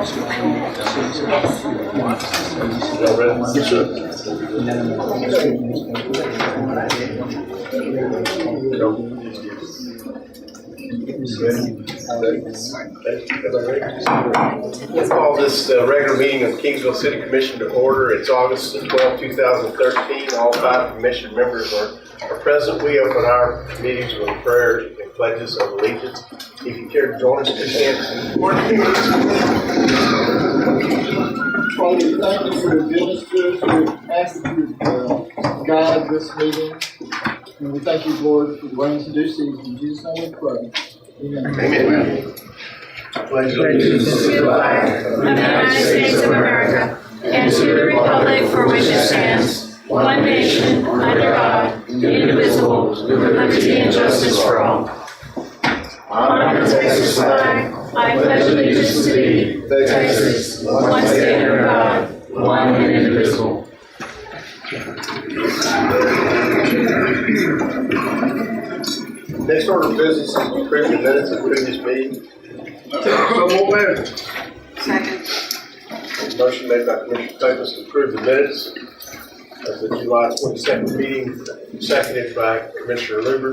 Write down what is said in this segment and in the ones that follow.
Let's call this regular meeting of Kingsville City Commission to order. It's August 12, 2013. All 5 commission members are present. We open our meetings with prayers and pledges of allegiance. If you care to join us, please stand. Father, we thank you for your goodness to us. We ask that you guide this meeting. And we thank you, Lord, for the rains and dew season. In Jesus' name we pray. Amen. Amen. Pledge allegiance to the flag of the United States of America and to the republic for which it stands, one nation, under God, indivisible, with liberty and justice for all. On the Texas flag, I pledge allegiance to thee, Texas, one state under God, one and indivisible. Next order of business is to approve the minutes of previous meeting. Second. Motion made by Commissioner Staples to approve the minutes of the July 22nd meeting, seconded by Commissioner Luber.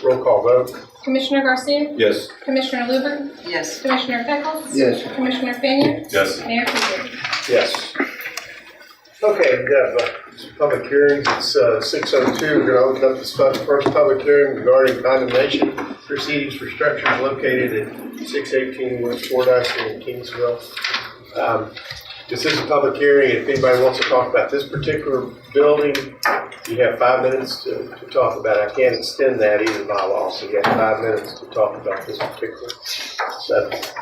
Roll call vote. Commissioner Garcia? Yes. Commissioner Luber? Yes. Commissioner Pickles? Yes. Commissioner Fenya? Yes. Mayor Peter? Yes. Okay, we have public hearings. It's 6:02. We're going to open up this first public hearing regarding condemnation proceedings for structures located at 618 West Fordyce in Kingsville. This is a public hearing. If anybody wants to talk about this particular building, you have 5 minutes to talk about it. I can't extend that either by law, so you have 5 minutes to talk about this particular subject.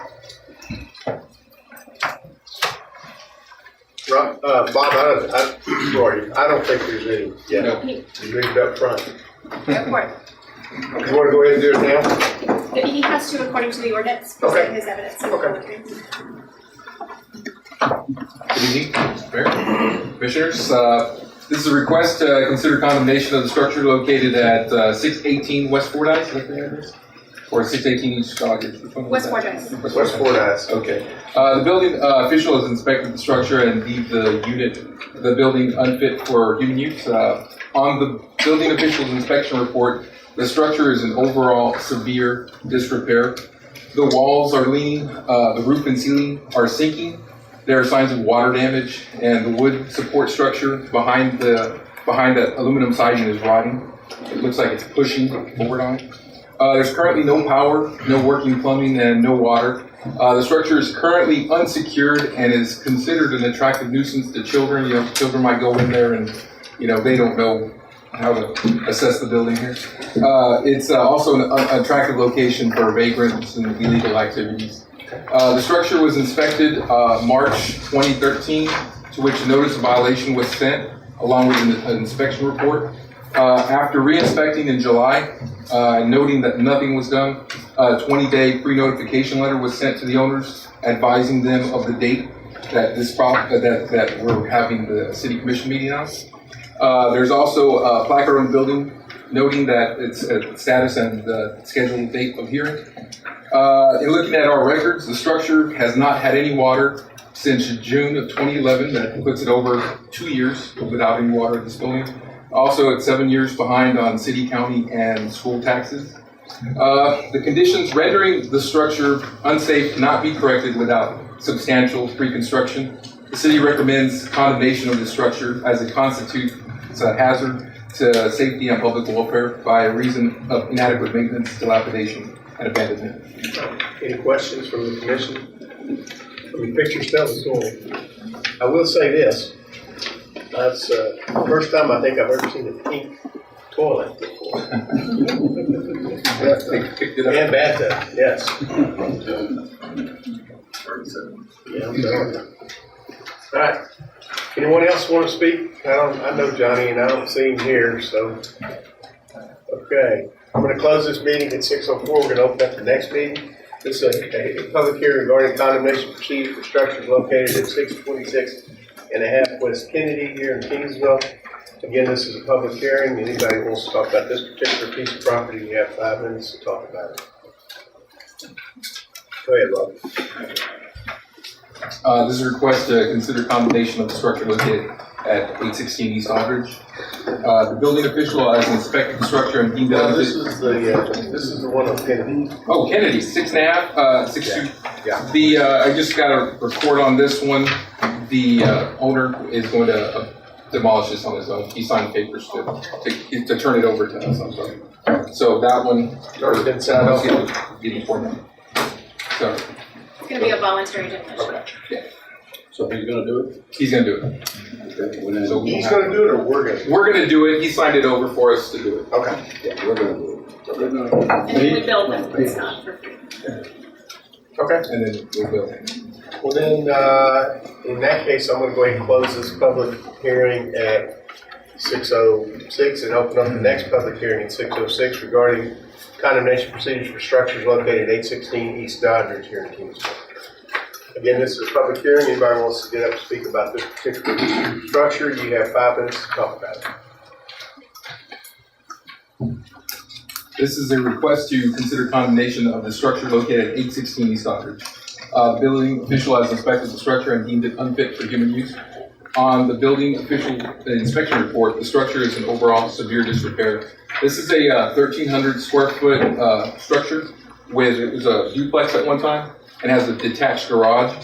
Bob, I don't think there's any yet. No. You moved up front. Go for it. You want to go ahead and do it now? He has to, according to the ordinance, present his evidence. Okay. Good evening, Mayor, Commissioners. This is a request to consider condemnation of the structure located at 618 West Fordyce. Is that the address? Or 618 East Dodgers? West Fordyce. West Fordyce. Okay. The building official has inspected the structure and deemed the building unfit for human use. On the building official's inspection report, the structure is in overall severe disrepair. The walls are leaning, the roof and ceiling are sinking. There are signs of water damage, and the wood support structure behind that aluminum siding is rotting. It looks like it's pushing forward on it. There's currently no power, no working plumbing, and no water. The structure is currently unsecured and is considered an attractive nuisance to children. You know, children might go in there and, they don't know how to assess the building here. It's also an attractive location for vagrants and illegal activities. The structure was inspected March 2013, to which a notice of violation was sent, along with an inspection report. After re-inspecting in July, noting that nothing was done, a 20-day pre-notification letter was sent to the owners, advising them of the date that that we're having the city commission meeting on. There's also a placard on the building noting that its status and the scheduled date of hearing. In looking at our records, the structure has not had any water since June of 2011. That puts it over 2 years without any water at this building. Also, it's 7 years behind on city, county, and school taxes. The conditions rendering the structure unsafe cannot be corrected without substantial pre-construction. The city recommends condemnation of the structure as it constitutes a hazard to safety and public welfare by reason of inadequate maintenance, dilapidation, and abandonment. Any questions from the commission? The pictures tell the story. I will say this. That's the first time I think I've ever seen a pink toilet before. And bathtub, yes. Yeah, I'm telling you. All right. Anyone else want to speak? I know Johnny, and I don't see him here, so. Okay. I'm going to close this meeting at 6:04. We're going to open up the next meeting. This is a public hearing regarding condemnation proceedings for structures located at 626.5 West Kennedy here in Kingsville. Again, this is a public hearing. Anybody who wants to talk about this particular piece of property, you have 5 minutes to talk about it. Go ahead, Rob. This is a request to consider condemnation of the structure located at 816 East Aldridge. The building official has inspected the structure and deemed that this is the one on Kennedy. Oh, Kennedy, 6.5, 6'2". Yeah. I just got a report on this one. The owner is going to demolish this on his own. He signed papers to turn it over to us. I'm sorry. So that one. Already been signed off. Getting for now. So. It's gonna be a voluntary demolition. Okay. Yeah. So he's gonna do it? He's gonna do it. Okay. So He's gonna do it, or we're gonna do it? We're gonna do it. He signed it over for us to do it. Okay. Yeah, we're gonna do it. And then we build them, it's not for free. Okay. And then we'll build it. Well then, in that case, I'm gonna go ahead and close this public hearing at 6:06 and open up the next public hearing at 6:06 regarding condemnation procedures for structures located at 816 East Doddridge here in Kingsville. Again, this is a public hearing. Anybody wants to get up and speak about this particular structure, you have 5 minutes to talk about it. This is a request to consider condemnation of the structure located at 816 East Doddridge. The building official has inspected the structure and deemed it unfit for human use. On the building official inspection report, the structure is in overall severe disrepair. This is a 1,300 square foot structure it was a duplex at one time and has a detached garage.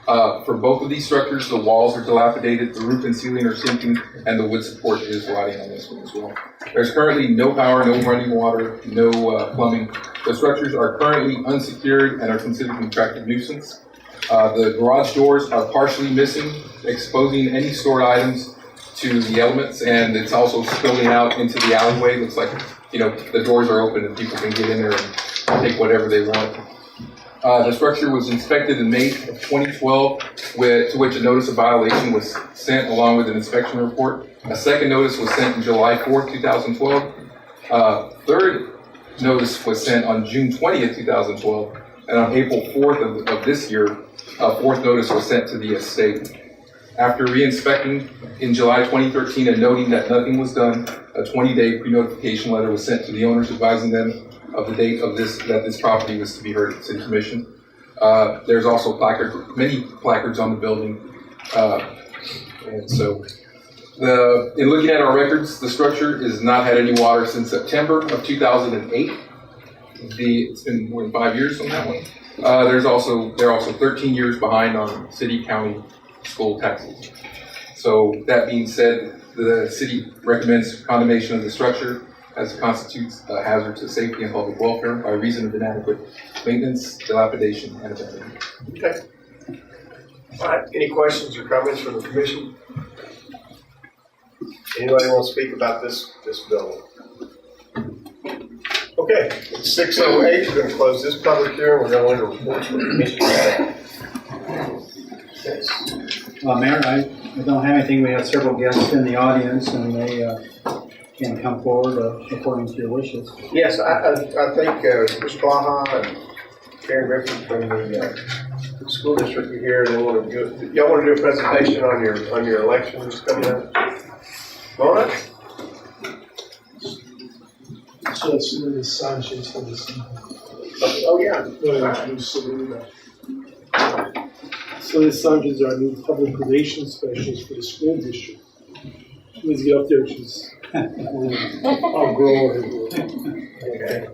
For both of these structures, the walls are dilapidated, the roof and ceiling are sinking, and the wood support is rotting on this one as well. There's currently no power, no running water, no plumbing. The structures are currently unsecured and are considered an attractive nuisance. The garage doors are partially missing, exposing any stored items to the elements, and it's also spilling out into the alleyway. Looks like, the doors are open and people can get in there and take whatever they want. The structure was inspected in May of 2012, to which a notice of violation was sent along with an inspection report. A second notice was sent on July 4th, 2012. Third notice was sent on June 20th, 2012. And on April 4th of this year, a fourth notice was sent to the estate. After re-inspecting in July 2013 and noting that nothing was done, a 20-day pre-notification letter was sent to the owners advising them of the date of that this property was to be heard at City Commission. There's also many placards on the building. And so, in looking at our records, the structure has not had any water since September of 2008. It's been more than 5 years on that one. They're also 13 years behind on city, county, school taxes. So that being said, the city recommends condemnation of the structure as it constitutes a hazard to safety and public welfare by reason of inadequate maintenance, dilapidation, and abandonment. Okay. All right. Any questions or comments from the commission? Anybody want to speak about this building? Okay, it's 6:08. We're going to close this public hearing. We're going to enter reports from the commission staff. Mayor, I don't have anything. We have several guests in the audience, and they can come forward according to your wishes. Yes, I think Ms. Blaha and Karen Griffin from the school district are here. They want to do. Y'all want to do a presentation on your elections coming up? All right. So it's Louis Sanchez for this. Oh yeah. So this Sanchez is our new public relations specialist for the school district. Let's get up there. I'll grow her. Okay.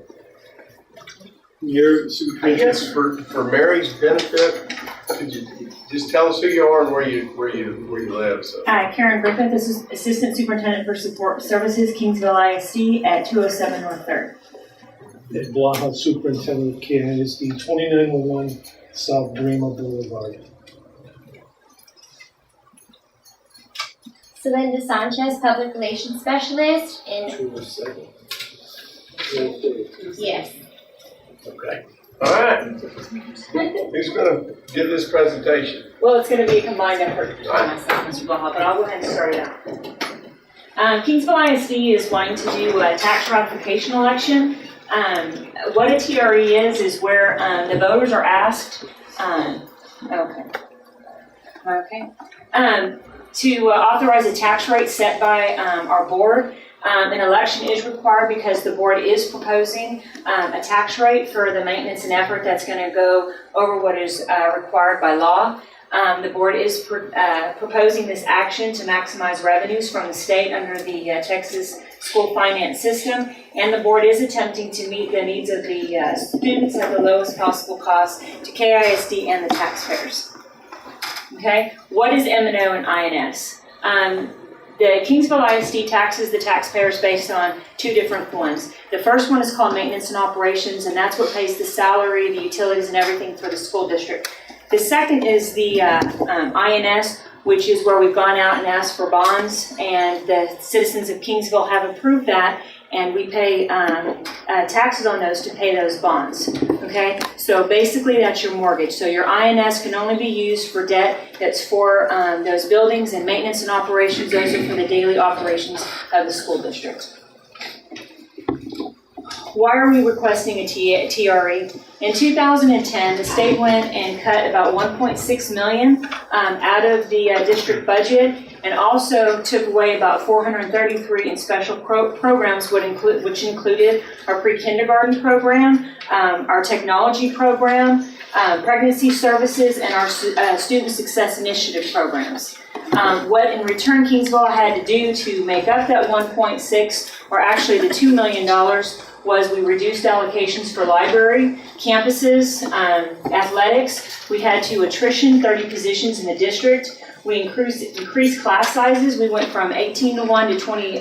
I guess for Mary's benefit, could you just tell us who you are and where you live? So. Hi, Karen Griffith. This is Assistant Superintendent for Support Services, Kingsville ISD at 207 North 3rd. Blaha, Superintendent of KISD, 2901 South Bremer Boulevard. Celinda Sanchez, Public Relations Specialist in. 207. Yes. Okay. All right. Who's going to give this presentation? Well, it's going to be a combined effort by myself, Mr. Blaha, but I'll go ahead and start it out. Kingsville ISD is wanting to do a tax ratification election. What a TRE is where the voters are asked, to authorize a tax rate set by our board. An election is required because the board is proposing a tax rate for the maintenance and effort that's going to go over what is required by law. The board is proposing this action to maximize revenues from the state under the Texas school finance system, and the board is attempting to meet the needs of the students at the lowest possible cost to KISD and the taxpayers. Okay, what is M&O and INS? The Kingsville ISD taxes the taxpayers based on two different ones. The first one is called maintenance and operations, and that's what pays the salary, the utilities, and everything for the school district. The second is the INS, which is where we've gone out and asked for bonds, and the citizens of Kingsville have approved that, and we pay taxes on those to pay those bonds. Okay, so basically that's your mortgage. So your INS can only be used for debt that's for those buildings, and maintenance and operations, those are for the daily operations of the school district. Why are we requesting a TRE? In 2010, the state went and cut about $1.6 million out of the district budget, and also took away about 433 in special programs, which included our pre-kindergarten program, our technology program, pregnancy services, and our student success initiative programs. What in return Kingsville had to do to make up that 1.6, or actually the $2 million, was we reduced allocations for library, campuses, athletics. We had to attrition 30 positions in the district. We increased class sizes. We went from 18 to 1 to 20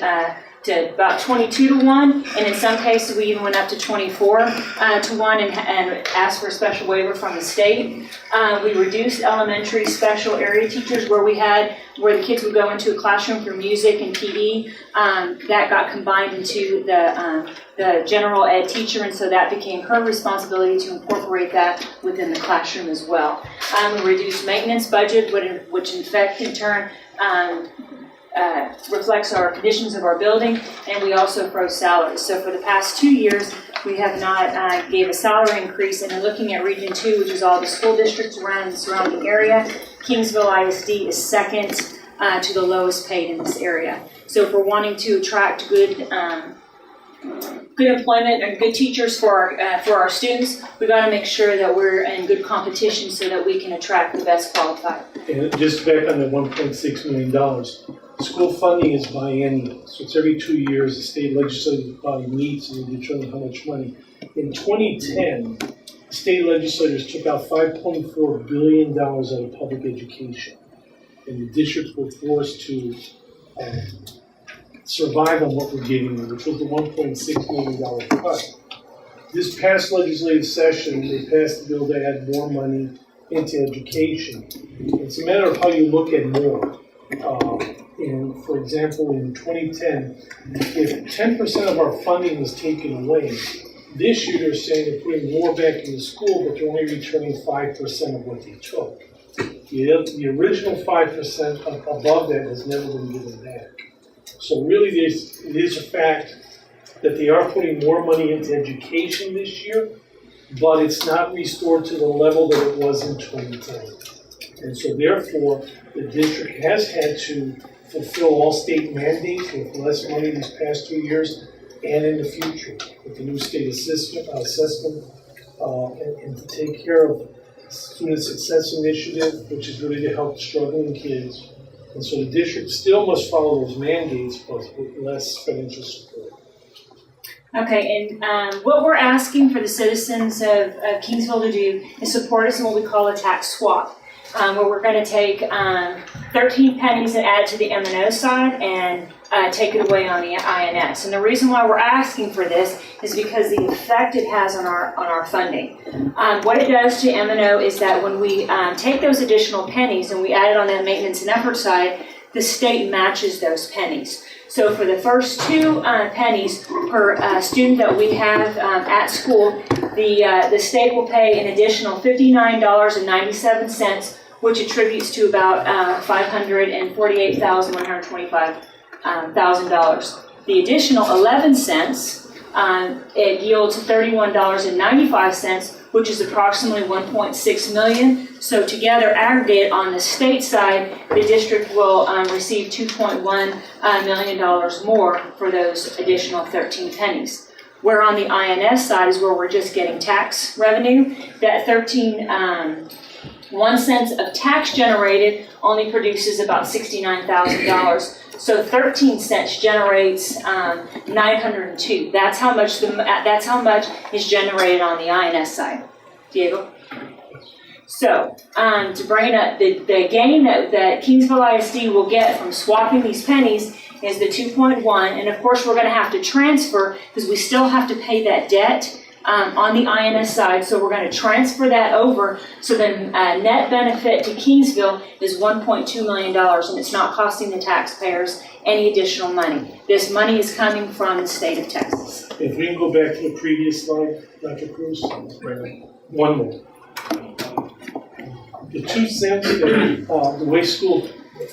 to about 22 to 1, and in some cases we even went up to 24 to 1 and asked for a special waiver from the state. We reduced elementary special area teachers where the kids would go into a classroom for music and PE. That got combined into the general ed teacher, and so that became her responsibility to incorporate that within the classroom as well. We reduced maintenance budget, which in fact in turn reflects our conditions of our building, and we also froze salaries. So for the past 2 years, we have not gave a salary increase, and in looking at Region 2, which is all the school districts around the surrounding area, Kingsville ISD is second to the lowest paid in this area. So if we're wanting to attract good employment and good teachers for our students, we got to make sure that we're in good competition so that we can attract the best qualified. And just back on the $1.6 million, school funding is biennial, so it's every 2 years the state legislative body meets and they determine how much money. In 2010, state legislators took out $5.4 billion out of public education, and the districts were forced to survive on what we're giving them, which was the $1.6 million cut. This past legislative session, they passed a bill that had more money into education. It's a matter of how you look at more. And for example, in 2010, if 10% of our funding was taken away, this year they're saying they're putting more back in the school, but they're only returning 5% of what they took. The original 5% above that has never been given back. So really, it is a fact that they are putting more money into education this year, but it's not restored to the level that it was in 2010. And so therefore, the district has had to fulfill all state mandates with less money these past 2 years and in the future with the new state assessment and to take care of student success initiative, which is really to help struggling kids. And so the district still must follow those mandates, but with less financial support. Okay, and what we're asking for the citizens of Kingsville to do is support us in what we call a tax swap, where we're going to take 13 pennies and add it to the M&O side and take it away on the INS. And the reason why we're asking for this is because the effect it has on our funding. What it does to M&O is that when we take those additional pennies and we add it on the maintenance and effort side, the state matches those pennies. So for the first 2 pennies per student that we have at school, the state will pay an additional $59.97, which attributes to about $548,125,000. The additional 11 cents, it yields $31.95, which is approximately $1.6 million. So together, aggregate on the state side, the district will receive $2.1 million more for those additional 13 pennies. Where on the INS side is where we're just getting tax revenue. That 1 cent of tax generated only produces about $69,000. So 13 cents generates 902. That's how much is generated on the INS side. Diego? So, to bring it up, the gain that Kingsville ISD will get from swapping these pennies is the 2.1, and of course we're going to have to transfer because we still have to pay that debt on the INS side, so we're going to transfer that over. So the net benefit to Kingsville is $1.2 million, and it's not costing the taxpayers any additional money. This money is coming from the state of Texas. If we can go back to the previous slide, Dr. Cruz, one more. The 2 cents, the way school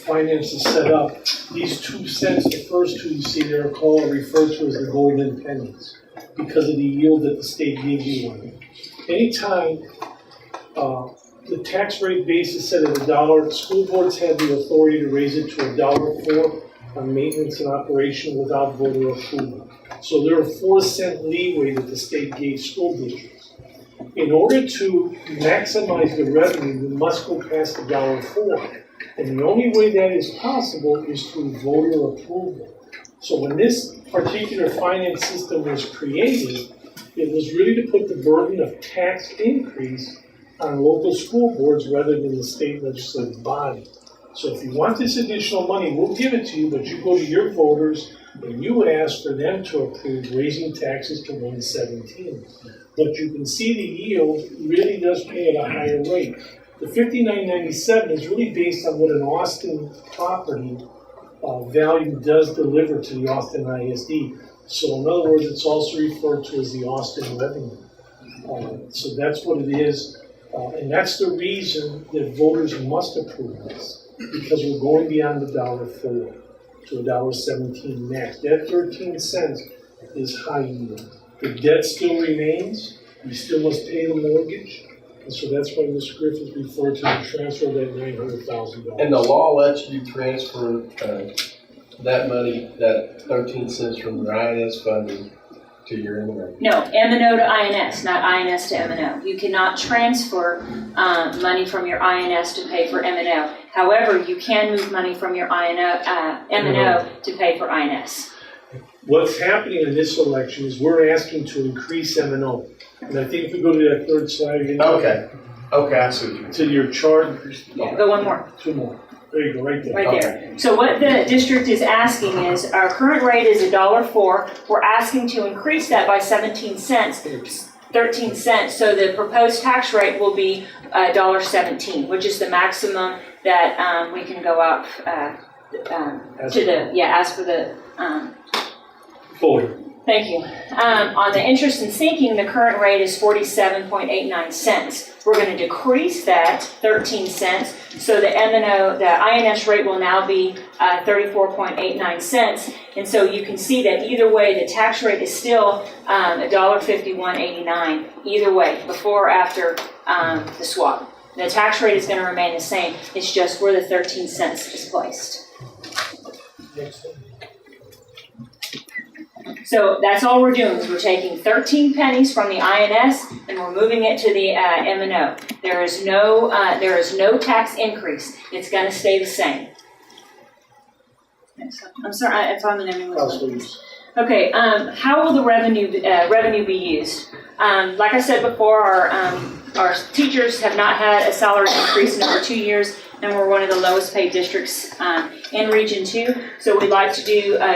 finance is set up, these 2 cents, the first two you see there are referred to as the golden pennies because of the yield that the state gives you on it. Anytime the tax rate base is set at $1, school boards have the authority to raise it to $1.04 on maintenance and operation without voter approval. So there are 4 cent leeway that the state gave school districts. In order to maximize the revenue, you must go past $1.04. And the only way that is possible is through voter approval. So when this particular finance system was created, it was really to put the burden of tax increase on local school boards rather than the state legislative body. So if you want this additional money, we'll give it to you, but you go to your voters and you ask for them to approve raising taxes to 117. But you can see the yield really does pay at a higher rate. The $59.97 is really based on what an Austin property value does deliver to the Austin ISD. So in other words, it's also referred to as the Austin revenue. So that's what it is. And that's the reason that voters must approve this, because we're going beyond the $1.04 to $1.17 max. That 13 cents is high yield. The debt still remains. You still must pay the mortgage. And so that's why Ms. Griffith referred to the transfer of that $900,000. And the law lets you transfer that money, that 13 cents from your INS funding to your M&O. No, M&O to INS, not INS to M&O. You cannot transfer money from your INS to pay for M&O. However, you can move money from your M&O to pay for INS. What's happening in this election is we're asking to increase M&O. And I think if we go to that third slide again. Okay, I see what you're To your chart. Yeah, go one more. 2 more. There you go, right there. Right there. So what the district is asking is, our current rate is $1.04. We're asking to increase that by 17 cents, 13 cents. So the proposed tax rate will be $1.17, which is the maximum that we can go up ask for the Forward. Thank you. On the interest and sinking, the current rate is 47.89 cents. We're going to decrease that 13 cents, so the M&O, the INS rate will now be 34.89 cents. And so you can see that either way, the tax rate is still $1.5189. Either way, before or after the swap. The tax rate is going to remain the same. It's just where the 13 cents is placed. Next one. So that's all we're doing is we're taking 13 pennies from the INS and we're moving it to the M&O. There is no tax increase. It's going to stay the same. I'm sorry if I'm in any way. Okay. How will the revenue be used? Like I said before, our teachers have not had a salary increase in over 2 years, and we're one of the lowest paid districts in Region 2. So we'd like to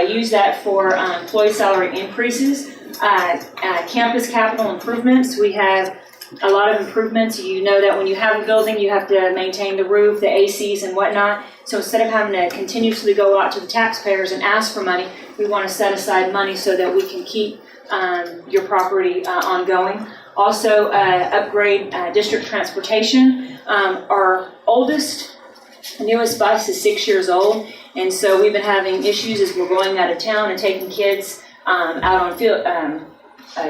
use that for employee salary increases. Campus capital improvements, we have a lot of improvements. You know that when you have a building, you have to maintain the roof, the ACs and whatnot. So instead of having to continuously go out to the taxpayers and ask for money, we want to set aside money so that we can keep your property ongoing. Also, upgrade district transportation. Our newest bus is 6 years old, and so we've been having issues as we're going out of town and taking kids out on field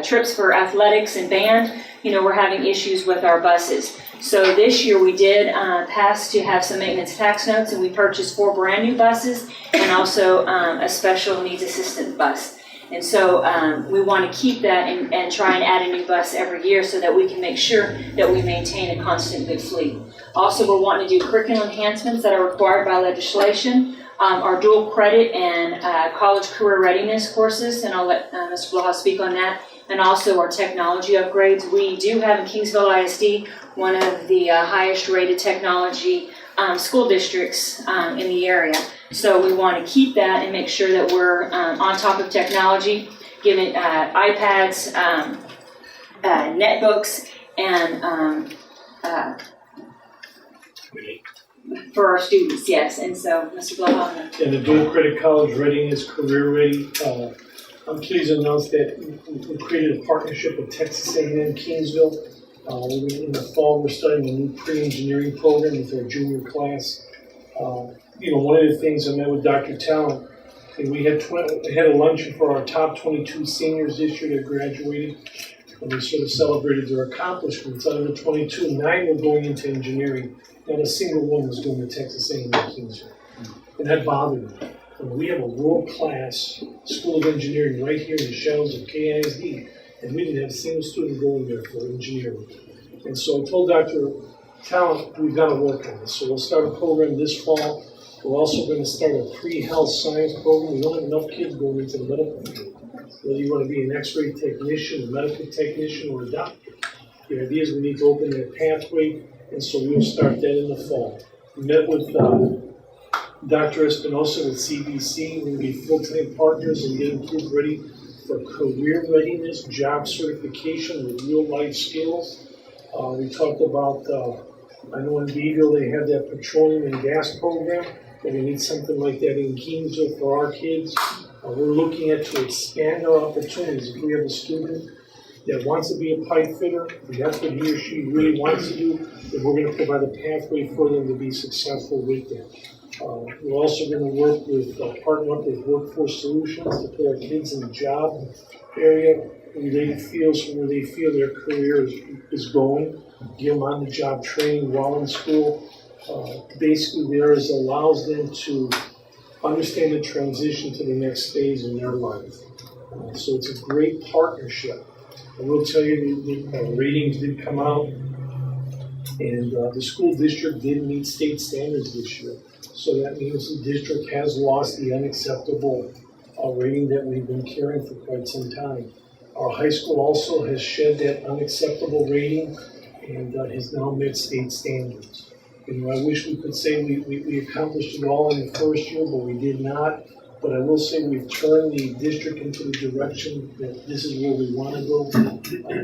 trips for athletics and band. We're having issues with our buses. So this year we did pass to have some maintenance tax notes, and we purchased 4 brand new buses and also a special needs assistant bus. And so we want to keep that and try and add a new bus every year so that we can make sure that we maintain a constant good fleet. Also, we're wanting to do curriculum enhancements that are required by legislation, our dual credit and college career readiness courses, and I'll let Mr. Blaha speak on that, and also our technology upgrades. We do have in Kingsville ISD one of the highest rated technology school districts in the area. So we want to keep that and make sure that we're on top of technology, giving iPads, netbooks, and for our students, yes. And so, Mr. Blaha. And the dual credit college readiness, career ready. I'm pleased to announce that we created a partnership with Texas A&M Kingsville. In the fall, we're starting a new pre-engineering program with our junior class. One of the things I met with Dr. Talent, and we had a luncheon for our top 22 seniors this year that graduated, and we sort of celebrated their accomplishments. Out of the 22, 9 were going into engineering. Not a single one was going to Texas A&M Kingsville, and that bothered me. We have a world-class School of Engineering right here in the shells of KISD, and we didn't have a single student going there for engineering. And so I told Dr. Talent, we've got to work on this. So we'll start a program this fall. We're also going to start a pre-health science program. We don't have enough kids going into the medical field. Whether you want to be an x-ray technician, a medical technician, or a doctor. The idea is we need to open that pathway, and so we'll start that in the fall. We met with Dr. Espinosa with CBC. We're going to be full-time partners in getting kids ready for career readiness, job certification with real-life skills. We talked about, I know in Beeville they have that petroleum and gas program, but we need something like that in Kingsville for our kids. We're looking at to expand our opportunities. If we have a student that wants to be a pipe fitter, if that's what he or she really wants to do, then we're going to provide a pathway for them to be successful with that. We're also going to work with, partner up with Workforce Solutions to put our kids in the job area, related fields where they feel their career is going, give them on the job training while in school. Basically, theirs allows them to understand the transition to the next phase in their life. So it's a great partnership. I will tell you the ratings did come out, and the school district did meet state standards this year. So that means the district has lost the unacceptable rating that we've been carrying for quite some time. Our high school also has shed that unacceptable rating and has now met state standards. I wish we could say we accomplished it all in the first year, but we did not. But I will say we've turned the district into the direction that this is where we want to go.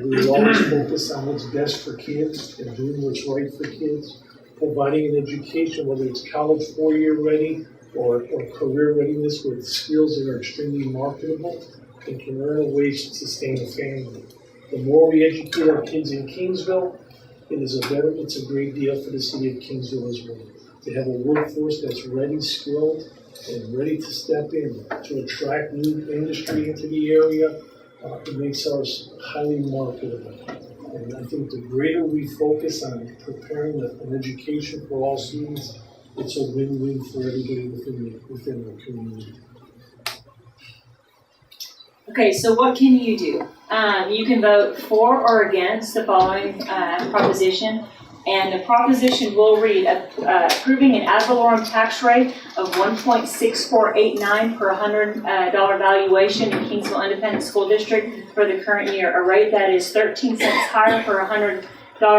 We will always focus on what's best for kids and doing what's right for kids. Providing an education, whether it's college 4-year ready or career readiness with skills that are extremely marketable and can earn a wage to sustain a family. The more we educate our kids in Kingsville, it's a great deal for the city of Kingsville as well. To have a workforce that's ready, skilled, and ready to step in to attract new industry into the area, it makes ours highly marketable. And I think the greater we focus on preparing an education for all students, it's a win-win for everybody within the community. Okay, so what can you do? You can vote for or against the following proposition, and the proposition will read, approving an ad valorem tax rate of 1.6489 per $100 valuation in Kingsville Independent School District for the current year, a rate that is 13 cents higher per $100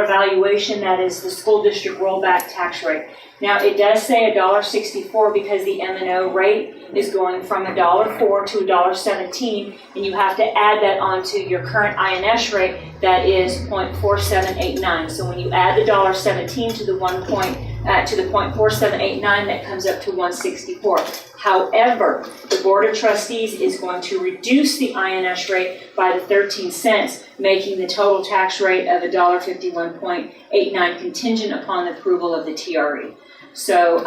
valuation. That is the school district rollback tax rate. Now, it does say $1.64 because the M&O rate is going from $1.04 to $1.17, and you have to add that onto your current INS rate that is 0.4789. So when you add the $1.17 to the 0.4789, that comes up to $1.64. However, the Board of Trustees is going to reduce the INS rate by the 13 cents, making the total tax rate of $1.51.89 contingent upon the approval of the TRE. So,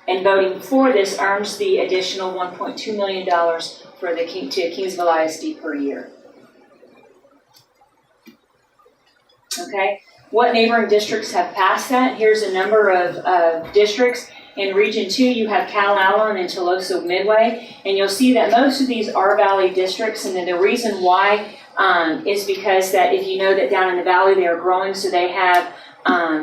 and voting for this earns the additional $1.2 million for to Kingsville ISD per year. Okay, what neighboring districts have passed that? Here's a number of districts. In Region 2, you have Cal Allen and Toloso Midway, and you'll see that most of these are valley districts, and then the reason why is because that if you know that down in the valley they are growing, so they have,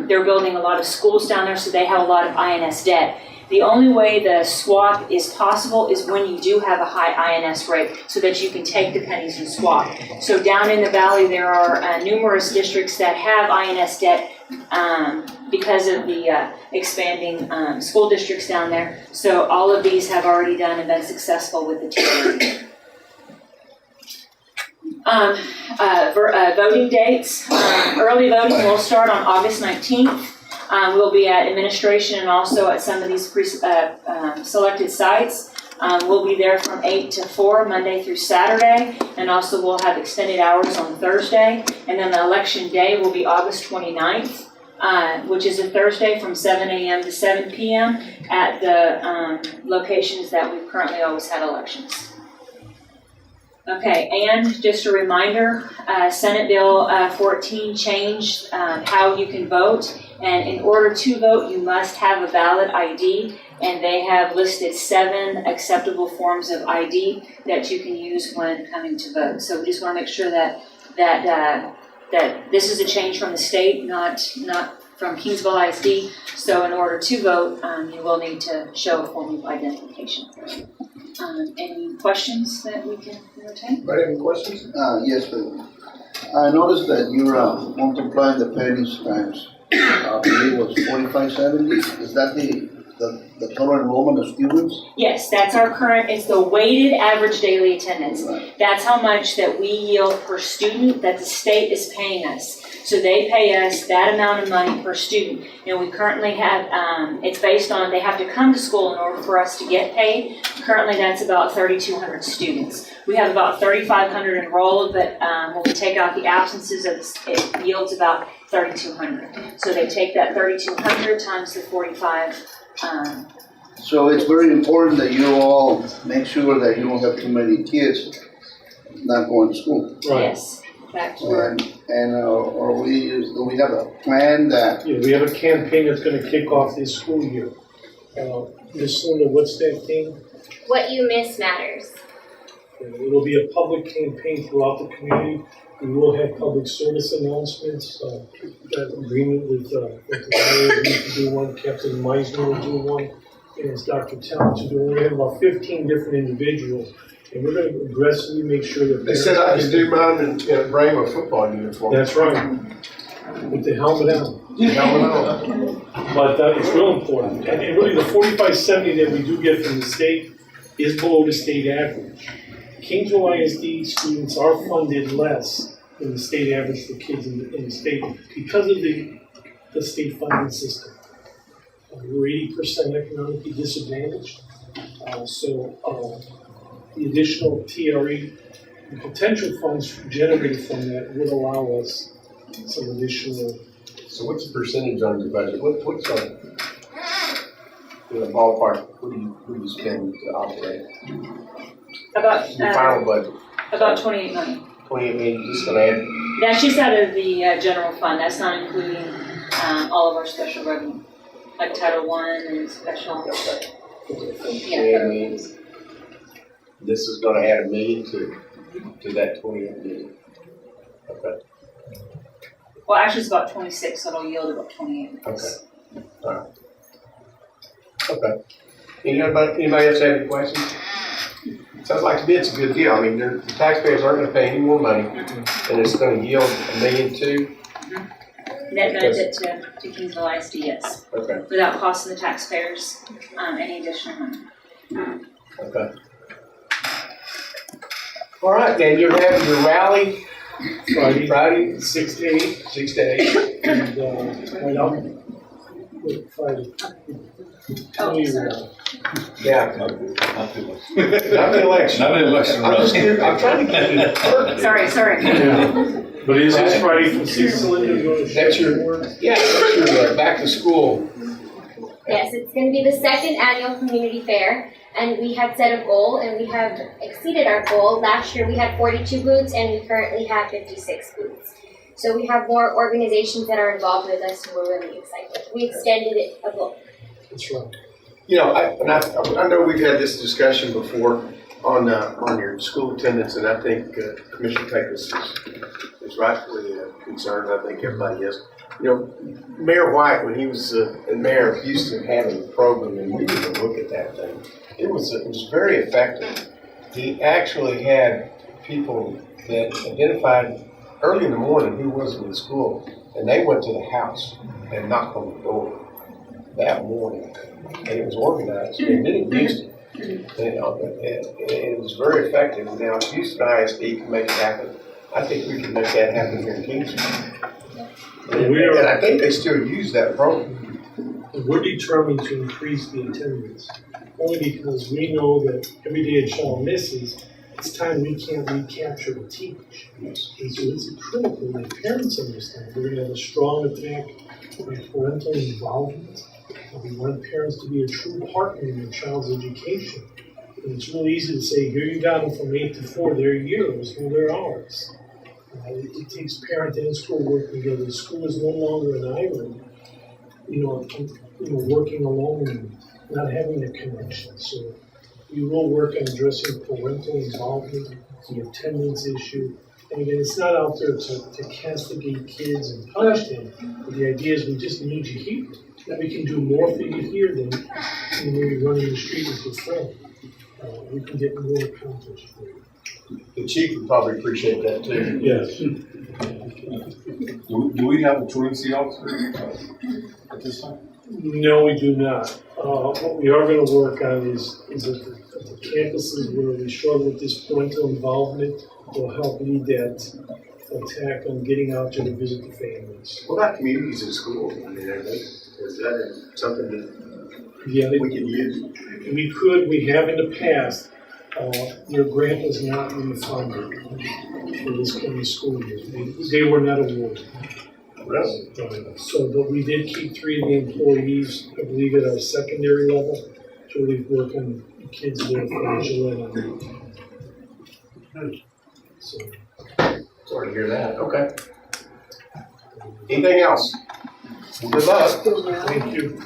they're building a lot of schools down there, so they have a lot of INS debt. The only way the swap is possible is when you do have a high INS rate so that you can take the pennies and swap. So down in the valley, there are numerous districts that have INS debt because of the expanding school districts down there. So all of these have already done and been successful with the TRE. Voting dates. Early voting will start on August 19th. We'll be at administration and also at some of these selected sites. We'll be there from 8 to 4, Monday through Saturday, and also we'll have extended hours on Thursday. And then the election day will be August 29th, which is a Thursday from 7 a.m. to 7 p.m. at the locations that we've currently always had elections. Okay, and just a reminder, Senate Bill 14 changed how you can vote. And in order to vote, you must have a valid ID, and they have listed 7 acceptable forms of ID that you can use when coming to vote. So we just want to make sure that this is a change from the state, not from Kingsville ISD. So in order to vote, you will need to show a form of identification. Any questions that we can entertain? Anybody have any questions? Yes, but I noticed that you're multiplying the pennies times, I believe it was 4570. Is that the total enrollment of students? Yes, that's our current, it's the weighted average daily attendance. Right. That's how much that we yield per student that the state is paying us. So they pay us that amount of money per student. And we currently have, it's based on, they have to come to school in order for us to get paid. Currently that's about 3,200 students. We have about 3,500 enrolled, but when we take out the absences, it yields about 3,200. So they take that 3,200 times the 45. So it's very important that you all make sure that you don't have too many kids not going to school. Yes, fact, we're Do we have a plan that? Yeah, we have a campaign that's gonna kick off this school year. Ms. Linda, what's that thing? What you miss matters. It'll be a public campaign throughout the community. We will have public service announcements, that agreement with the mayor to do one, Captain Meisner will do one, and it's Dr. Talent to do one. We have about 15 different individuals, and we're gonna aggressively make sure that. They said I could do mine and bring a football uniform. That's right. With the helmet on. Helmet on. But it's real important. And really the 4570 that we do get from the state is below the state average. Kingsville ISD students are funded less than the state average for kids in the state because of the state funding system. We're 80% economically disadvantaged. So the additional TRE, the potential funds generated from that would allow us some additional. So what's the percentage on your budget? What's on, in a ballpark, what do you spend to operate? about, Your final budget? about 28 million. 28 million, just gonna add? That's just out of the general fund. That's not including all of our special revenue, like Title I and special. Okay. Yeah. 28 million. This is gonna add $1 million to that 28 million. Okay. Well, actually, it's about 26, so it'll yield about 28. Okay. All right. Okay. Anybody else have any questions? Sounds like to me it's a good deal. I mean, the taxpayers aren't going to pay any more money, and it's going to yield $1 million too. Net benefit to Kingsville ISD, yes. Okay. Without costing the taxpayers any additional money. Okay. All right, then you're having your rally Friday 6 to 8. 6 to 8. And right up. Friday. Oh, sorry. Yeah. Not the election. Not an election. I'm trying to get it perfect. Sorry. But it is this Friday from 6 to 8. That's your back to school. Yes, it's going to be the second annual community fair, and we had set a goal, and we have exceeded our goal. Last year we had 42 booths, and we currently have 56 booths. So we have more organizations that are involved with us, and we're really excited. We extended it a little. That's right. You know, I know we've had this discussion before on your school attendance, and I think Commissioner Pecos is rightfully concerned. I think everybody is. You know, Mayor White, when he was mayor of Houston, having a program, and we need to look at that thing. It was very effective. He actually had people that identified early in the morning who wasn't in school, and they went to the house and knocked on the door that morning, and it was organized. They didn't use it. You know, it was very effective. Now, if Houston ISD can make it happen, I think we can make that happen here in Kingsville. And I think they still use that program. We're determined to increase the attendance, only because we know that every day a child misses, it's time we can't recapture and teach. And so it's critical that parents understand we're going to have a strong attack on parental involvement. We want parents to be a true partner in their child's education. And it's really easy to say, here you got them from 8 to 4, they're yours, well, they're ours. It takes parent and school working together. The school is no longer an island, working alone and not having a connection. So we will work on addressing parental involvement, the attendance issue. And again, it's not out there to castigate kids and punish them, but the idea is we just need you here. That we can do more for you here than when you're running the street with your friend. We can get more accomplished for you. The chief would probably appreciate that too. Yes. Do we have a truancy officer at this time? No, we do not. What we are going to work on is at the campuses where we struggle with this parental involvement, will help lead that attack on getting out there to visit the families. What about communities in schools? I mean, is that something that we can use? We have in the past. Your grant was not refunded for this coming school year. They were not awarded. Really? But we did keep 3 of the employees, I believe, at our secondary level to really work on the kids there from July on. So. Sorry to hear that. Okay. Anything else? Good luck. Thank you.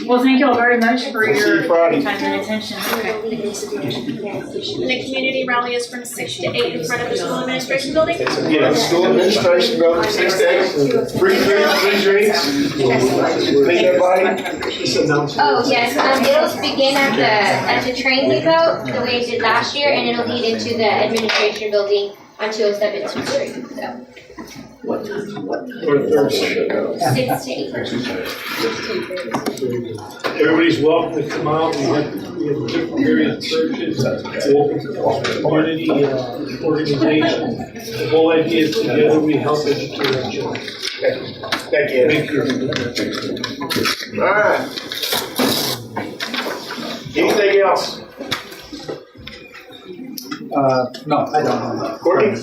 Well, thank you all very much for We'll see your you Friday. time and attention. The community rally is from 6 to 8 in front of the school administration building. Yeah, school administration building, 6 to 8. Free food, free drinks. Meet everybody. Oh, yes, it'll begin at the train depot, the way it did last year, and it'll lead into the administration building on 207th Street, so. Or Thursday. 6 to 8. Everybody's welcome to come out. We have different various churches, open to the community organization. The whole idea is together we help educate our children. Thank you. Thank you. All right. Anything else? No, I don't know. Courtney?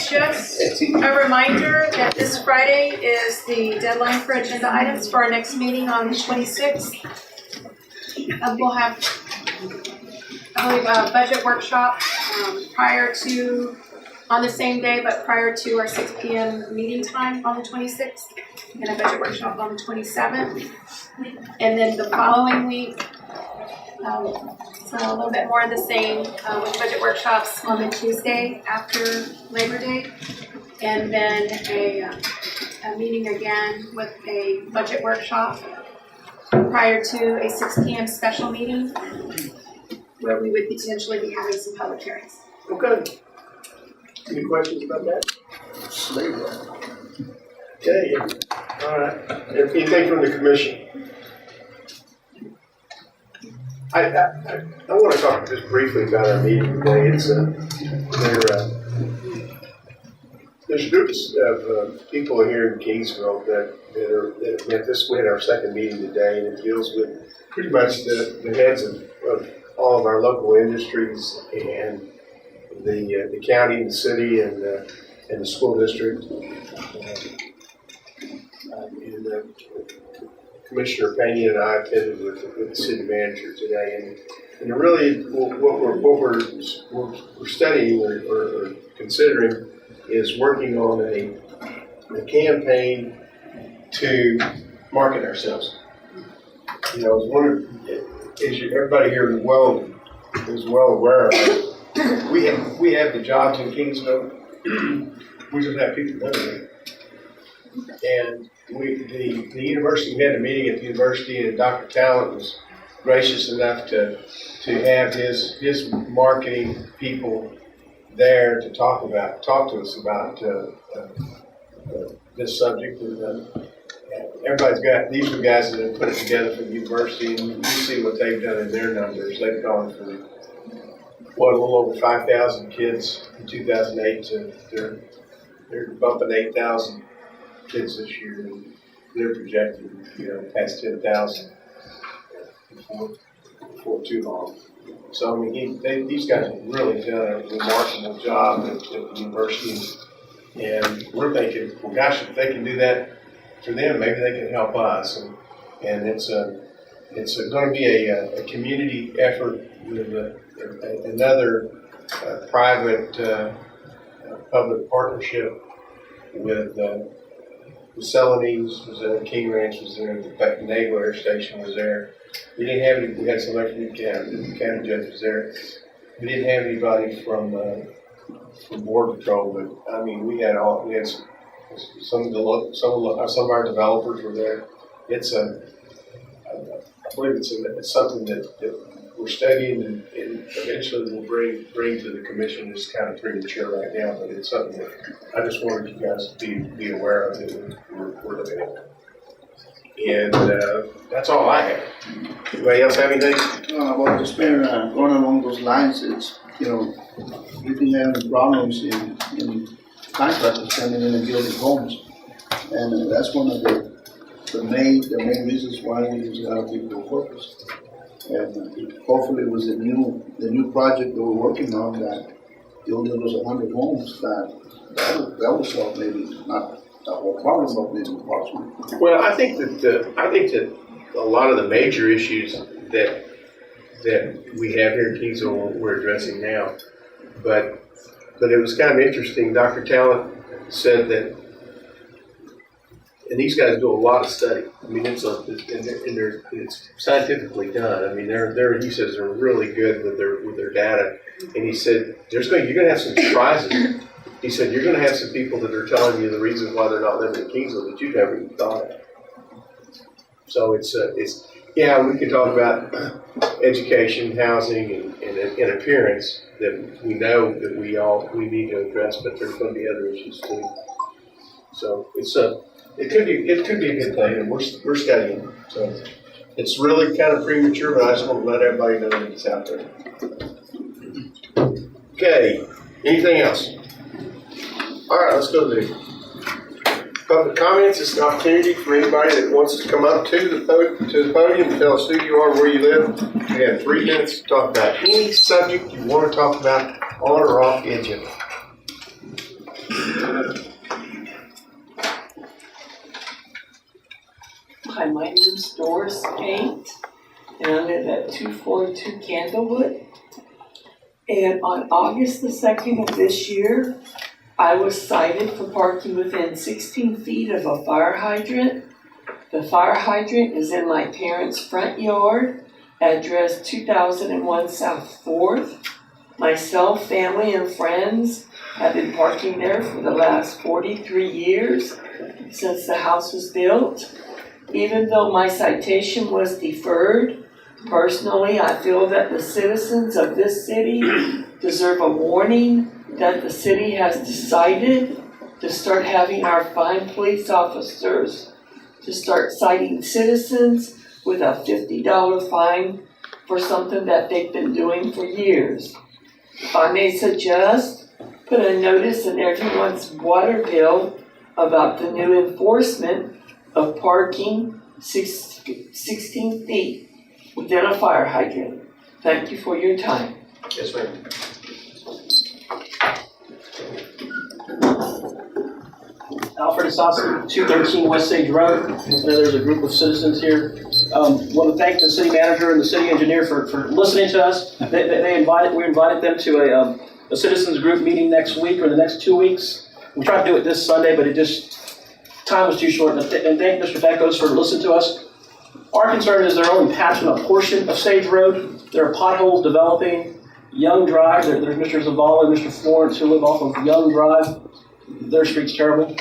Just a reminder that this Friday is the deadline for agenda items for our next meeting on the 26th. We'll have, I believe, a budget workshop on the same day, but prior to our 6 p.m. meeting time on the 26th, and a budget workshop on the 27th. And then the following week, so a little bit more of the same with budget workshops on the Tuesday after Labor Day. And then a meeting again with a budget workshop prior to a 6 p.m. special meeting where we would potentially be having some public hearings. Okay. Any questions about that? Okay. All right. Anything from the commission? I want to talk just briefly about our meeting today. It's there's groups of people here in Kingsville that have met this. We had our second meeting today, and it deals with pretty much the heads of all of our local industries and the county and the city and the school district. Commissioner Pena and I attended with the city manager today, and really what we're studying or considering is working on a campaign to market ourselves. You know, everybody here is well aware of it. We have the jobs in Kingsville. We just have people living there. And the university, we had a meeting at the university, and Dr. Talent was gracious enough to have his marketing people there to talk to us about this subject. And these are guys that have put it together for the university, and you see what they've done in their numbers. They've gone from a little over 5,000 kids in 2008 to they're bumping 8,000 kids this year, and they're projecting, past 10,000 before too long. So, I mean, these guys have really done a remarkable job at the university, and we're thinking, well, gosh, if they can do that for them, maybe they can help us. And it's going to be a community effort with another private public partnership with Celanese was there, King Ranch was there, the Naval Air Station was there. We didn't have any. We had somebody from the county judge was there. We didn't have anybody from Border Patrol, but I mean, we had some of our developers were there. I believe it's something that we're studying and eventually we'll bring to the commission. It's kind of premature right now, but it's something that I just wanted you guys to be aware of that we're looking at. And that's all I have. Anybody else have anything? Well, just going along those lines, it's, we've been having problems in contractors coming in and building homes. And that's one of the main reasons why we use a lot of people to focus. And hopefully it was the new project that we're working on that building was 100 homes that will solve maybe not the whole problem, but maybe partially. Well, I think that a lot of the major issues that we have here in Kingsville we're addressing now, but it was kind of interesting. Dr. Talent said that, and these guys do a lot of study. I mean, it's scientifically done. I mean, he says they're really good with their data, and he said you're going to have some surprises. He said you're going to have some people that are telling you the reasons why they're not living in Kingsville that you've never even thought of. So it's we can talk about education, housing, and appearance that we know that we need to address, but there's going to be other issues too. So it could be a good thing, and we're studying. So it's really kind of premature, but I just want to let everybody know that it's out there. Okay, anything else? All right, let's go to public comments. It's an opportunity for anybody that wants to come up to the podium and tell us who you are, where you live. You have 3 minutes to talk about any subject you want to talk about on or off the agenda. Hi, my name's Doris Paint, and I live at 242 Candlewood. And on August the 2nd of this year, I was cited for parking within 16 feet of a fire hydrant. The fire hydrant is in my parents' front yard, address 2001 South 4th. Myself, family, and friends have been parking there for the last 43 years since the house was built. Even though my citation was deferred, personally, I feel that the citizens of this city deserve a warning that the city has decided to start having our fine police officers to start citing citizens with a $50 fine for something that they've been doing for years. If I may suggest, put a notice in everyone's water bill about the new enforcement of parking 16 feet within a fire hydrant. Thank you for your time. Yes, ma'am. Alfred Asasi, 213 West Sage Road. There's a group of citizens here. Want to thank the city manager and the city engineer for listening to us. We invited them to a citizens group meeting next week or the next 2 weeks. We tried to do it this Sunday, but it just time was too short, and thank Mr. Thankos for listening to us. Our concern is they're only patching a portion of Sage Road. There are potholes developing. Young Drive, there's Mr. Zavala and Mr. Florence who live off of Young Drive. Their street's terrible.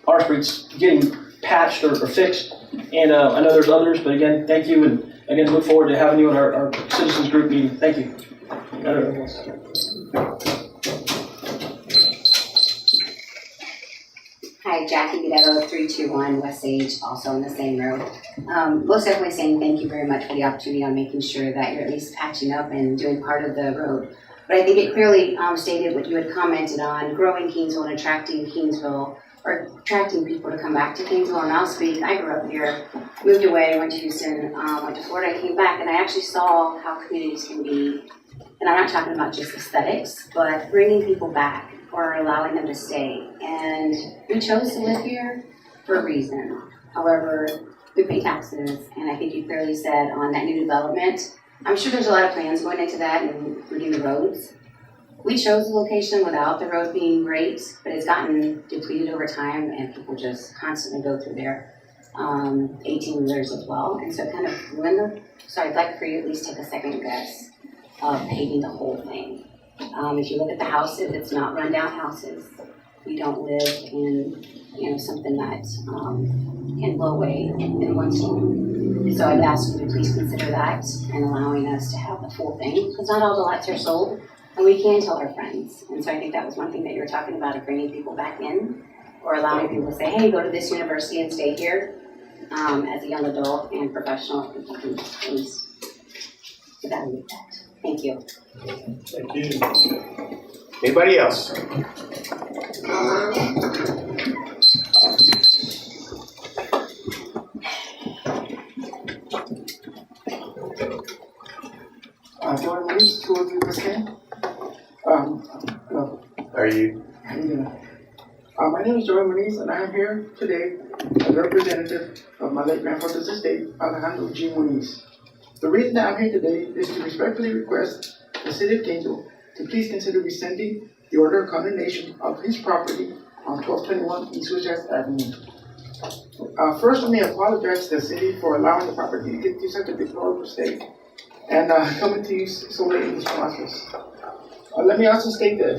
Our street's getting patched or fixed. And I know there's others, but again, thank you. And again, look forward to having you in our citizens group meeting. Thank you. Hi, Jackie Guido, 321 West Sage, also on the same road. Most definitely saying thank you very much for the opportunity on making sure that you're at least patching up and doing part of the road. But I think it clearly stated what you had commented on, growing Kingsville and attracting Kingsville, or attracting people to come back to Kingsville. And I'll speak, I grew up here, moved away, went to Houston, went to Florida, came back, and I actually saw how communities can be, and I'm not talking about just aesthetics, but bringing people back or allowing them to stay. And we chose to live here for a reason. However, we pay taxes, and I think you clearly said on that new development, I'm sure there's a lot of plans going into that, including the roads. We chose the location without the road being great, but it's gotten depleted over time, and people just constantly go through there. 18-wheelers as well, and so kind of so I'd like for you to at least take a second guess of paving the whole thing. If you look at the houses, it's not rundown houses. We don't live in, something that can blow away in one storm. So I'd ask you to please consider that and allowing us to have the full thing, because not all the lots are sold, and we can tell our friends. And so I think that was one thing that you were talking about, of bringing people back in, or allowing people to say, hey, go to this university and stay here as a young adult and professional. People can please evaluate that. Thank you. Thank you. Anybody else? Jordan Reese, 203%. Hello. How are you? How you doing? My name is Jordan Reese, and I am here today as a representative of my late grandfather's estate, Alejandro G. Muniz. The reason that I'm here today is to respectfully request the City of Kingsville to please consider rescinding the order of condemnation of his property on 1221 East West Avenue. First, let me apologize to the city for allowing the property to get to such a deplorable state and coming to you so late in this process. Let me also state that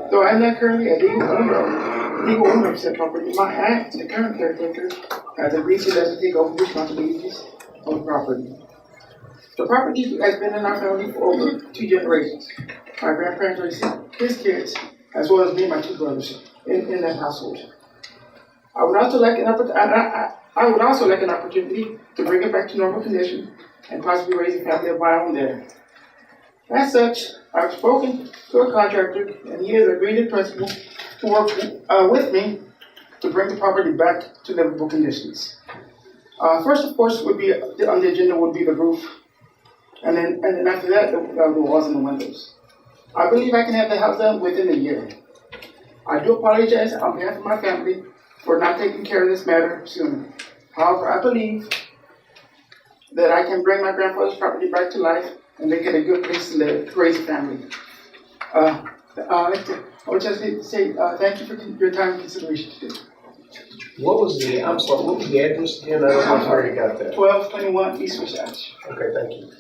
though I'm not currently a legal owner of said property, my aunt, the current caretaker, has agreed to let me take over responsibilities of the property. The property has been in our family for over 2 generations. My grandparents raised his kids, as well as me and my 2 brothers in that household. I would also like an opportunity to bring it back to normal condition and possibly raise a family of my own there. As such, I've spoken to a contractor, and he has agreed in principle to work with me to bring the property back to livable conditions. First, of course, would be on the agenda would be the roof, and then after that, the walls and the windows. I believe I can have the house done within a year. I do apologize on behalf of my family for not taking care of this matter sooner. However, I believe that I can bring my grandfather's property back to life and make it a good place to live, to raise a family. I would just need to say thank you for your time and consideration today. What was the address again? I don't know if I already got that. 1221 East West Avenue. Okay, thank you.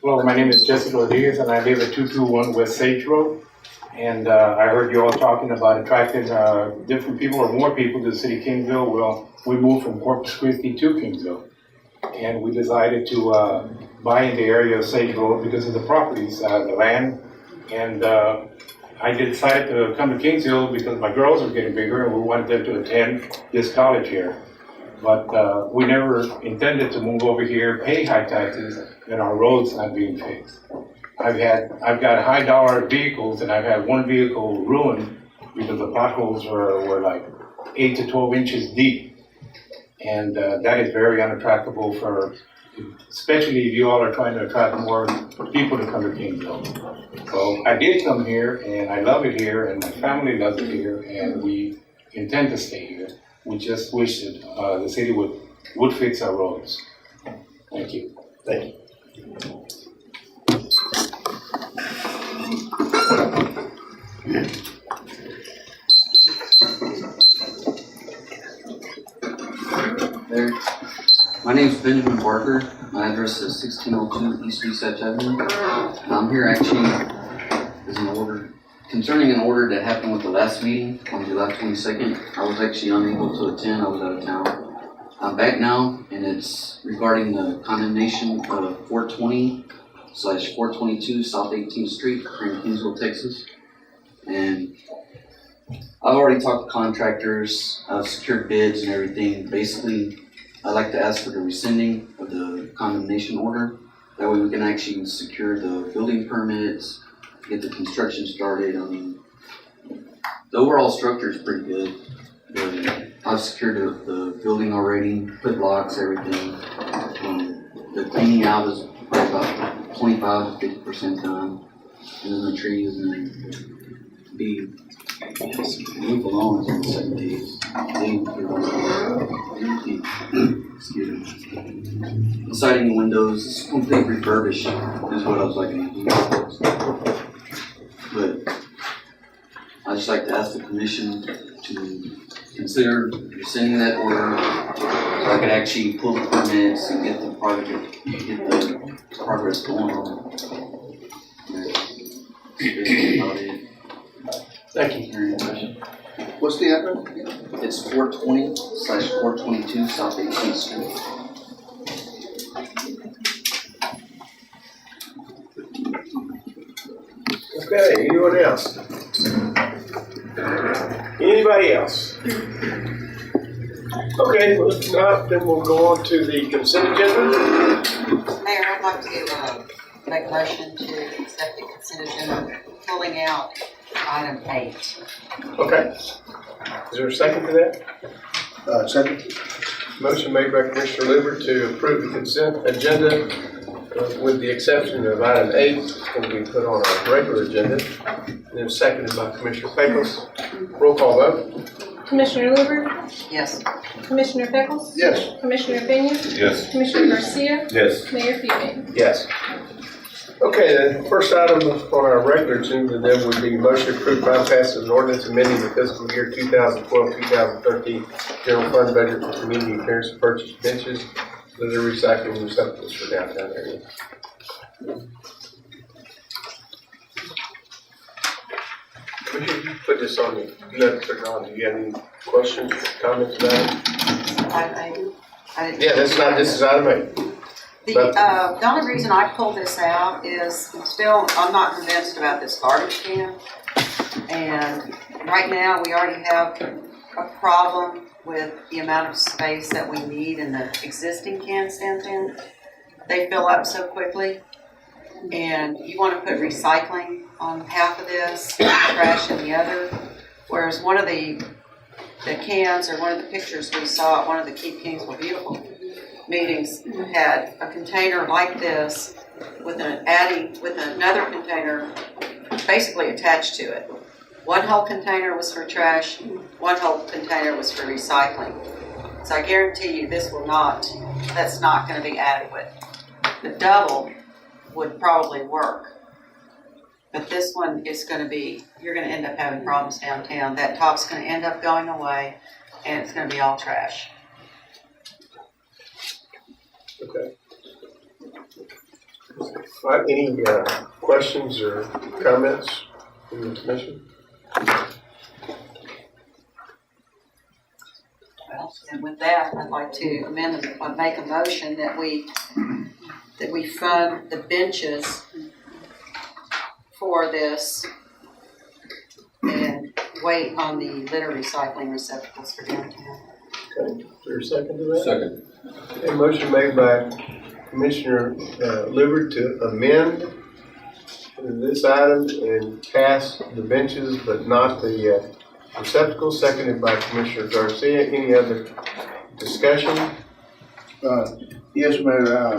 Hello, my name is Jesse Rodriguez, and I live at 221 West Sage Road. And I heard you all talking about attracting different people or more people to the city of Kingsville. Well, we moved from Corpus Christi to Kingsville, and we decided to buy in the area of Sage Road because of the properties, the land. And I decided to come to Kingsville because my girls are getting bigger and we wanted them to attend this college here. But we never intended to move over here, pay high taxes, and our roads not being fixed. I've got high dollar vehicles, and I've had one vehicle ruined because the potholes were like 8 to 12 inches deep. And that is very unattractable for, especially if you all are trying to attract more people to come to Kingsville. So I did come here, and I love it here, and my family loves it here, and we intend to stay here. We just wish that the city would fix our roads. Thank you. Thank you. There. My name is Benjamin Barker. My address is 1602 East Research Avenue. I'm here actually as an order concerning an order that happened with the last meeting on July 22nd. I was actually unable to attend. I was out of town. I'm back now, and it's regarding the condemnation of 420/422 South 18th Street here in Kingsville, Texas. And I've already talked to contractors. I've secured bids and everything. Basically, I'd like to ask for the rescinding of the condemnation order. That way we can actually secure the building permits, get the construction started. I mean, the overall structure is pretty good. I've secured the building already, put locks, everything. The cleaning out is probably about 25 to 50% done. And then the trees and the roof alone is in 7 days. Excuse me. The siding and windows, complete refurbish is what I was looking to do. But I'd just like to ask the commission to consider rescinding that order so I could actually pull the permits and get the progress going on. That's about it. Thank you. What's the address? It's 420/422 South 18th Street. Okay, anyone else? Anybody else? Okay, well, if not, then we'll go on to the consent agenda. Mayor, I'd like to make a motion to accept the consent agenda, pulling out item 8. Okay. Is there a second to that? Second. Motion made by Commissioner Liver to approve the consent agenda with the exception of item 8, going to be put on our regular agenda. And then seconded by Commissioner Pecos. Roll call vote. Commissioner Liver? Yes. Commissioner Pickles? Yes. Commissioner Peña? Yes. Commissioner Garcia? Yes. Mayor Fumay? Yes. Okay, then first item on our regular agenda then would be motion to approve bypass an ordinance amending the fiscal year 2012-2013 general fund budget for community appearance and purchase benches, litter recycling receptacles for downtown area. Commissioner, you put this on you. You have to put it on. Do you have any questions or comments about it? Yeah, this is item 8. The only reason I pulled this out is I'm not convinced about this garbage can. And right now, we already have a problem with the amount of space that we need in the existing can stand in. They fill up so quickly. And you want to put recycling on half of this, and trash in the other. Whereas one of the cans, or one of the pictures we saw at one of the Keep Kingsville Beautiful meetings, had a container like this with another container basically attached to it. One whole container was for trash, one whole container was for recycling. So I guarantee you that's not going to be adequate. The double would probably work. But this one is going to be, you're going to end up having problems downtown. That top's going to end up going away and it's going to be all trash. Okay. All right, any questions or comments from the commission? Well, and with that, I'd like to make a motion that we fund the benches for this and wait on the litter recycling receptacles for downtown. Okay, is there a second to that? Second. A motion made by Commissioner Liver to amend this item and pass the benches but not the receptacles, seconded by Commissioner Garcia. Any other discussion? Yes, Mayor.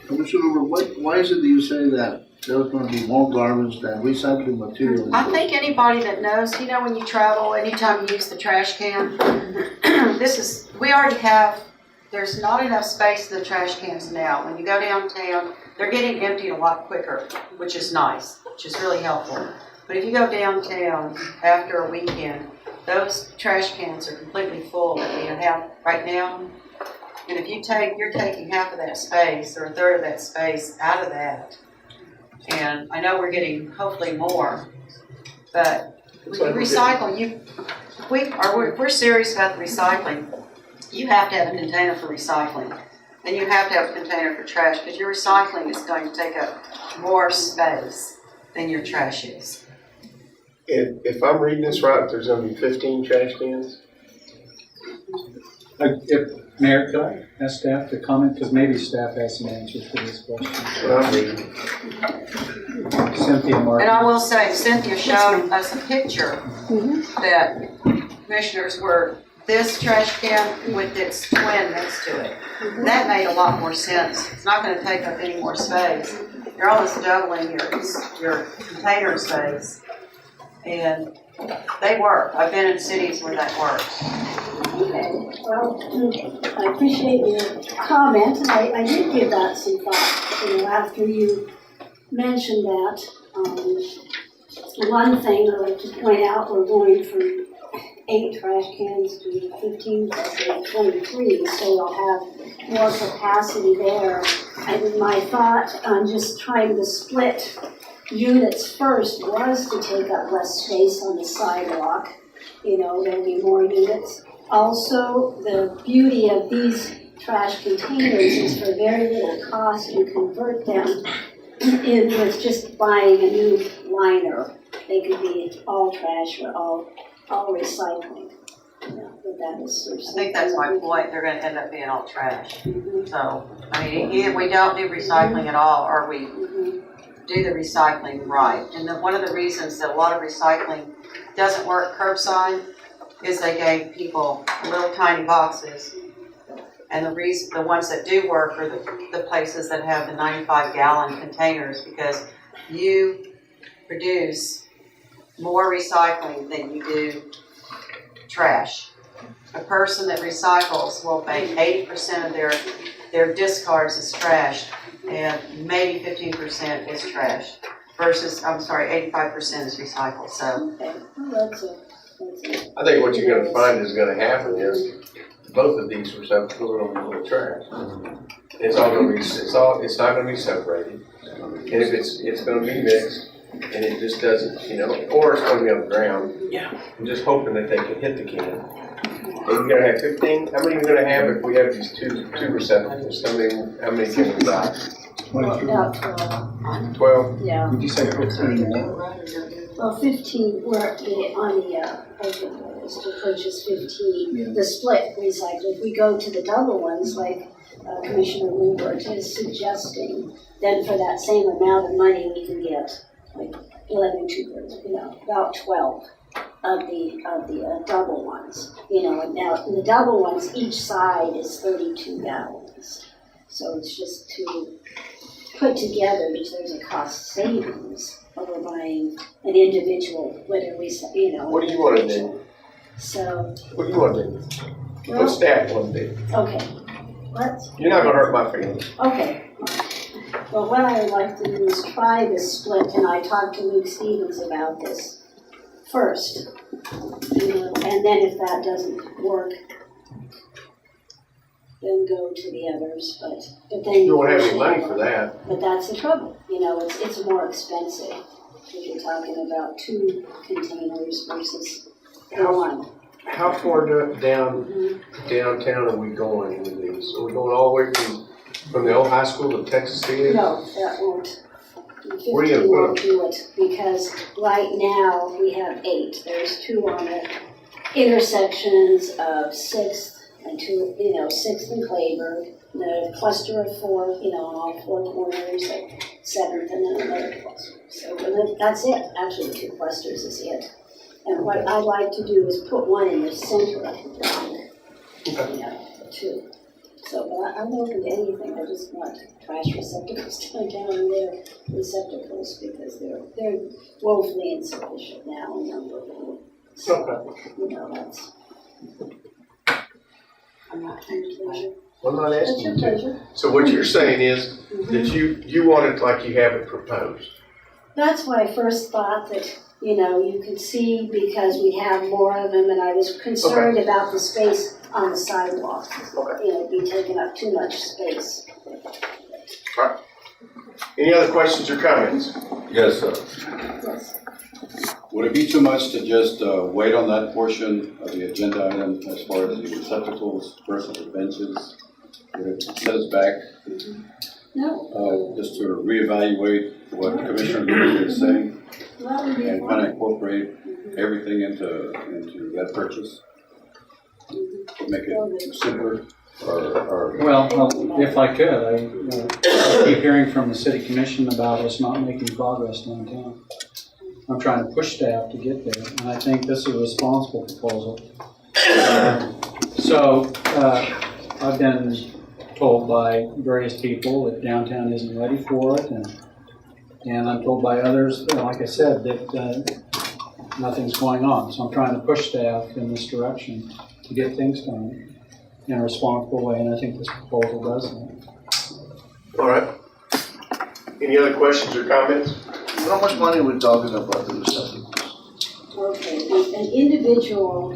Commissioner Liver, why is it that you say that there's gonna be more garbage than recycling material. I think anybody that knows, you know, when you travel, anytime you use the trash can, we already have, there's not enough space in the trash cans now. When you go downtown, they're getting emptied a lot quicker, which is nice, which is really helpful. But if you go downtown after a weekend, those trash cans are completely full that you have right now. And if you're taking half of that space or a third of that space out of that. And I know we're getting hopefully more, but when you recycle, if we're serious about the recycling, you have to have a container for recycling. And you have to have a container for trash, because your recycling is going to take up more space than your trash is. If I'm reading this right, there's gonna be 15 trash cans? Mayor, could I ask staff to comment, because maybe staff has some answers to this question. Well, I'm reading. Cynthia Martin. And I will say, Cynthia showed us a picture that commissioners were this trash can with its twin next to it. That made a lot more sense. It's not going to take up any more space. You're almost doubling your container space, and they work. I've been in cities where that works. Okay, well, I appreciate your comment, and I did give that some thought, you know, after you mentioned that. One thing I'd like to point out, we're going from 8 trash cans to 15, to 23, so we'll have more capacity there. And my thought on just trying to split units first was to take up less space on the sidewalk. You know, there'll be more units. Also, the beauty of these trash containers is for very little cost, you convert them in with just buying a new liner. They could be all trash or all recycling. Yeah, but that is I think that's my point. They're going to end up being all trash. So, I mean, either we don't do recycling at all, or we do the recycling right. And one of the reasons that a lot of recycling doesn't work curbside is they gave people little tiny boxes. And the ones that do work are the places that have the 95-gallon containers, because you produce more recycling than you do trash. A person that recycles will make 80% of their discards is trash, and maybe 15% is trash. Versus, 85% is recycled. So. Okay, well, that's it. I think what you're gonna find is gonna happen is both of these receptacles are gonna be full of trash. It's all gonna be, it's not gonna be separated. And if it's gonna be mixed, and it just doesn't, you know, or it's gonna be on the ground. Yeah. I'm just hoping that they can hit the can. And you're gonna have 15, how many are we gonna have if we have these two receptacles? How many can we buy? About 12. 12? Yeah. Did you say 15 more? Well, 15, we're on the budget is to purchase 15. The split recycle, if we go to the double ones, like Commissioner Lindbergh is suggesting, then for that same amount of money, we can get like 11 tubers, you know, about 12 of the double ones. You know, and now in the double ones, each side is 32 gallons. So it's just to put together, because there's a cost savings over buying an individual, whether we, you know. What do you want to do? So. What do you want to do? What staff want to do? Okay. You're not gonna hurt my feelings. Okay. Well, what I would like to do is try this split, and I talked to Luke Stevens about this first. You know, and then if that doesn't work, then go to the others, but then. You won't have any money for that. But that's the trouble, you know, it's more expensive if you're talking about 2 containers versus one. How far downtown are we going with these? Are we going all the way from the old high school to Texas Theater? No, that won't. Where are you 15 gonna won't do it, because right now we have 8. There's 2 on the intersections of 6th and 2, you know, 6th and Clayburgh. The cluster of 4, you know, on all 4 corners, like 7th and then another cluster. So that's it. Actually, the 2 clusters is it. And what I'd like to do is put one in the center of the block. You know, 2. So, but I'm open to anything, I just want trash receptacles down in their receptacles because they're woefully insufficient now in number of them. So, you know, that's. I'm not trying to pleasure. I'm not That's asking your you to. pleasure. So what you're saying is that you want it like you have it proposed. That's why I first thought that, you know, you could see because we have more of them and I was concerned about the space on the sidewalk. You know, be taking up too much space. All right. Any other questions or comments? Yes, sir. Yes. Would it be too much to just wait on that portion of the agenda item as far as the receptacles versus the benches? Would it set us back? No. Just to reevaluate what Commissioner Lurie is saying That would be and fine. kind of incorporate everything into that purchase? Make it simpler or? Well, if I could, I keep hearing from the city commission about us not making progress downtown. I'm trying to push staff to get there, and I think this is a responsible proposal. So I've been told by various people that downtown isn't ready for it, and I'm told by others, like I said, that nothing's going on. So I'm trying to push staff in this direction to get things done in a responsible way, and I think this proposal does that. All right. Any other questions or comments? How much money are we talking about the receptacles? Okay, an individual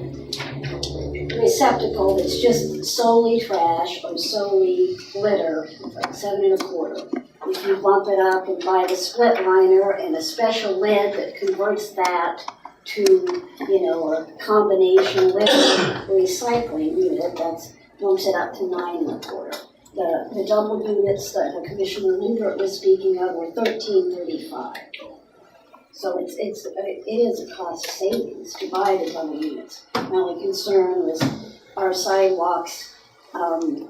receptacle that's just solely trash or solely litter, like $7.25. If you bump it up and buy the split liner and a special lid that converts that to, you know, a combination litter recycling unit, that's bumps it up to $9.25. The double units that Commissioner Liebert was speaking of were $13.35. So it is a cost savings to buy the double units. My only concern was our sidewalks, and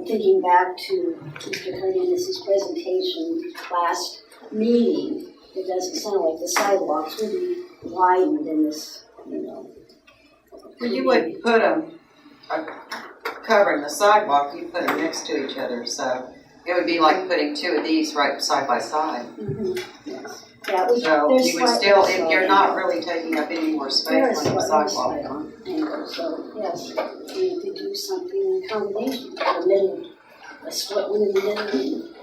thinking back to Mr. Cardenas's presentation last meeting, it doesn't sound like the sidewalks would be widened in this, you know. Well, you wouldn't put them covering the sidewalk, you put them next to each other, so it would be like putting two of these right side by side. Yes. So Yeah, you would still, you're not really taking up any more space on the sidewalk. So, yes, we could do something in combination, a middle, a split one in the middle, and,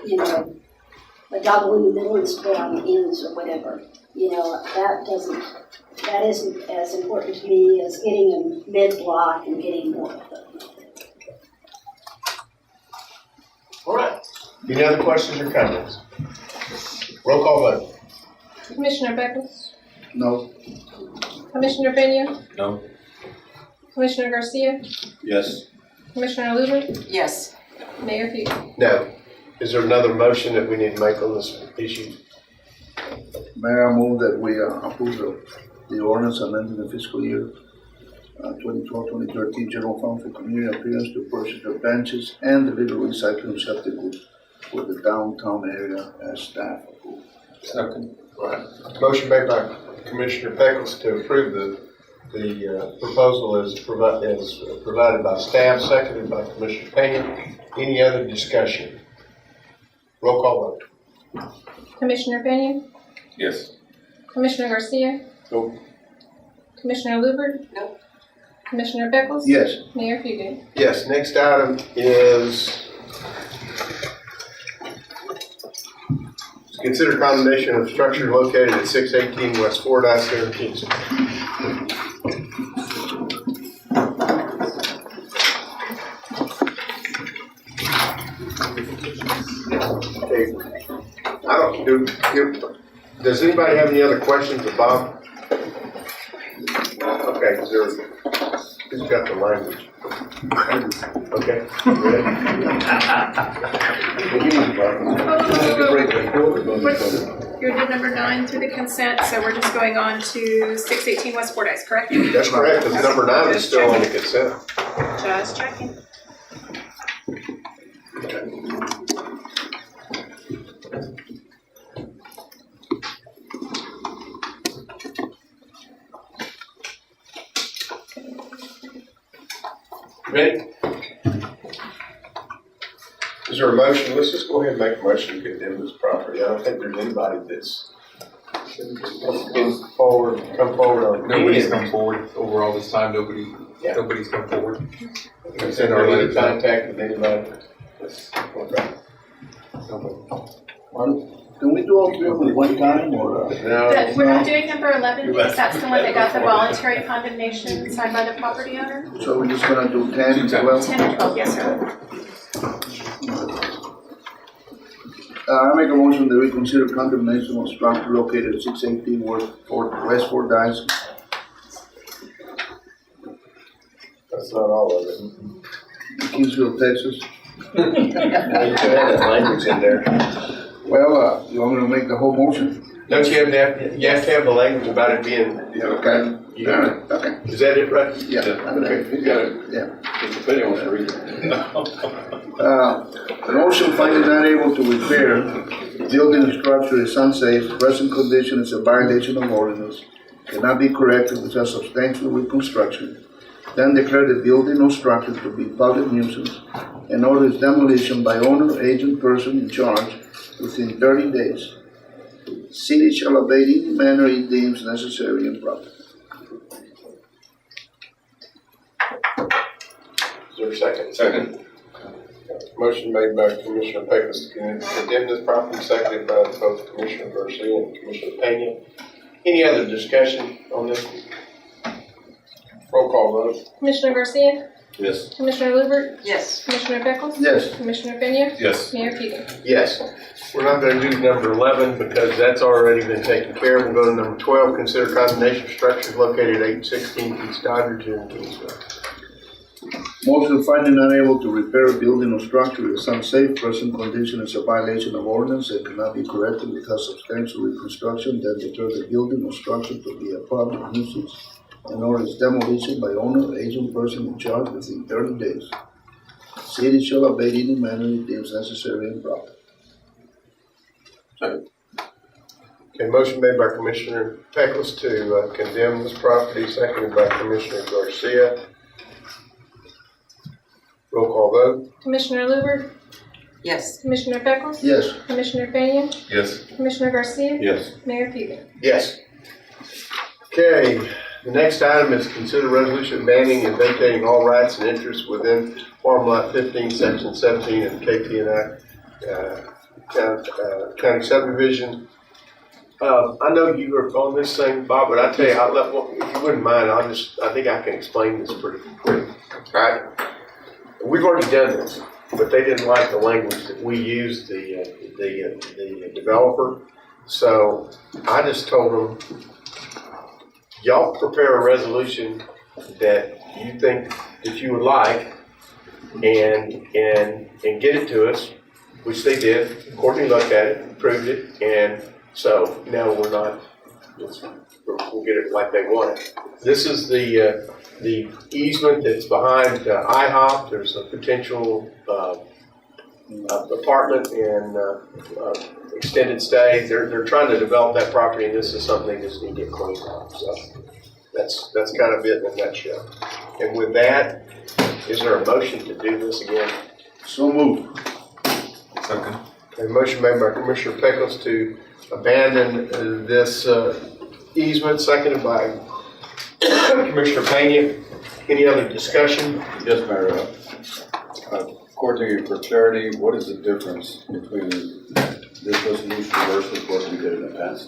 you know, a double in the middle and split on the ends or whatever. You know, that isn't as important to me as getting them mid-block and getting more of them. All right. Any other questions or comments? Roll call vote. Commissioner Beckles? No. Commissioner Pena? No. Commissioner Garcia? Yes. Commissioner Luber? Yes. Mayor Hughes? No. Is there another motion that we need to make on this issue? Mayor, I move that we approve the ordinance amending the fiscal year 2012-2013 general fund for community appearance to purchase the benches and the litter recycling receptacles for the downtown area as staff approved. Second. Right. Motion made by Commissioner Peckles to approve the proposal as provided by staff, seconded by Commissioner Pena. Any other discussion? Roll call vote. Commissioner Pena? Yes. Commissioner Garcia? Nope. Commissioner Luber? Nope. Commissioner Beckles? Yes. Mayor Hughes? Yes, next item is consider condemnation of structure located at 618 West 4th here in Kingsville. Okay. Does anybody have any other questions of Bob? Okay, who's got the language? Okay. You're number 9 through the consent, so we're just going on to 618 West Fordyce, correct? That's correct, because number 9 is still on the consent. Just checking. Ready? Is there a motion? Let's just go ahead and make a motion to condemn this property. I don't think there's anybody that's come forward on. Nobody's come forward over all this time. Nobody's come forward. Has anybody contacted anybody? Okay. Can we do all three of them at one time, or? But we're not doing number 11 because that's the one that got the voluntary condemnation signed by the property owner. So we're just gonna do 10, 12? 10 and 12, yes, sir. I make a motion that we consider condemnation of structure located at 618 West Fort Dykes. That's not all of it. Kingsville, Texas. You could have that language in there. Well, you want me to make the whole motion? Don't you have to have the language about it being, Okay. Okay. Is that it, right? Yeah. Okay, you got it. Yeah. Depending on the reason. An ocean finding not able to repair building or structure is unsafe, present condition is a violation of ordinance, cannot be corrected without substantial reconstruction, then declare the building or structure to be public nuisance and order its demolition by owner, agent, person in charge within 30 days. City shall abate any manner it deems necessary and proper. Is there a second? Second. Motion made by Commissioner Pecos to condemn this property, seconded by both Commissioner Garcia and Commissioner Pena. Any other discussion on this? Roll call vote. Commissioner Garcia? Yes. Commissioner Luber? Yes. Commissioner Pickles? Yes. Commissioner Pena? Yes. Mayor Peter? Yes. We're not going to do number 11 because that's already been taken care of. We'll go to number 12, consider condemnation of structures located at 816 East Dodge in Kingsville. Motion finding unable to repair a building or structure is unsafe, present condition is a violation of ordinance and cannot be corrected without substantial reconstruction, then declare the building or structure to be a public nuisance and order its demolition by owner, agent, person in charge within 30 days. City shall abate any manner it deems necessary and proper. Okay, motion made by Commissioner Pecos to condemn this property, seconded by Commissioner Garcia. Roll call vote. Commissioner Luber? Yes. Commissioner Pickles? Yes. Commissioner Pena? Yes. Commissioner Garcia? Yes. Mayor Peter? Yes. Okay, the next item is consider resolution banning and vacating all rights and interests within Farm Lot 15, Section 17 of KPNI County subdivision. I know you were on this thing, Bob, but I tell you, if you wouldn't mind, I think I can explain this pretty quick. All right? We've already done this, but they didn't like the language that we used, the developer. So I just told them, y'all prepare a resolution that you think that you would like and get it to us, which they did. Courtney looked at it, approved it, and so now we'll get it like they want it. This is the easement that's behind IHOP. There's a potential apartment and extended stay. They're trying to develop that property, and this is something they just need to get cleaned up. So that's kind of it in a nutshell. And with that, is there a motion to do this again? So moved. Second. A motion made by Commissioner Pecos to abandon this easement, seconded by Commissioner Pena. Any other discussion? Yes, Mayor. Courtney, for clarity, what is the difference between this resolution versus what we did in the past?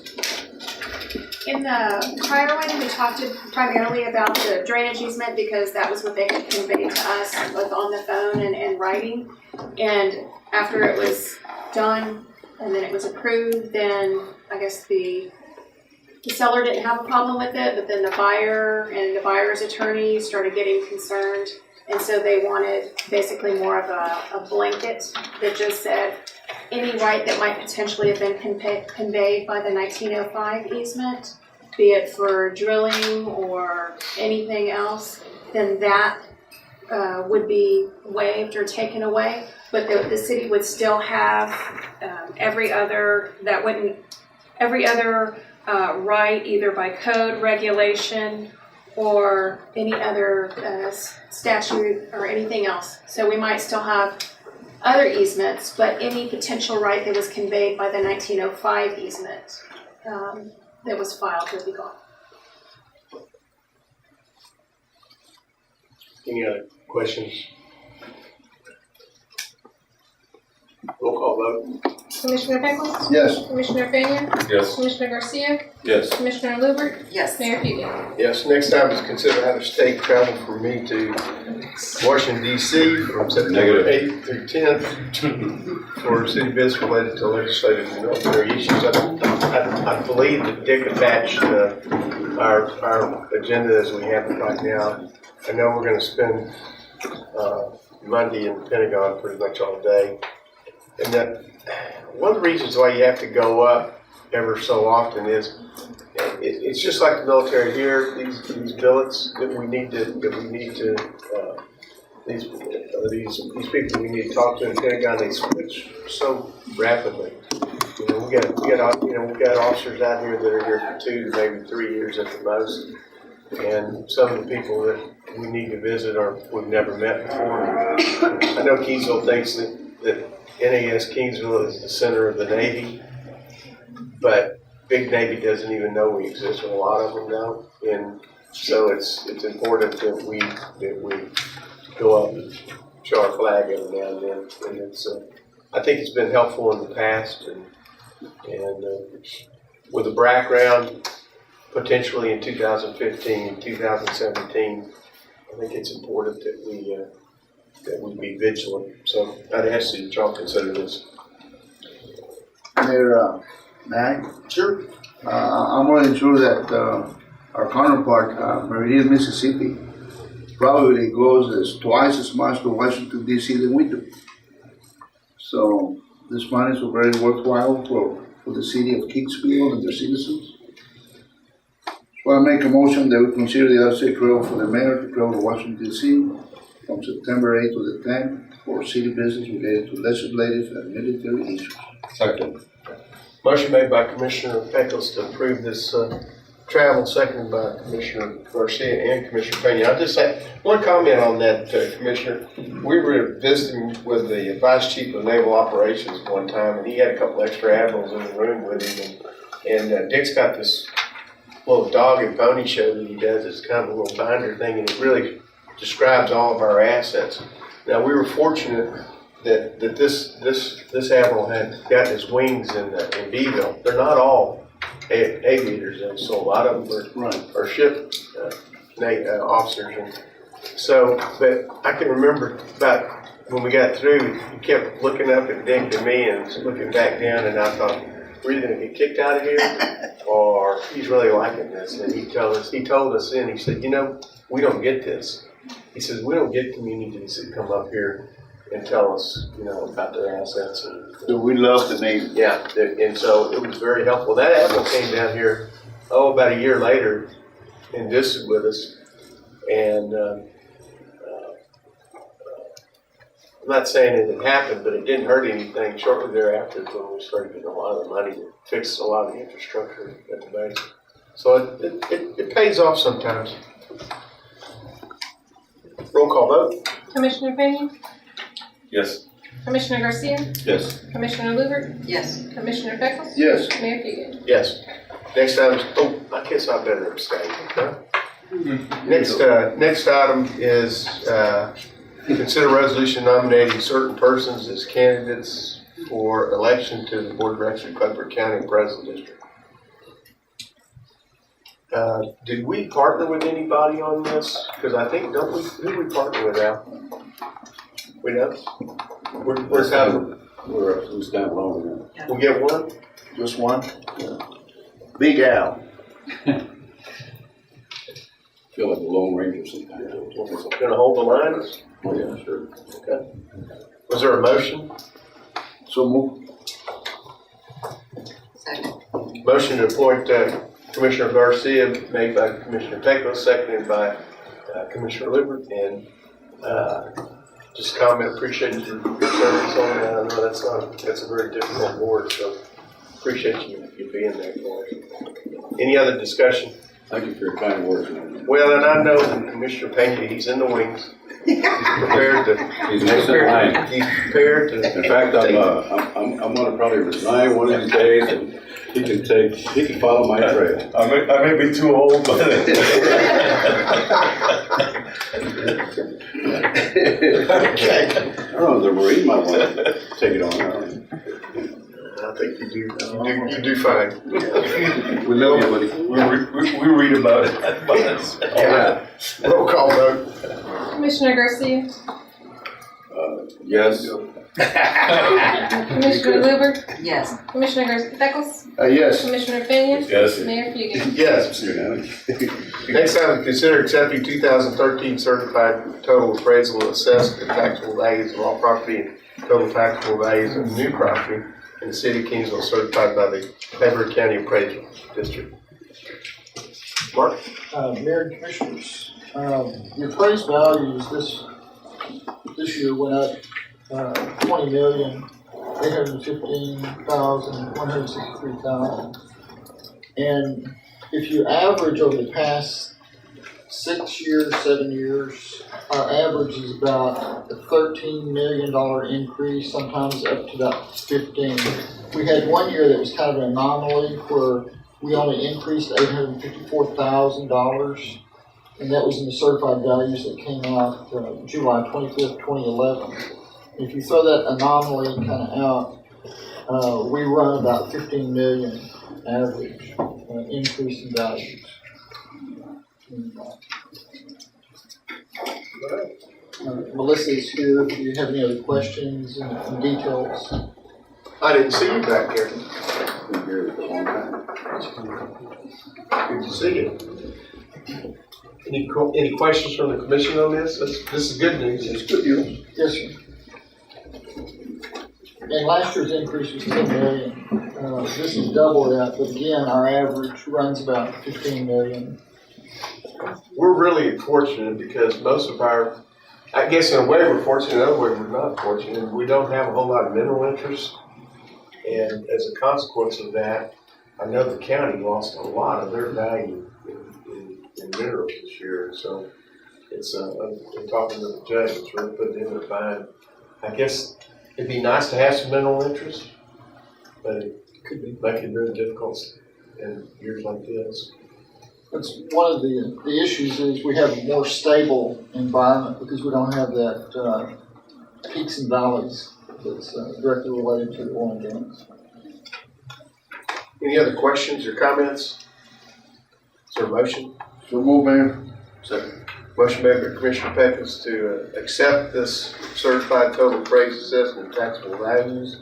In the prior one, we talked primarily about the drainage easement because that was what they had conveyed to us, both on the phone and writing. And after it was done and then it was approved, then I guess the seller didn't have a problem with it, but then the buyer and the buyer's attorney started getting concerned. And so they wanted basically more of a blanket that just said any right that might potentially have been conveyed by the 1905 easement, be it for drilling or anything else, then that would be waived or taken away. But the city would still have every other right, either by code, regulation, or any other statute or anything else. So we might still have other easements, but any potential right that was conveyed by the 1905 easement that was filed would be gone. Any other questions? Roll call vote. Commissioner Pickles? Yes. Commissioner Fenya? Yes. Commissioner Garcia? Yes. Commissioner Luber? Yes. Mayor Buhey? Yes, next item is consider out-of-state travel for me to Washington DC from September 8th through 10th for city business related to legislative and military issues. I believe that Dick attached our agenda as we have it right now. I know we're going to spend Monday in the Pentagon pretty much all day. And that one of the reasons why you have to go up ever so often is it's just like the military here. These billets that we need to these people we need to talk to in the Pentagon, they switch so rapidly. You know, we got officers out here that are here for 2 to maybe 3 years at the most, and some of the people that we need to visit we've never met before. I know Kingsville thinks that NAS Kingsville is the center of the Navy, but Big Navy doesn't even know we exist, and a lot of them don't. And so it's important that we go up and show our flag every now and then. And it's I think it's been helpful in the past, and with a background potentially in 2015, 2017, I think it's important that we be vigilant. So I'd ask that y'all consider this. Mayor, Mag? Sure. I'm really sure that our counterpart, Meridian, Mississippi, probably goes twice as much to Washington, D.C. than we do. So this money is very worthwhile for the city of Kingsville and their citizens. So I make a motion that we consider the out-of-state travel for the mayor to travel to Washington, D.C. from September 8th to the 10th for city business related to legislative and military issues. Second. Motion made by Commissioner Pickles to approve this travel, seconded by Commissioner Garcia and Commissioner Pena. I just had one comment on that, Commissioner. We were visiting with the Vice Chief of Naval Operations one time, and he had a couple extra admirals in the room with him. And Dick's got this little dog and pony show that he does. It's kind of a little binder thing, and it really describes all of our assets. Now, we were fortunate that this admiral had got his wings in Beeville. They're not all aviators, though, so a lot of them are ship officers. And so, but I can remember about when we got through, he kept looking up at Dick and me and looking back down, and I thought, we're either going to get kicked out of here or he's really liking this. And he told us then, he said, we don't get this. He says, we don't get communities that come up here and tell us, about their assets. So we love the Navy. Yeah, and so it was very helpful. That admiral came down here, about a year later and visited with us. And I'm not saying it had happened, but it didn't hurt anything shortly thereafter when we started getting a lot of the money to fix a lot of the infrastructure at the base. So it pays off sometimes. Roll call vote. Commissioner Pena? Yes. Commissioner Garcia? Yes. Commissioner Luber? Yes. Commissioner Pickles? Yes. Mayor Buhey? Yes. Next item is, I guess I better abstain. Okay? Next item is consider resolution nominating certain persons as candidates for election to the Board of Directors of Cleveland County President District. Did we partner with anybody on this? Because I think, who we partner with now? We know? We're stand alone. We'll get one? Just one? Yeah. Big Al. Feel like a Lone Ranger sometimes. Gonna hold the line? Oh, yeah, sure. Okay. Was there a motion? So move. Second. Motion to appoint Commissioner Garcia made by Commissioner Pickles, seconded by Commissioner Lippert, and just comment, appreciate your service on that. I know that's a very difficult board, so appreciate you being there for us. Any other discussion? Thank you for your kind words. Well, and I know that Commissioner Pena, he's in the wings. He's prepared to. He's next in line. He's prepared to. In fact, I'm gonna probably resign one of these days and he can follow my trail. I may be too old, but. Okay. I don't know, the Marine might want to take it on. I think you do fine. We love you, buddy. We read about it. Yeah. Roll call vote. Commissioner Garcia, Yes. Commissioner Luber, Yes. Commissioner Beckles, Yes. Commissioner Fenya, Yes. Mayor Fugit. Yes. Next item, consider accepting 2013 certified total appraisal assessed and taxable values of all property and total taxable values of new property in the city of Kingsville certified by the Pembroke County Appraisal District. Mark? Mayor and Commissioners, the appraised values this year went up $20,815,163. And if you average over the past 6 years, 7 years, our average is about a $13 million increase, sometimes up to about 15. We had one year that was kind of an anomaly where we only increased $854,000, and that was in the certified values that came out July 25th, 2011. If you throw that anomaly kind of out, we run about 15 million average increase in values. Melissa is here if you have any other questions and details. I didn't see you back there. Been here for a long time. Good to see you. Any questions from the commission on this? This is good news. It's good news. Yes, sir. And last year's increase was 10 million. This is double that, but again, our average runs about 15 million. We're really fortunate because most of our, I guess in a way we're fortunate, in another way we're not fortunate. We don't have a whole lot of mineral interest. And as a consequence of that, I know the county lost a lot of their value in minerals this year. So it's, in talking to the judge, it's really putting in their fine. I guess it'd be nice to have some mineral interest, but it could be making it really difficult in years like this. That's one of the issues is we have a more stable environment because we don't have that peaks and valleys that's directly related to the oil and gas. Any other questions or comments? Is there a motion? So move, Mayor. Second. Motion made by Commissioner Pecos to accept this certified total appraised assessment and taxable values.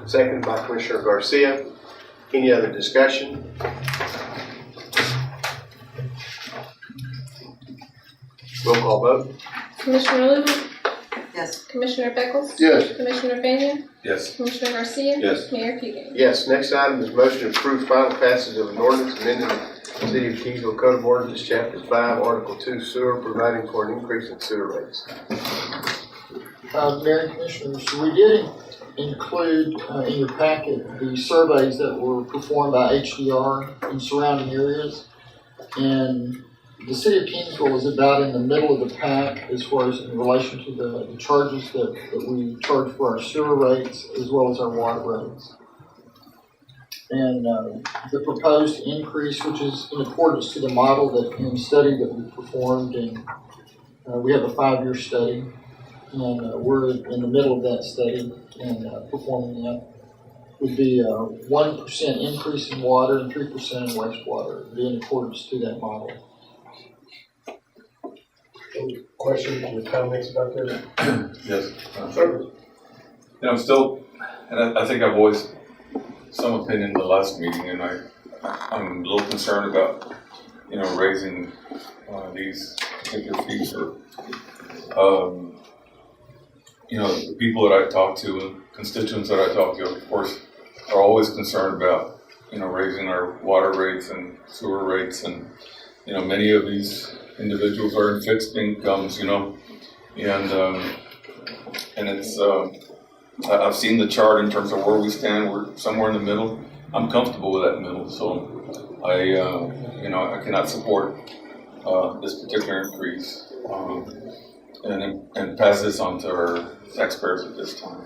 Second by Commissioner Garcia. Any other discussion? Roll call vote. Commissioner Luber, Yes. Commissioner Beckles, Yes. Commissioner Fenya, Yes. Commissioner Garcia, Yes. Mayor Fugit. Yes. Next item is motion to approve final passage of an ordinance amending the City of Kingsville Code of Ordinances, Chapter 5, Article 2, sewer, providing for an increase in sewer rates. Mayor and Commissioners, we did include in your packet the surveys that were performed by HDR in surrounding areas. And the City of Kingsville is about in the middle of the pack as far as in relation to the charges that we charge for our sewer rates as well as our water rates. And the proposed increase, which is in accordance to the model that in the study that we performed, and we have a 5-year study, and we're in the middle of that study and performing that, would be a 1% increase in water and 3% in wastewater, be in accordance to that model. Any questions or comments about this? Yes. I'm still, and I think I voiced some opinion in the last meeting, and I'm a little concerned about, raising these particular fees for, the people that I talk to and constituents that I talk to, of course, are always concerned about, raising our water rates and sewer rates, and, many of these individuals are in fixed incomes, and it's, I've seen the chart in terms of where we stand. We're somewhere in the middle, I'm comfortable with that middle, so I cannot support this particular increase, and pass this on to our taxpayers at this time.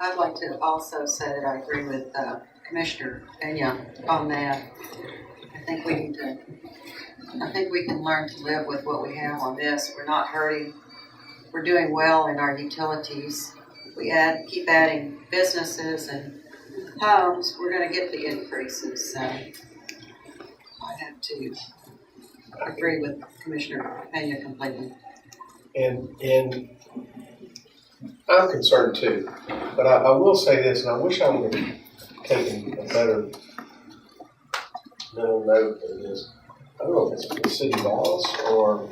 I'd like to also say that I agree with Commissioner Pena on that. I think we can learn to live with what we have on this. We're not hurting. We're doing well in our utilities. If we keep adding businesses and homes, we're going to get the increases. So I have to agree with Commissioner Pena completely. And I'm concerned too, but I will say this, and I wish I would have taken a better mental note of this. I don't know if it's the city laws or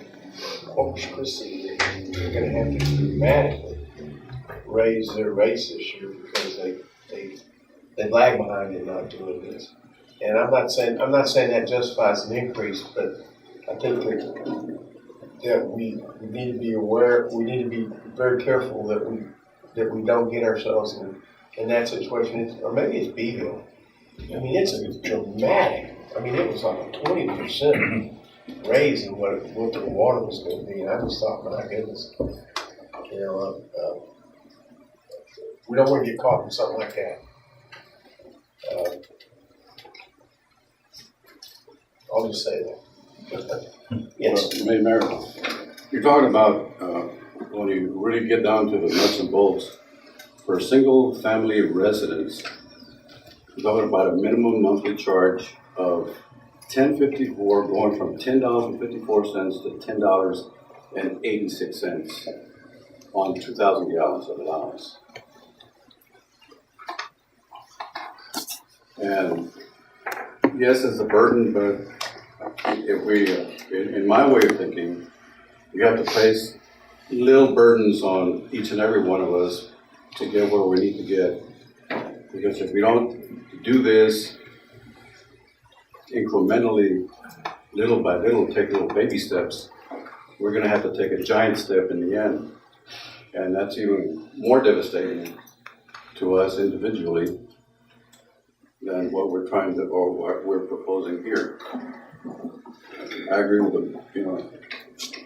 Corpus Christi, they're gonna have to dramatically raise their rates this year because they lag behind in not doing this. And I'm not saying that justifies an increase, but I think that we need to be aware, we need to be very careful that we don't get ourselves in that situation. Or maybe it's Beeville. I mean, it's a dramatic, I mean, it was like a 20% raise in what the water was going to be. And I just thought, my goodness, we don't want to get caught in something like that. I'll just say that. Yes. Mayor, you're talking about when you really get down to the nuts and bolts, for a single family residence, you're talking about a minimum monthly charge of $10.54, going from $10.54 to $10.86 on 2,000 gallons of allowance. And yes, it's a burden, but if we, in my way of thinking, we have to place little burdens on each and every one of us to get where we need to get. Because if we don't do this incrementally, little by little, take little baby steps, we're going to have to take a giant step in the end. And that's even more devastating to us individually than what we're trying to, or what we're proposing here. I agree with the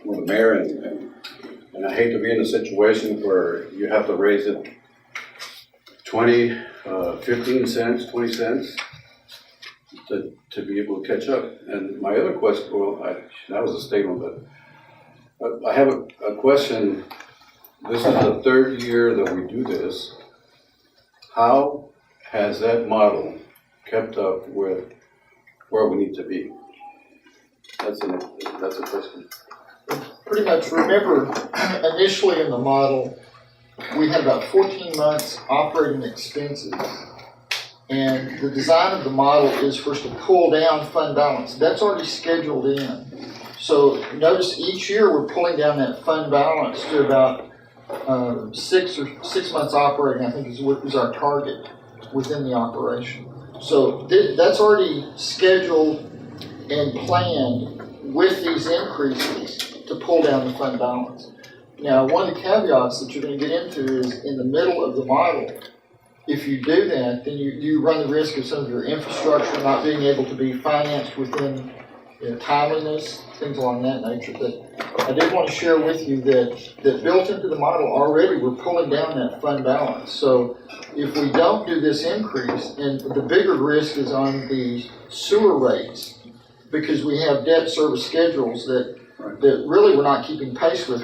mayor, and I hate to be in a situation where you have to raise it 15 cents, 20 cents to be able to catch up. And my other question, that was a statement, but I have a question. This is the third year that we do this. How has that model kept up with where we need to be? That's a question. Pretty much, remember, initially in the model, we had about 14 months operating expenses. And the design of the model is for us to pull down fund balance. That's already scheduled in. So notice each year we're pulling down that fund balance to about 6 months operating, I think is our target within the operation. So that's already scheduled and planned with these increases to pull down the fund balance. Now, one of the caveats that you're going to get into is in the middle of the model. If you do that, then you run the risk of some of your infrastructure not being able to be financed within timeliness, things along that nature. But I did want to share with you that built into the model already, we're pulling down that fund balance. So if we don't do this increase, and the bigger risk is on the sewer rates, because we have debt service schedules that really we're not keeping pace with.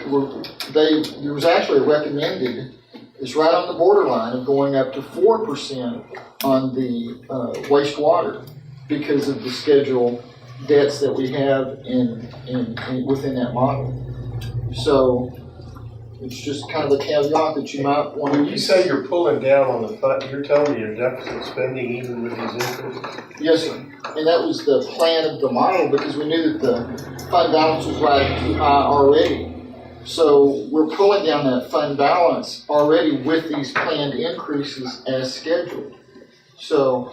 There was actually a recommended, it's right on the borderline of going up to 4% on the wastewater because of the schedule debts that we have within that model. So it's just kind of a caveat that you might want to. When you say you're pulling down on the fund, you're telling me your deficit spending even with these increases? Yes, sir. And that was the plan of the model because we knew that the fund balance was right too high already. So we're pulling down that fund balance already with these planned increases as scheduled. So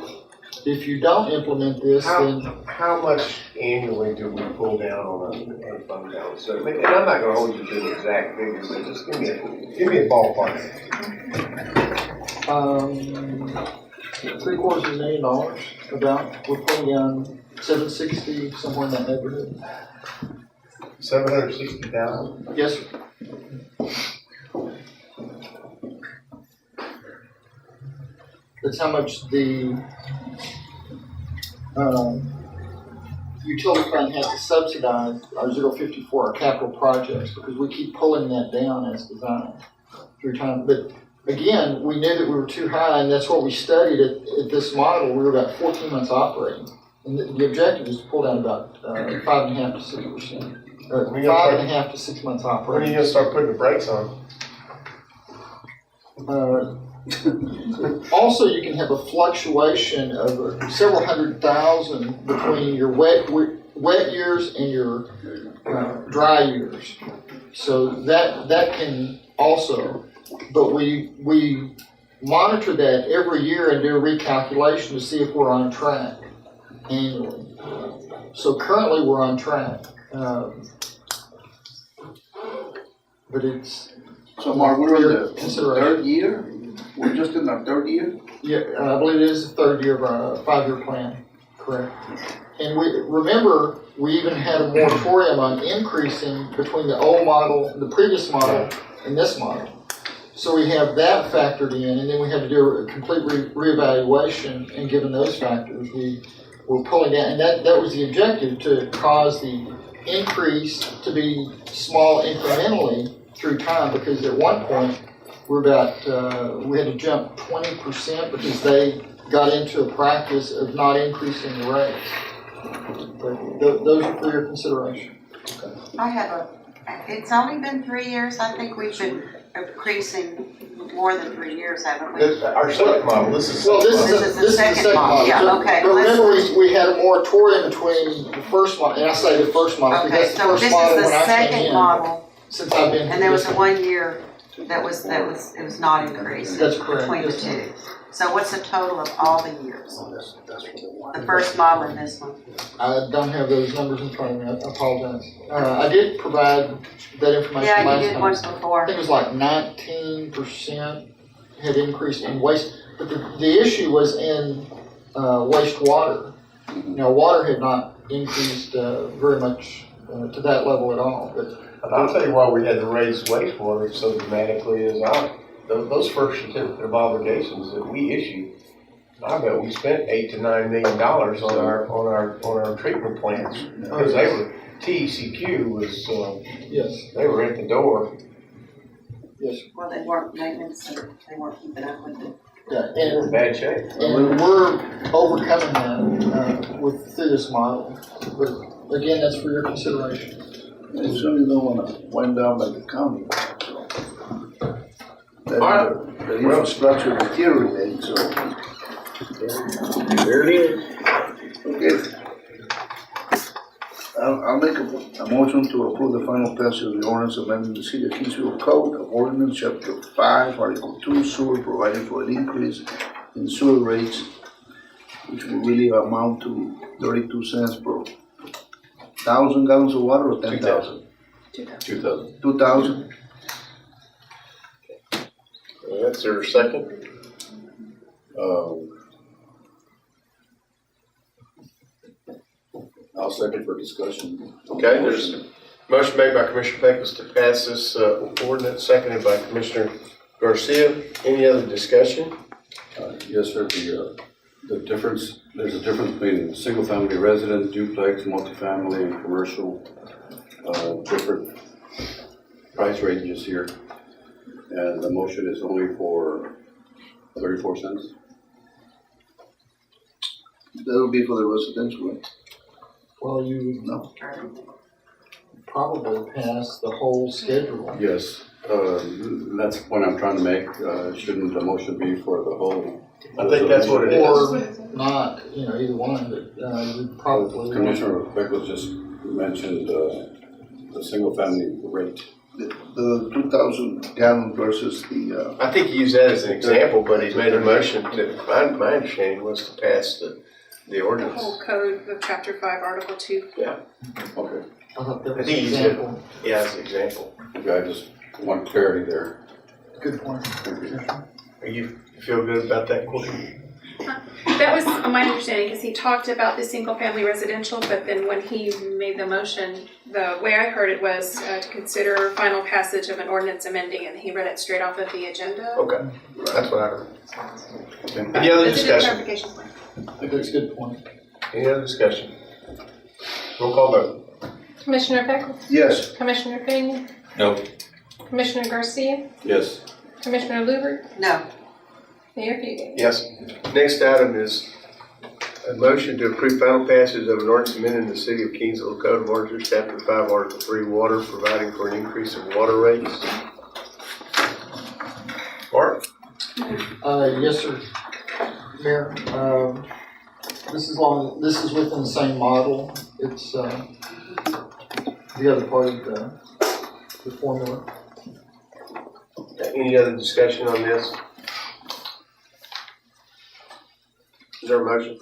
if you don't implement this, then how much annually do we pull down on a fund balance? So, and I'm not going to hold you to the exact figures, but just give me a ballpark. $750,000 about, we're putting down 760, somewhere in that neighborhood. 760,000. Yes, sir. That's how much the utility fund has to subsidize our 054, our capital projects, because we keep pulling that down as designed through time. But again, we knew that we were too high, and that's what we studied at this model. We were about 14 months operating. And the objective is to pull down about 5.5 to 6%. Or 5.5 to 6 months operating. When are you gonna start putting the brakes on? Also, you can have a fluctuation of several hundred thousand between your wet years and your dry years. So that can also, but we monitor that every year and do a recalculation to see if we're on track annually. So currently we're on track, but it's. So Mark, we're in the third year? We're just in our third year? Yeah, I believe it is the third year of our 5-year plan, correct. And we remember, we even had a moratorium on increasing between the old model, the previous model, and this model. So we have that factored in, and then we had to do a complete reevaluation, and given those factors, we were pulling down, and that was the objective, to cause the increase to be small incrementally through time, because at one point, we had to jump 20% because they got into a practice of not increasing the rates. But those are for your consideration. It's only been 3 years. I think we've been increasing more than 3 years, haven't we? Our second model, this is the second model. Yeah, So, okay. But remember, we had a moratorium between the first model, and I say the first model, Okay, because that's the so first this model is when the I came second in. model. Since I've been. And there was a 1 year that was it was not increasing. That's correct. Between the Yes, two. So what's the total of all the years? The first model and this one? I don't have those numbers in front of me, I apologize. I did provide that information last time. Yeah, you did once before. I think it was like 19% had increased in waste, but the issue was in wastewater. Now, water had not increased very much to that level at all, but I'll tell you why we had to raise wastewater so dramatically is those first certificate of obligations that we issued. I bet we spent $8 to $9 million on our treatment plants because they were TECQ was yes, they were at the door. Yes. Well, they weren't maintenance, and they weren't keeping up with it. Yeah, They were in bad shape. And we're overcoming that through this model. But again, that's for your consideration. You certainly don't want to wind down like the county. So the infrastructure deteriorating, so. There it is. Okay. I'll make a motion to approve the final passage of the ordinance amending the City of Kingsville Code of Ordinance, Chapter 5, Article 2, sewer, providing for an increase in sewer rates, which will really amount to 32 cents per 1,000 gallons of water or 10,000? 2,000. 2,000? That's their second. I'll second for discussion. Okay, there's a motion made by Commissioner Pecos to pass this ordinance, seconded by Commissioner Garcia. Any other discussion? Yes, sir. The difference, there's a difference between single-family residence, duplex, multifamily, and commercial, different price ranges here. And the motion is only for 34 cents. That would be for the residential, right? Well, you would No. probably pass the whole schedule. Yes, that's the point I'm trying to make. Shouldn't the motion be for the whole? I think that's what it is. Or not, either one, but you probably. Commissioner Beckles just mentioned the single-family rate. The 2,000 gallon versus the. I think he used that as an example, but he made a motion to, my understanding was to pass the ordinance. Whole code of chapter 5, article 2. Yeah. Okay. I thought that I was think an he said, example. yeah, as an example. Okay, I just want clarity there. Good point. You feel good about that question? That was my understanding, because he talked about the single-family residential, but then when he made the motion, the way I heard it was to consider final passage of an ordinance amending, and he read it straight off of the agenda. Okay, that's what I heard. Any other It's a good discussion? clarification point. I think that's a good point. Any other discussion? Roll call vote. Commissioner Beckles? Yes. Commissioner Pena? No. Commissioner Garcia? Yes. Commissioner Luber? No. Mayor Buhey? Yes. Next item is a motion to approve final passage of an ordinance amending the City of Kingsville Code of Ordinances, Chapter 5, Article 3, Water, providing for an increase in water rates. Mark? Yes, sir. Mayor, this is within the same model. It's, the other part of the formula. Any other discussion on this? Is there a motion?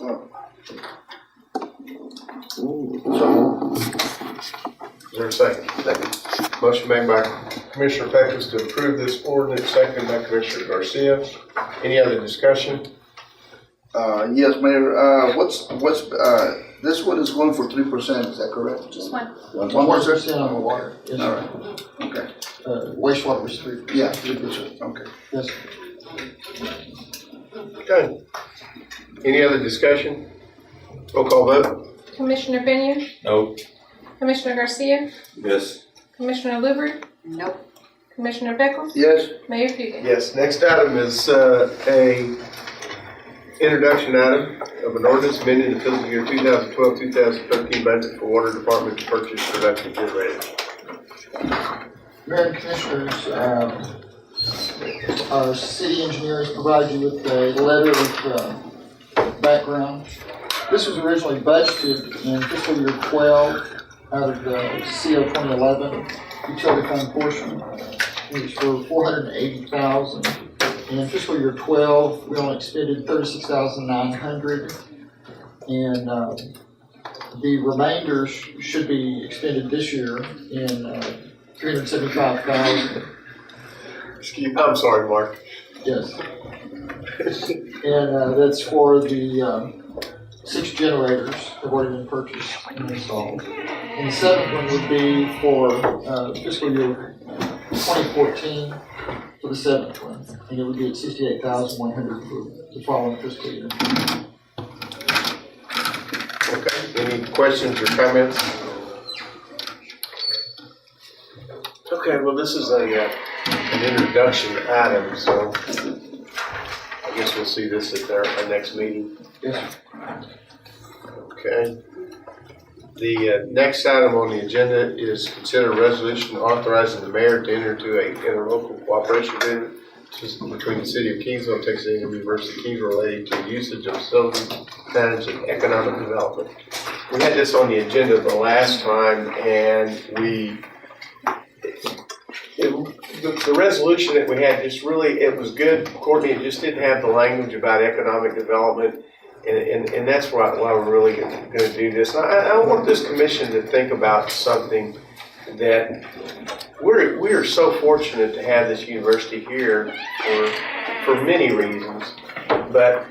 Is there a second? Second. Motion made by Commissioner Peckus to approve this ordinance, seconded by Commissioner Garcia. Any other discussion? Yes, Mayor, this one is going for 3%, is that correct? Just one. 1% on the water. Yes, All sir. right, okay. Wastewater was 3%. Yeah, 3%, okay. Yes. Okay. Any other discussion? Roll call vote. Commissioner Pena? No. Commissioner Garcia? Yes. Commissioner Luber? Nope. Commissioner Beckles? Yes. Mayor Buhey? Yes, next item is a introduction item of an ordinance amending the fiscal year 2012-2013 budget for water department to purchase production generators. Mayor and Commissioners, our city engineers provided you with a letter of background. This was originally budgeted in fiscal year 12 out of the CO 2011 utility fund portion. It was for $480,000. And in fiscal year 12, we only expended $36,900. And the remainder should be expended this year in $375,000. I'm sorry, Mark. Yes. And that's for the 6 generators have already been purchased and installed. And the 7th one would be for fiscal year 2014 for the 7th one. And it would be at $68,100 for the following fiscal year. Okay, any questions or comments? Okay, well, this is an introduction item, so I guess we'll see this at our next meeting. Yes. Okay. The next item on the agenda is consider a resolution authorizing the mayor to enter into a interlocal cooperation agreement between the city of Kingsville and Texas A&M University of Kingsville relating to the usage of facilities managed and economic development. We had this on the agenda the last time, and the resolution that we had just really, it was good, Courtney. It just didn't have the language about economic development. And that's why we're really going to do this. I want this commission to think about something that we are so fortunate to have this university here for many reasons. But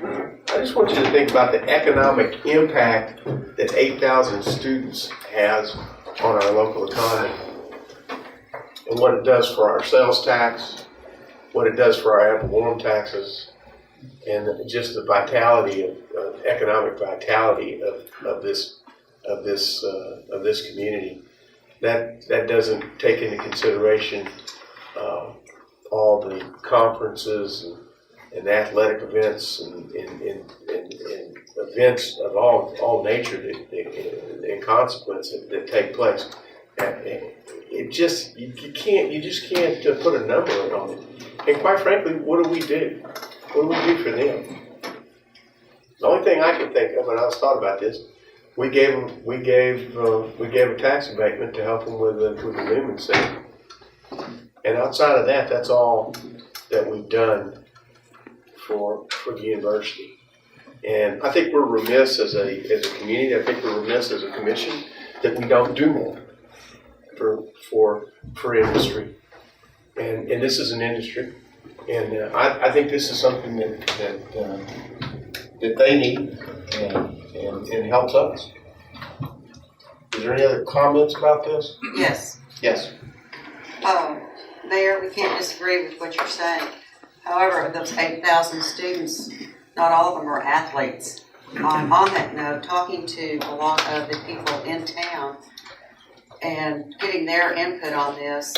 I just want you to think about the economic impact that 8,000 students has on our local economy, and what it does for our sales tax, what it does for our ad valorem taxes, and just the vitality of economic vitality of this community. That doesn't take into consideration all the conferences and athletic events and events of all nature and consequence that take place. You just can't put a number on it. And quite frankly, what do we do? What do we do for them? The only thing I can think of, and I was thought about this, we gave a tax abatement to help them with the Newman Center. And outside of that, that's all that we've done for the university. And I think we're remiss as a community. I think we're remiss as a commission that we don't do more for industry. And this is an industry. And I think this is something that that they need and helps us. Is there any other comments about this? Yes. Yes. Mayor, we can't disagree with what you're saying. However, of those 8,000 students, not all of them are athletes. On that note, talking to a lot of the people in town and getting their input on this,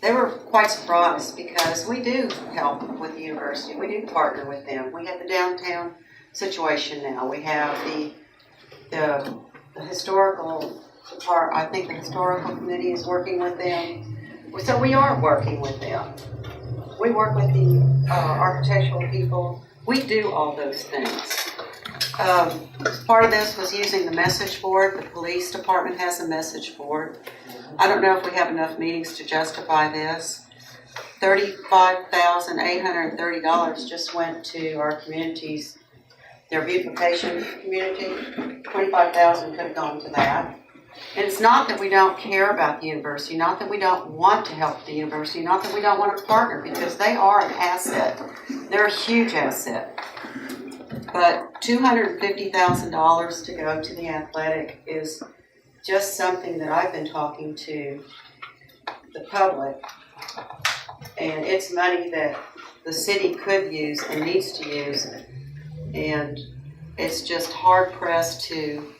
they were quite surprised because we do help with the university. We do partner with them. We have the downtown situation now. We have the historical part. I think the historical committee is working with them. So we are working with them. We work with the architectural people. We do all those things. Part of this was using the message board. The police department has a message board. I don't know if we have enough meetings to justify this. $35,830 just went to our communities, their beautification community. $25,000 could have gone to that. And it's not that we don't care about the university, not that we don't want to help the university, not that we don't want to partner, because they are an asset. They're a huge asset. But $250,000 to go to the athletic is just something that I've been talking to the public. And it's money that the city could use and needs to use. And it's just hard pressed to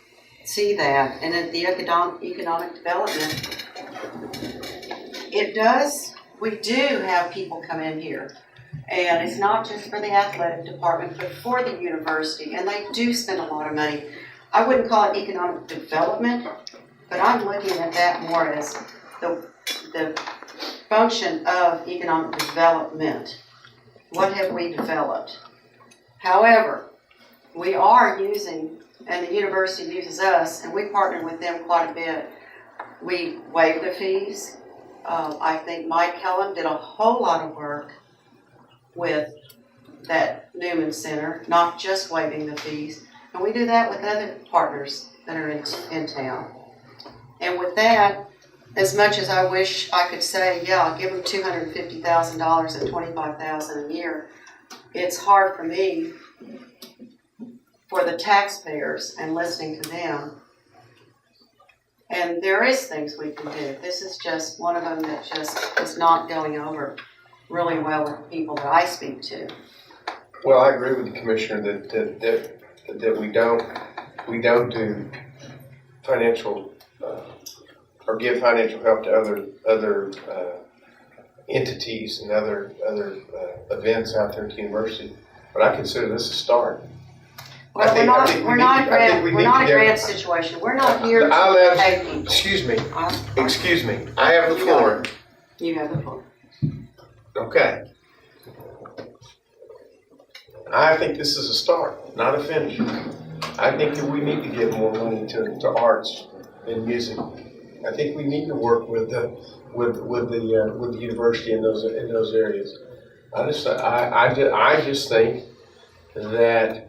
see that. And at the economic development, we do have people come in here. And it's not just for the athletic department, but for the university. And they do spend a lot of money. I wouldn't call it economic development, but I'm looking at that more as the function of economic development. What have we developed? However, we are using, and the university uses us, and we partner with them quite a bit. We waive the fees. I think Mike Helen did a whole lot of work with that Newman Center, not just waiving the fees. And we do that with other partners that are in town. And with that, as much as I wish I could say, yeah, I'll give them $250,000 and $25,000 a year, it's hard for me, for the taxpayers and listening to them. And there is things we can do. This is just one of them that just is not going over really well with the people that I speak to. Well, I agree with the commissioner that we don't do financial or give financial help to other entities and other events out there at the university. But I consider this a start. Well, we're not a grant situation. We're not here to pay people. Excuse me. I have the floor. You have the floor. Okay. I think this is a start, not a finish. I think that we need to give more money to arts and music. I think we need to work with the university in those areas. I just think that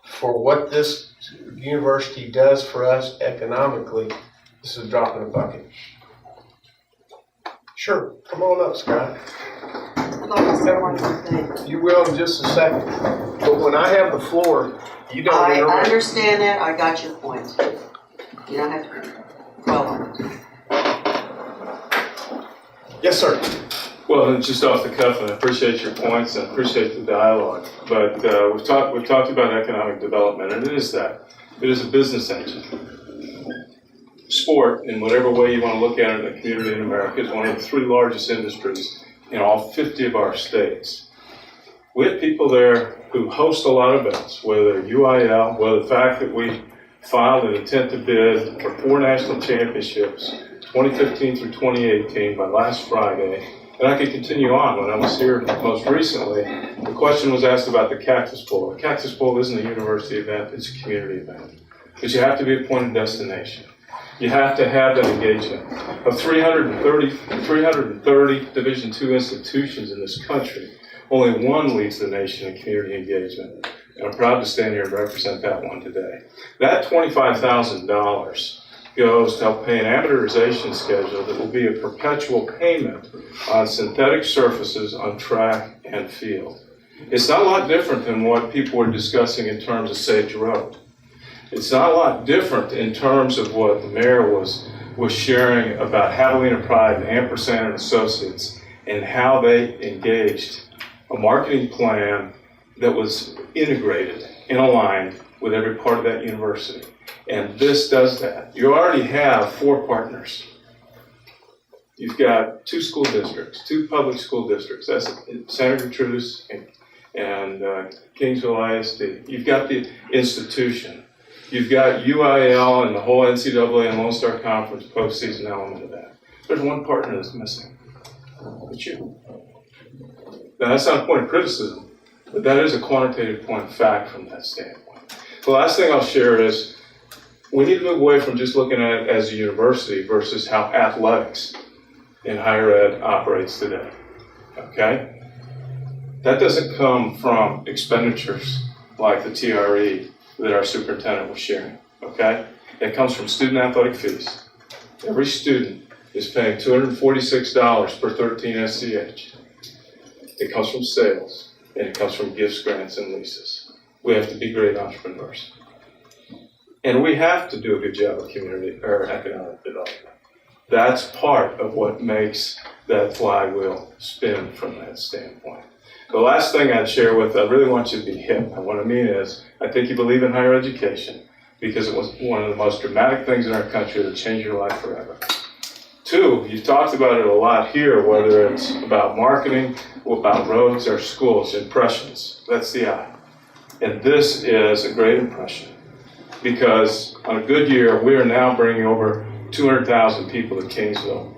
for what this university does for us economically, this is a drop in a bucket. Sure, come on up, Scott. You will in just a second. But when I have the floor, you don't interrupt. I understand that. I got your point. You don't have to dwell on it. Yes, sir. Well, just off the cuff, and I appreciate your points and appreciate the dialogue. But we've talked about economic development, and it is that. It is a business engine. Sport, in whatever way you want to look at it in the community in America, is one of the 3 largest industries in all 50 of our states. We have people there who host a lot of events, whether they're UIL, whether the fact that we filed an intent to bid for 4 national championships, 2015 through 2018 by last Friday. And I could continue on. When I was here most recently, the question was asked about the Cactus Bowl. The Cactus Bowl isn't a university event, it's a community event. But you have to be a point of destination. You have to have that engagement. Of 330 Division II institutions in this country, only 1 leads the nation in community engagement. And I'm proud to stand here and represent that one today. That $25,000 goes to help pay an amortization schedule that will be a perpetual payment on synthetic surfaces on track and field. It's not a lot different than what people were discussing in terms of Sage Road. It's not a lot different in terms of what the mayor was sharing about Javelina Pride and Ampersand and Associates and how they engaged a marketing plan that was integrated and aligned with every part of that university. And this does that. You already have 4 partners. You've got 2 school districts, 2 public school districts. That's Santa Gertrudis and Kingsville ISD. You've got the institution. You've got UIL and the whole NCAA and Lone Star Conference postseason element of that. There's one partner that's missing. It's you. Now, that's not a point of criticism, but that is a quantitative point of fact from that standpoint. The last thing I'll share is we need to move away from just looking at it as a university versus how athletics in higher ed operates today, okay? That doesn't come from expenditures like the TRE that our superintendent was sharing, okay? It comes from student athletic fees. Every student is paying $246 per 13 SCH. It comes from sales, and it comes from gifts, grants, and leases. We have to be great entrepreneurs. And we have to do a good job of community or economic development. That's part of what makes that flywheel spin from that standpoint. The last thing I'd share with, I really want you to be hip. And what I mean is, I think you believe in higher education because it was one of the most dramatic things in our country that changed your life forever. 2, you've talked about it a lot here, whether it's about marketing, or about roads or schools, impressions. That's the I. And this is a great impression because on a good year, we are now bringing over 200,000 people to Kingsville.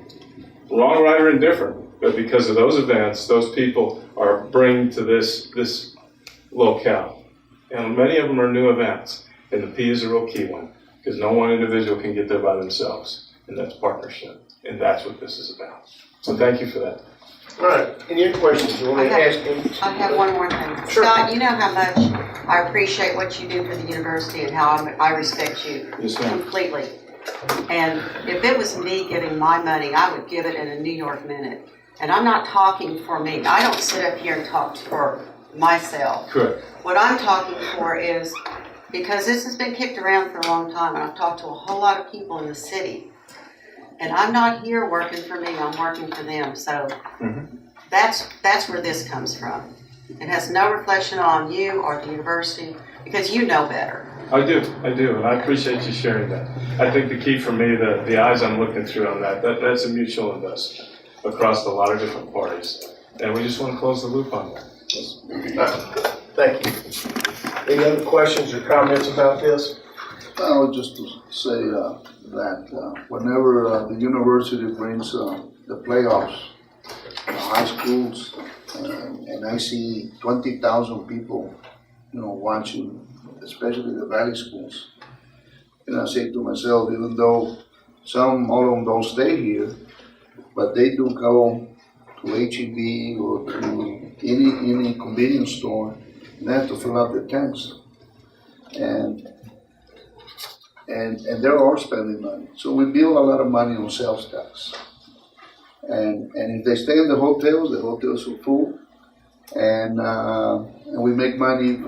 Wrong, right, or indifferent, but because of those events, those people are bringing to this locale. And many of them are new events, and the P is a real key one, because no one individual can get there by themselves, and that's partnership, and that's what this is about. So thank you for that. All right, any other questions you want me to ask him? I have one more thing. Sure. Scott, you know how much I appreciate what you do for the university and how I respect you Yes, ma'am. completely. And if it was me getting my money, I would give it in a New York minute. And I'm not talking for me. I don't sit up here and talk for myself. Correct. What I'm talking for is, because this has been kicked around for a long time, and I've talked to a whole lot of people in the city, and I'm not here working for me, I'm working for them. So that's where this comes from. It has no reflection on you or the university, because you know better. I do, and I appreciate you sharing that. I think the key for me, the eyes I'm looking through on that's a mutual investment across a lot of different parties. And we just want to close the loop on that. Thank you. Any other questions or comments about this? I would just say that whenever the university brings the playoffs, high schools, and I see 20,000 people, watching, especially the valley schools, and I say to myself, even though all of them don't stay here, but they do go to H-E-B or to any convenience store, and they have to fill up their tanks. And they're all spending money. So we build a lot of money on sales tax. And if they stay in the hotels are full. And we make money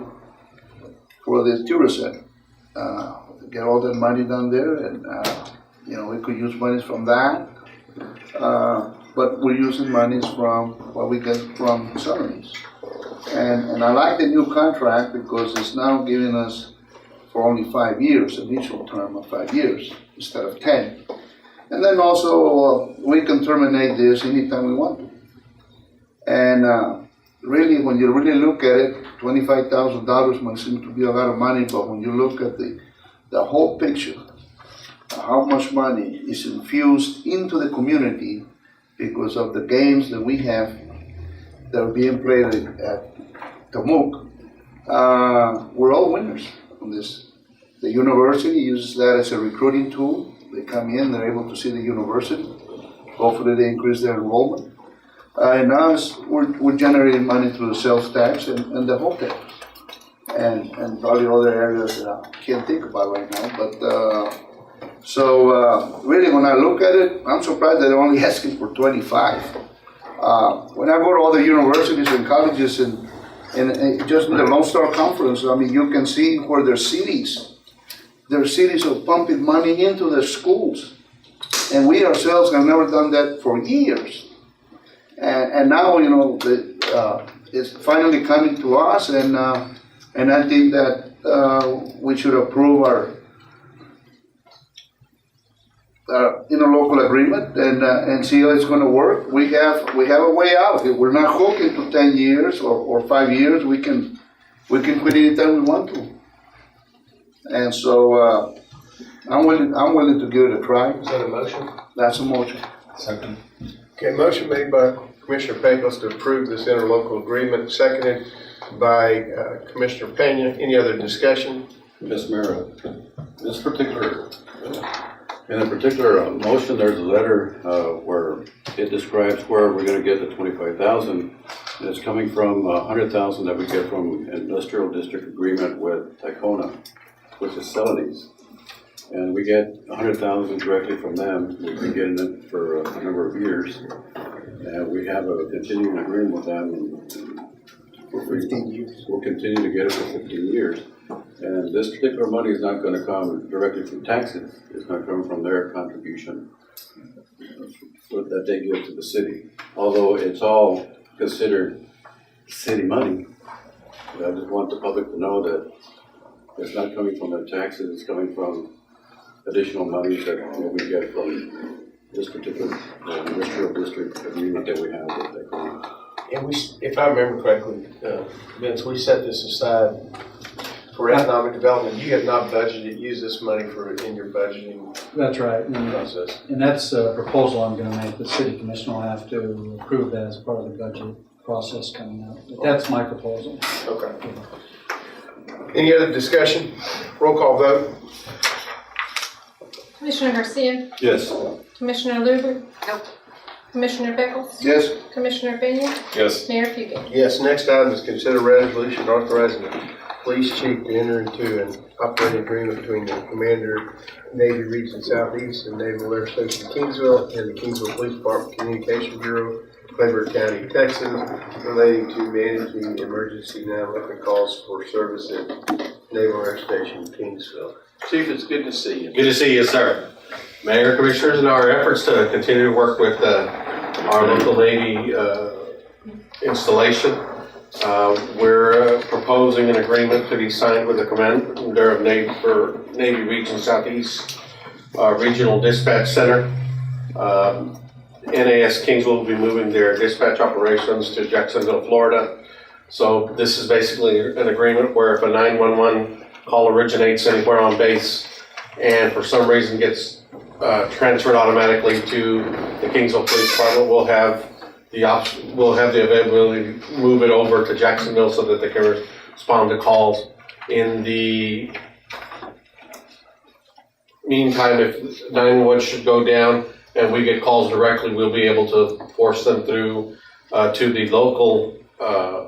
for the tourism. Get all that money down there, and we could use money from that. But we're using monies from what we get from salaries. And I like the new contract because it's now giving us for only 5 years, initial term of 5 years instead of 10. And then also we can terminate this anytime we want to. And really, when you really look at it, $25,000 might seem to be a lot of money, but when you look at the whole picture, how much money is infused into the community because of the games that we have that are being played at Tamuk, we're all winners on this. The university uses that as a recruiting tool. They come in, they're able to see the university. Hopefully they increase their enrollment. And now we're generating money through the sales tax and the hotel. And probably other areas that I can't think about right now. But really, when I look at it, I'm surprised that they're only asking for 25. When I go to other universities and colleges And just in the Lone Star Conference, I mean, you can see where their cities are pumping money into their schools. And we ourselves have never done that for years. And now, you know, it's finally coming to us, and I think that we should approve our interlocal agreement and see how it's going to work. We have a way out. We're not hooking to 10 years or 5 years. We can quit anytime we want to. And so I'm willing to give it a try. Is that a motion? That's a motion. Second. Okay, motion made by Commissioner Pecos to approve this interlocal agreement, seconded by Commissioner Pena. Any other discussion? Ms. Mayor, in a particular motion, there's a letter where it describes where we're going to get the $25,000. And it's coming from $100,000 that we get from industrial district agreement with Ticona, which is Celanese. And we get $100,000 directly from them. We've been getting it for a number of years. And we have a continuing agreement with them for 15 years. We'll continue to get it for 15 years. And this particular money is not going to come directly from taxes. It's going to come from their contribution that they give to the city. Although it's all considered city money, I just want the public to know that it's not coming from their taxes. It's coming from additional money that we get from this particular industrial district agreement that we have with that government. And if I remember correctly, Vince, we set this aside for economic development. You have not budgeted, use this money in your budgeting That's right. process. And that's a proposal I'm going to make. The city commission will have to approve that as part of the budget process coming up. But that's my proposal. Okay. Any other discussion? Roll call vote. Commissioner Garcia, Yes. Commissioner Luber? Nope. Commissioner Beckles? Yes. Commissioner Pena? Yes. Mayor Fugit? Yes, next item is consider resolution authorizing the police chief to enter into an operating agreement between the Commander, Navy Region Southeast and Naval Air Station Kingsville and the Kingsville Police Department Communication Bureau, Clayburgh County, Texas, relating to managing emergency 911 calls for service at Naval Air Station Kingsville. Chief, it's good to see you. Good to see you, sir. Mayor, Commissioners, in our efforts to continue to work with our local Navy installation, we're proposing an agreement to be signed with the Commander of Navy for Navy Region Southeast Regional Dispatch Center. NAS Kingsville will be moving their dispatch operations to Jacksonville, Florida. So this is basically an agreement where if a 911 call originates anywhere on base and for some reason gets transferred automatically to the Kingsville Police Department, we'll have the availability to move it over to Jacksonville so that they can respond to calls. In the meantime, if 911 should go down and we get calls directly, we'll be able to force them through to the local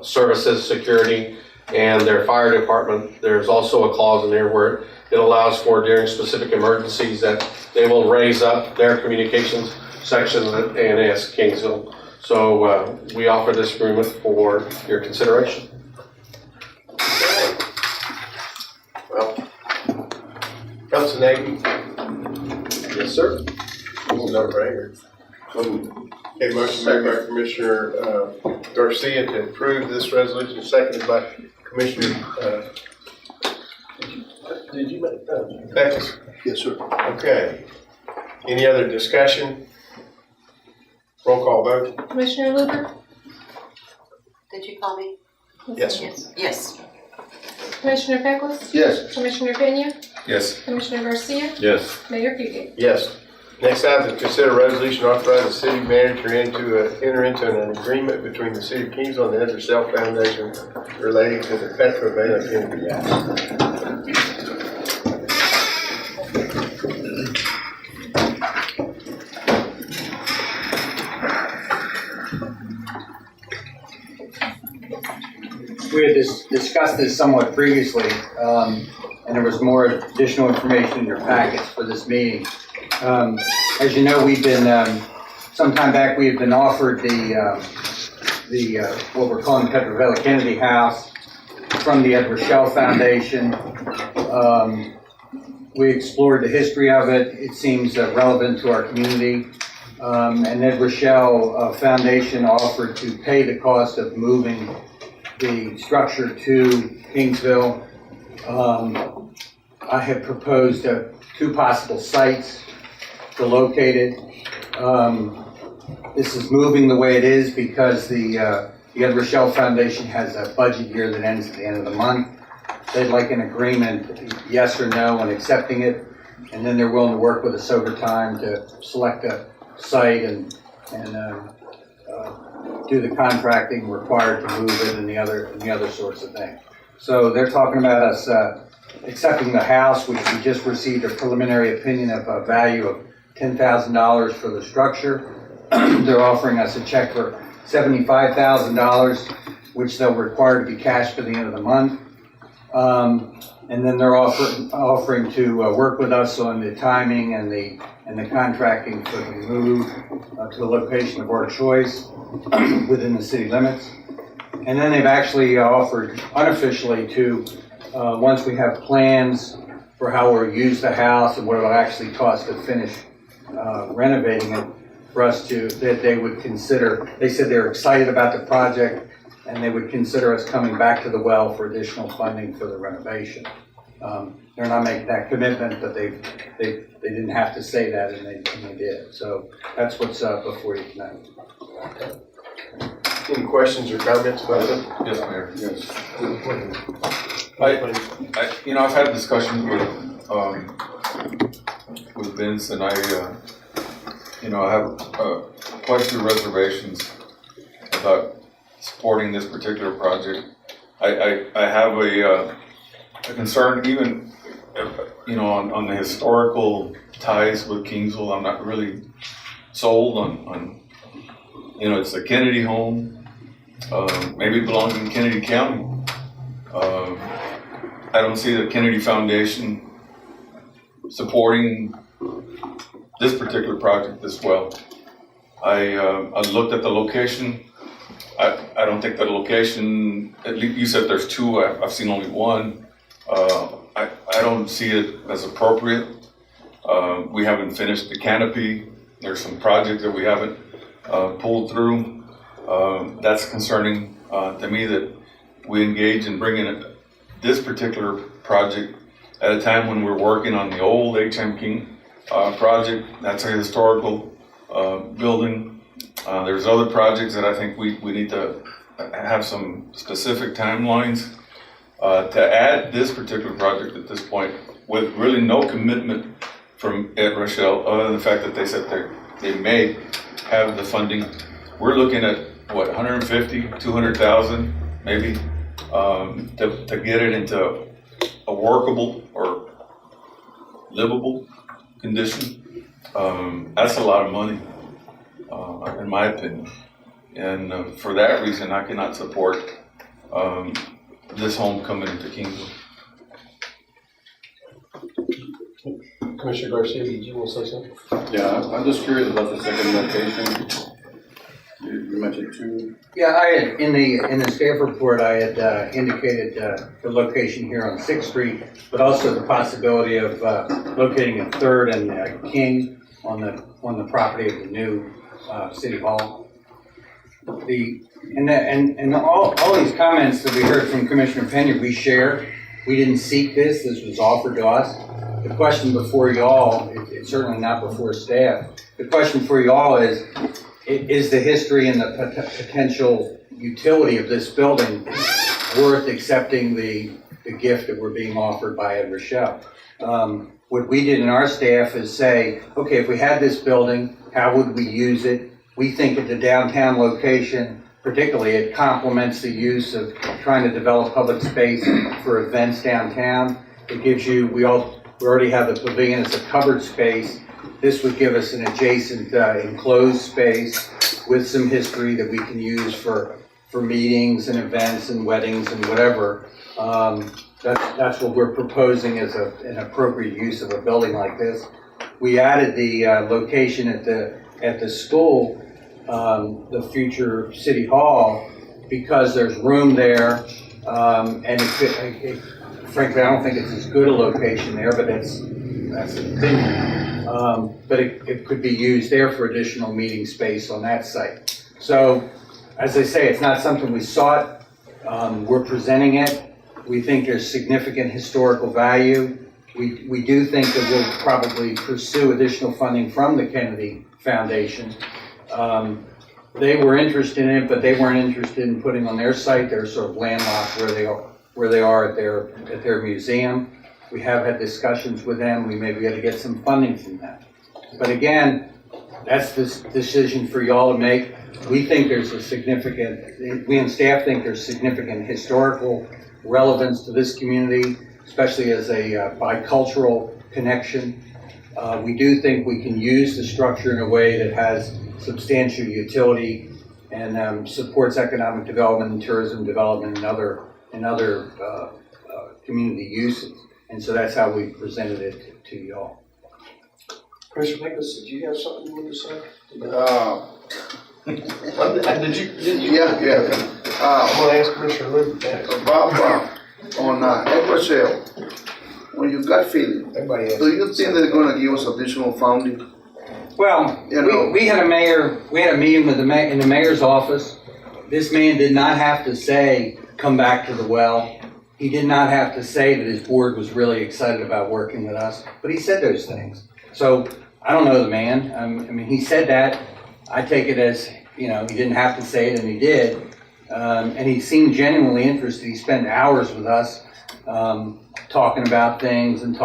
services, security, and their fire department. There's also a clause in there where it allows for during specific emergencies that they will raise up their communications section at NAS Kingsville. So we offer this agreement for your consideration. Well, Council Navy. Yes, sir. No-brainer. Okay, motion made by Commissioner Garcia to approve this resolution, seconded by Commissioner, did you make that? Beckles? Yes, sir. Okay. Any other discussion? Roll call vote. Commissioner Luber? Did you call me? Yes. Yes. Commissioner Beckles? Yes. Commissioner Pena? Yes. Commissioner Garcia? Yes. Mayor Fugit? Yes. Next item is consider resolution authorizing the city manager enter into an agreement between the city of Kingsville and the Ezra Cell Foundation relating to the Petrovena Kennedy Act. We had discussed this somewhat previously, and there was more additional information in your packets for this meeting. As you know, we've been, some time back, we have been offered the what we're calling Petrovella Kennedy House from the Ed Rochelle Foundation. We explored the history of it. It seems relevant to our community. And Ed Rochelle Foundation offered to pay the cost of moving the structure to Kingsville. I have proposed 2 possible sites to locate it. This is moving the way it is because the Ed Rochelle Foundation has a budget year that ends at the end of the month. They'd like an agreement, yes or no, on accepting it, and then they're willing to work with us over time to select a site and do the contracting required to move it and the other sorts of things. So they're talking about us accepting the house, which we just received a preliminary opinion of a value of $10,000 for the structure. They're offering us a check for $75,000, which they'll require to be cashed by the end of the month. And then they're offering to work with us on the timing and the contracting for the move to a location of our choice within the city limits. And then they've actually offered unofficially to, once we have plans for how we'll use the house and what it'll actually cost to finish renovating it, for us to, that they would consider, they said they're excited about the project and they would consider us coming back to the well for additional funding for the renovation. They're not making that commitment, but they didn't have to say that, and they did. So that's what's before you tonight. Any questions or comments about it? Yes, Mayor. Yes. I've had discussions with Vince, and I have quite a few reservations about supporting this particular project. I have a concern even, on the historical ties with Kingsville. I'm not really sold on it's a Kennedy home, maybe it belongs in Kennedy County. I don't see the Kennedy Foundation supporting this particular project as well. I looked at the location. I don't think the location, at least you said there's 2, I've seen only 1. I don't see it as appropriate. We haven't finished the canopy. There's some projects that we haven't pulled through. That's concerning to me, that we engage in bringing this particular project at a time when we're working on the old H.M. King project. That's a historical building. There's other projects that I think we need to have some specific timelines to add this particular project at this point, with really no commitment from Ed Rochelle, other than the fact that they said they may have the funding. We're looking at what, 150, 200,000 maybe, to get it into a workable or livable condition. That's a lot of money, in my opinion. And for that reason, I cannot support this home coming into Kingsville. Commissioner Garcia, did you want to say something? Yeah, I'm just curious about the second location. You mentioned 2. Yeah, I had, in the staff report, I had indicated the location here on 6th Street, but also the possibility of locating a 3rd and King on the property of the new City Hall. And all these comments that we heard from Commissioner Pena, we share. We didn't seek this. This was offered to us. The question before y'all, it's certainly not before staff. The question for y'all is the history and the potential utility of this building worth accepting the gift that we're being offered by Ed Rochelle? What we did in our staff is say, okay, if we had this building, how would we use it? We think at the downtown location, particularly, it complements the use of trying to develop public space for events downtown. It gives you, we already have the pavilion as a covered space. This would give us an adjacent enclosed space with some history that we can use for meetings and events and weddings and whatever. That's what we're proposing as an appropriate use of a building like this. We added the location at the school the future city hall because there's room there, and frankly, I don't think it's as good a location there, but that's an opinion. But it could be used there for additional meeting space on that site. So, as I say, it's not something we sought. We're presenting it. We think there's significant historical value. We do think that we'll probably pursue additional funding from the Kennedy Foundation. They were interested in it, but they weren't interested in putting on their site. They're sort of landlocked where they are at their museum. We have had discussions with them. We may be able to get some funding from them. But again, that's this decision for y'all to make. We think there's we and staff think there's significant historical relevance to this community, especially as a bicultural connection. We do think we can use the structure in a way that has substantial utility and supports economic development and tourism development and other community uses. And so that's how we presented it to y'all. Commissioner Nicholas, did you have something you wanted to say? Yeah. I'm gonna ask Commissioner Lynn next. Bob, on Edward Sale, on your gut feeling, do you think they're gonna give us additional funding? Well, we had a meeting with in the mayor's office. This man did not have to say, come back to the well. He did not have to say that his board was really excited about working with us, but he said those things. So I don't know the man. I mean, he said that. I take it as, he didn't have to say it, and he did. And he seemed genuinely interested. He spent hours with us talking about things and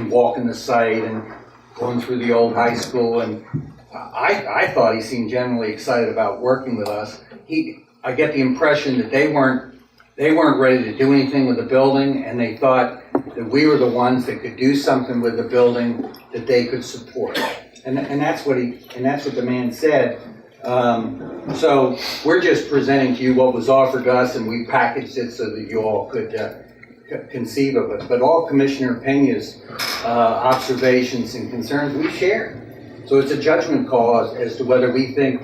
walking the site and going through the old high school. And I thought he seemed genuinely excited about working with us. I get the impression that they weren't ready to do anything with the building, and they thought that we were the ones that could do something with the building that they could support. And that's what the man said. So we're just presenting to you what was offered to us, and we packaged it so that you all could conceive of it. But all Commissioner Pena's observations and concerns we share. So it's a judgment call as to whether we think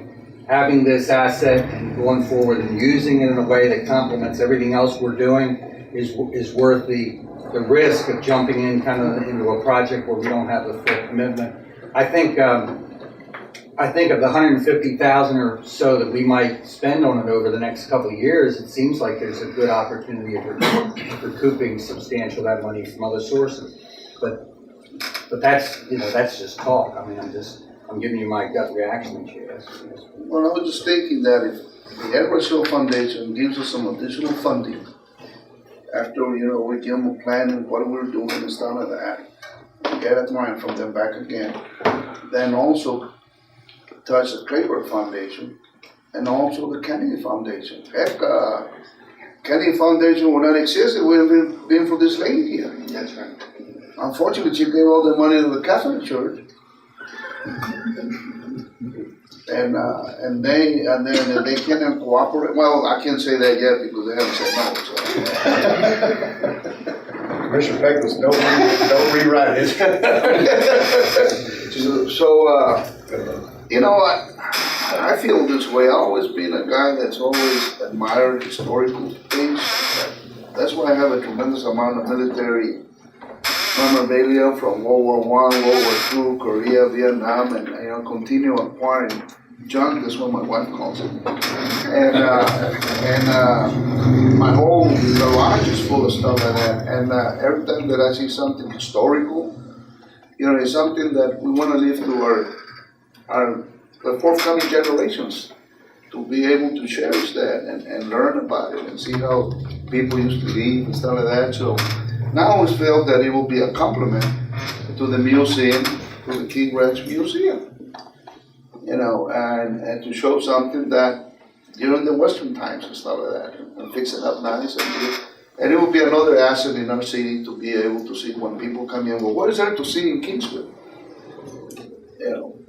having this asset and going forward and using it in a way that complements everything else we're doing is worth the risk of jumping into a project where we don't have the full commitment. I think of the $150,000 or so that we might spend on it over the next couple of years, it seems like there's a good opportunity of recouping substantial that money from other sources. But that's just talk. I mean, I'm giving you my gut reaction to it. Well, I was just thinking that if the Edward Hill Foundation gives us some additional funding, after, we give them a plan and what we're doing and stuff like that, get a grant from them back again, then also touch the Clayburgh Foundation and also the Kennedy Foundation. Heck, Kennedy Foundation would not exist if it wouldn't have been for this lady here. That's right. Unfortunately, she gave all the money to the Catholic Church. And then they cannot cooperate. Well, I can't say that yet because they haven't said no. So. Commissioner Peckles, don't rewrite it. I feel this way. I've always been a guy that's always admired historical things. That's why I have a tremendous amount of military memorabilia from World War I, World War II, Korea, Vietnam, and continue acquiring junk. That's what my wife calls it. And my whole garage is full of stuff like that. And every time that I see something historical, it's something that we want to leave to the forthcoming generations to be able to cherish that and learn about it and see how people used to live and stuff like that. So now I always felt that it will be a compliment to the museum, to the King Ranch Museum, and to show something that during the Western times and stuff like that, and fix it up nice. And it will be another asset in our city to be able to see when people come in, well, what is there to see in Kingsville?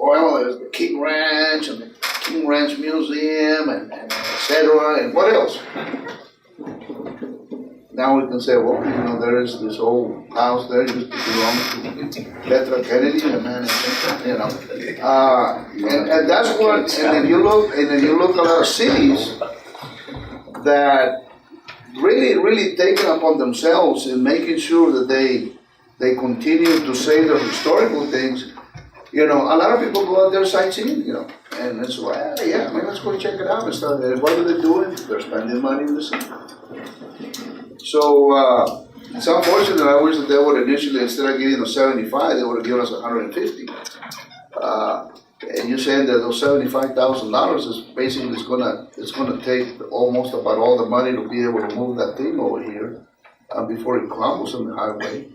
Well, there's the King Ranch and the King Ranch Museum and et cetera, and what else? now we can say, well, you know, there is this old house there, used to belong to Petra Kennedy, and then, you know. And that's what, and then you look at a lot of cities that really taken upon themselves in making sure that they continue to say their historical things. You know, a lot of people go out there sightseeing, you know, and it's like, yeah, man, let's go check it out and stuff. And what are they doing? They're spending money in the city. So it's unfortunate. I wish that they would initially, instead of giving us 75, they would have given us 150. And you're saying that those $75,000 is basically it's gonna take almost about all the money to be able to move that thing over here before it crumbles on the highway.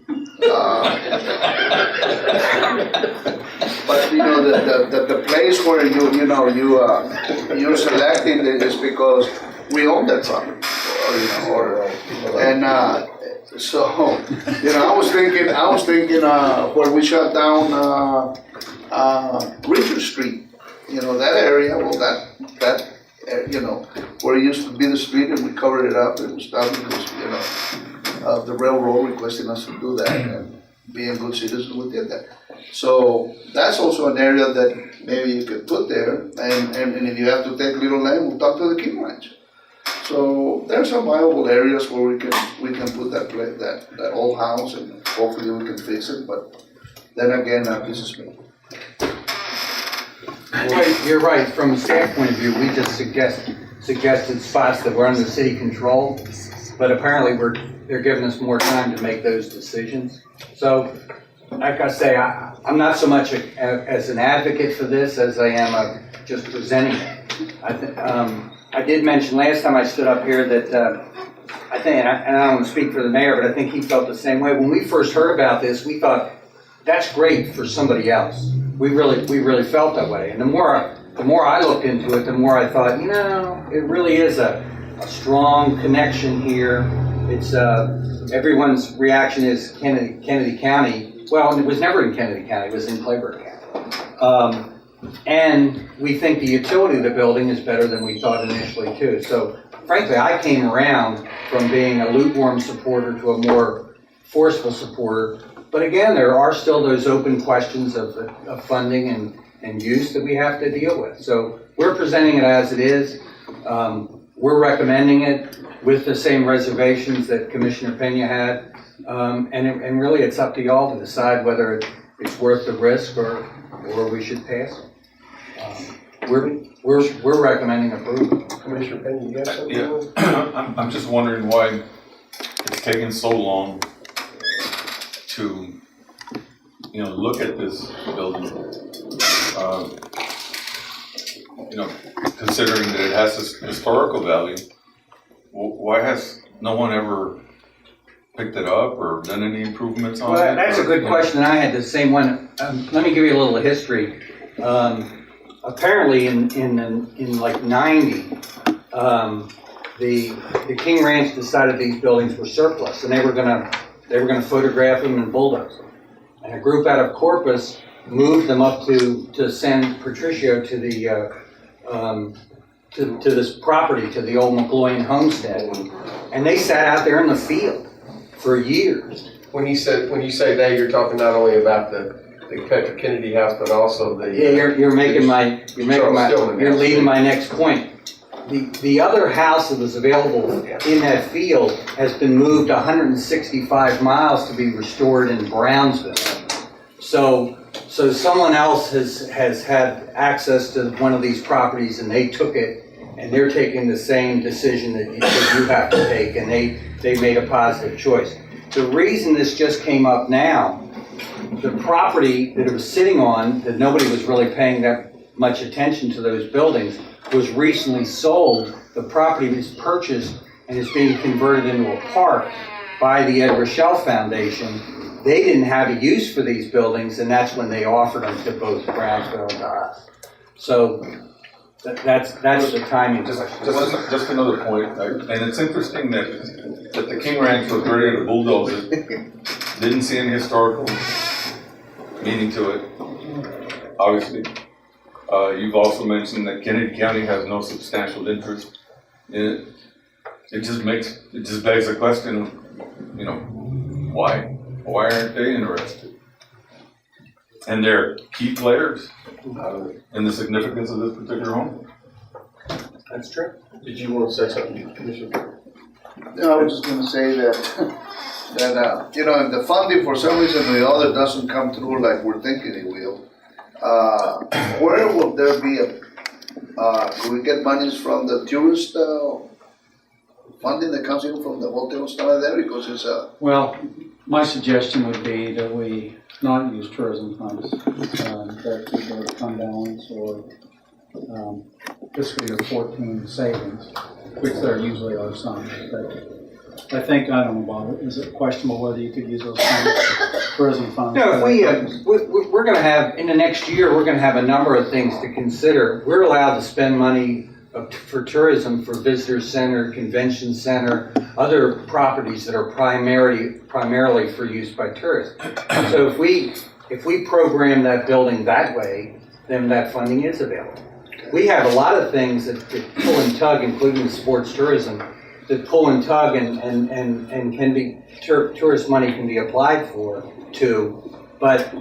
But you know the place where you're selecting it is because we own that property, so you know I was thinking where we shut down Richard Street, you know that area. Well, that you know where it used to be the street and we covered it up. It was done because you know the railroad requesting us to do that, and being good citizens we did that. So that's also an area that maybe you could put there, and if you have to take little land, we'll talk to the King Ranch. So there's some viable areas where we can put that old house, and hopefully we can fix it. But then again, this is me. Right, you're right. From a staff point of view, we just suggested spots that were under city control, but apparently they're giving us more time to make those decisions. So, like I say, I'm not so much as an advocate for this as I am just presenting it. I did mention last time I stood up here that I think, and I don't want to speak for the mayor, but I think he felt the same way. When we first heard about this, we thought, that's great for somebody else. We really felt that way. And the more I looked into it, the more I thought, you know, it really is a strong connection here. It's everyone's reaction is Kennedy County. Well, it was never in Kennedy County. It was in Clayburgh County. And we think the utility of the building is better than we thought initially too. So frankly, I came around from being a lukewarm supporter to a more forceful supporter. But again, there are still those open questions of funding and use that we have to deal with. So we're presenting it as it is. We're recommending it with the same reservations that Commissioner Pena had. And really it's up to y'all to decide whether it's worth the risk or we should pass it. We're recommending approval. Commissioner Pena, you got something? Yeah, I'm just wondering why it's taken so long to, you know, look at this building. You know, considering that it has this historical value, why has no one ever picked it up or done any improvements on it? Well, that's a good question. I had the same one. Let me give you a little history. Apparently, in like '90, the King Ranch decided these buildings were surplus, and they were gonna photograph them and bulldoze them. And a group out of Corpus moved them up to San Patricio to the to this property, to the old McGloin homestead, and they sat out there in the field for years. When you say that, you're talking not only about the Petra Kennedy house, but also the yeah. You're leading my next point. The other house that was available in that field has been moved 165 miles to be restored in Brownsville. So someone else has had access to one of these properties, and they took it, and they're taking the same decision that you have to take, and they made a positive choice. The reason this just came up now, the property that it was sitting on, that nobody was really paying that much attention to those buildings, was recently sold. The property was purchased and is being converted into a park by the Ed Rochelle Foundation. They didn't have a use for these buildings, and that's when they offered them to both Brownsville and to us. So that's the timing. Just another point, and it's interesting that the King Ranch was ready to bulldoze it. Didn't see any historical meaning to it, obviously. You've also mentioned that Kennedy County has no substantial interest in it. it just begs the question, you know, why aren't they interested? And they're key players in the significance of this particular home. That's true. Did you want to say something, Commissioner? No, I was just gonna say that, you know, if the funding for some reason or the other doesn't come through like we're thinking it will, where will there be could we get monies from the tourist, funding that comes in from the hotel stuff there, because it's Well, my suggestion would be that we not use tourism funds, that either fund balance or fiscal year 14 savings, which there usually are some. But I think, I don't know, Bob, is it questionable whether you could use those funds, tourism funds? No, if we're going to have, in the next year, we're going to have a number of things to consider. We're allowed to spend money for tourism, for visitor center, convention center, other properties that are primarily for use by tourists. So if we program that building that way, then that funding is available. We have a lot of things that pull and tug, including sports tourism, that pull and tug and can be, tourist money can be applied to, but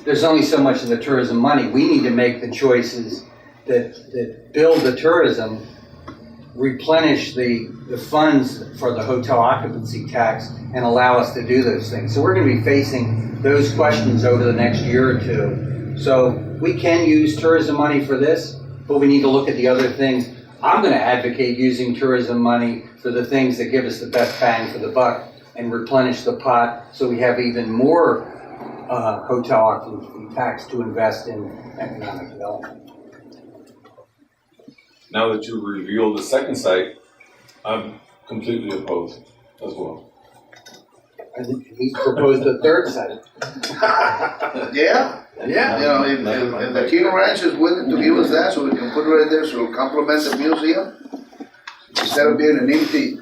there's only so much of the tourism money. We need to make the choices that build the tourism, replenish the funds for the hotel occupancy tax, and allow us to do those things. So we're going to be facing those questions over the next year or two. So we can use tourism money for this, but we need to look at the other things. I'm going to advocate using tourism money for the things that give us the best bang for the buck and replenish the pot so we have even more hotel occupancy tax to invest in economic development. Now that you revealed the second site, I'm completely opposed as well. I think he proposed a third site. Yeah. You know, if the Kino Ranch is willing to give us that, so we can put it right there, so it'll complement the museum, instead of being an empty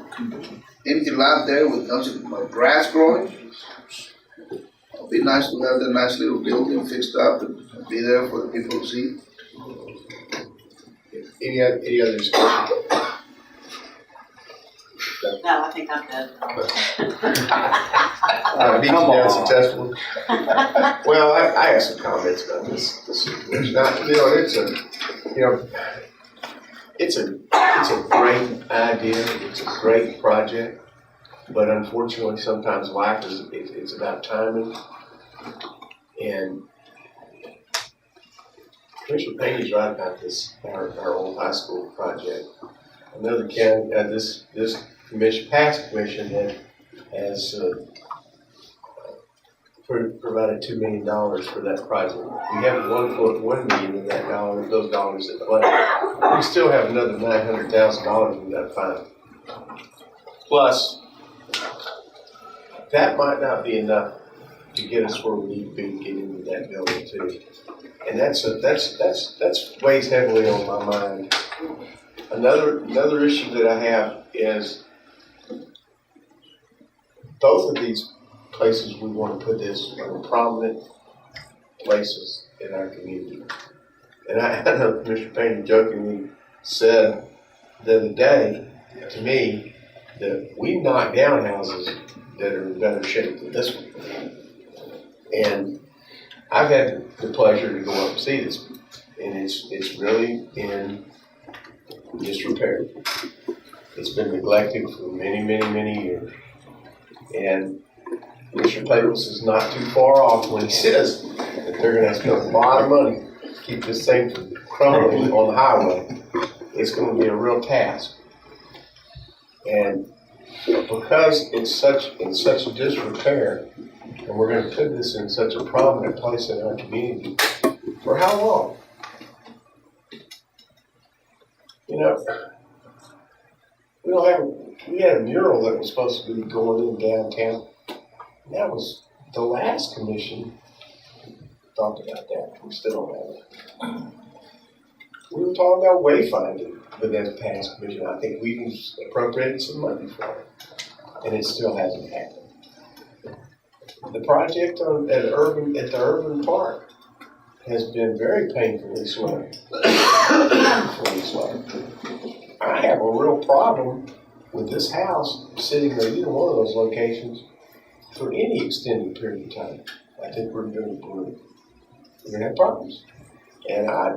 lot there with nothing but grass growing. It'd be nice to have that nice little building fixed up and be there for the people to see. Any other discussion? No, I think I'm good. Beat you down successfully. Well, I have some comments about this situation. Now, you know, it's a great idea. It's a great project, but unfortunately, sometimes life it's about timing. And Commissioner Payne's right about this, our old high school project. I know the county, this commission, past commission has provided $2 million for that project. We have $1.1 million of those dollars in play. We still have another $900,000 we got to find. Plus, that might not be enough to get us where we need to be to get into that building too. And that's weighs heavily on my mind. Another issue that I have is both of these places we want to put this in prominent places in our community. And I know Mr. Payne jokingly said the other day to me that we knocked down houses that are in better shape than this one. And I've had the pleasure to go up and see this, and it's really in disrepair. It's been neglected for many, many, many years. And Mr. Pagels is not too far off when he says that they're going to spend a lot of money to keep this thing from crumbling on the highway. It's going to be a real task. And because it's in such disrepair, and we're going to put this in such a prominent place in our community, for how long? You know, we had a mural that was supposed to be going in downtown. And that was the last commission talked about that. We still don't have it. We were talking about wayfinding within the past commission. I think we even appropriated some money for it, and it still hasn't happened. The project at the urban park has been very painfully slow. I have a real problem with this house sitting in either one of those locations for any extended period of time, I think we're gonna have problems. And I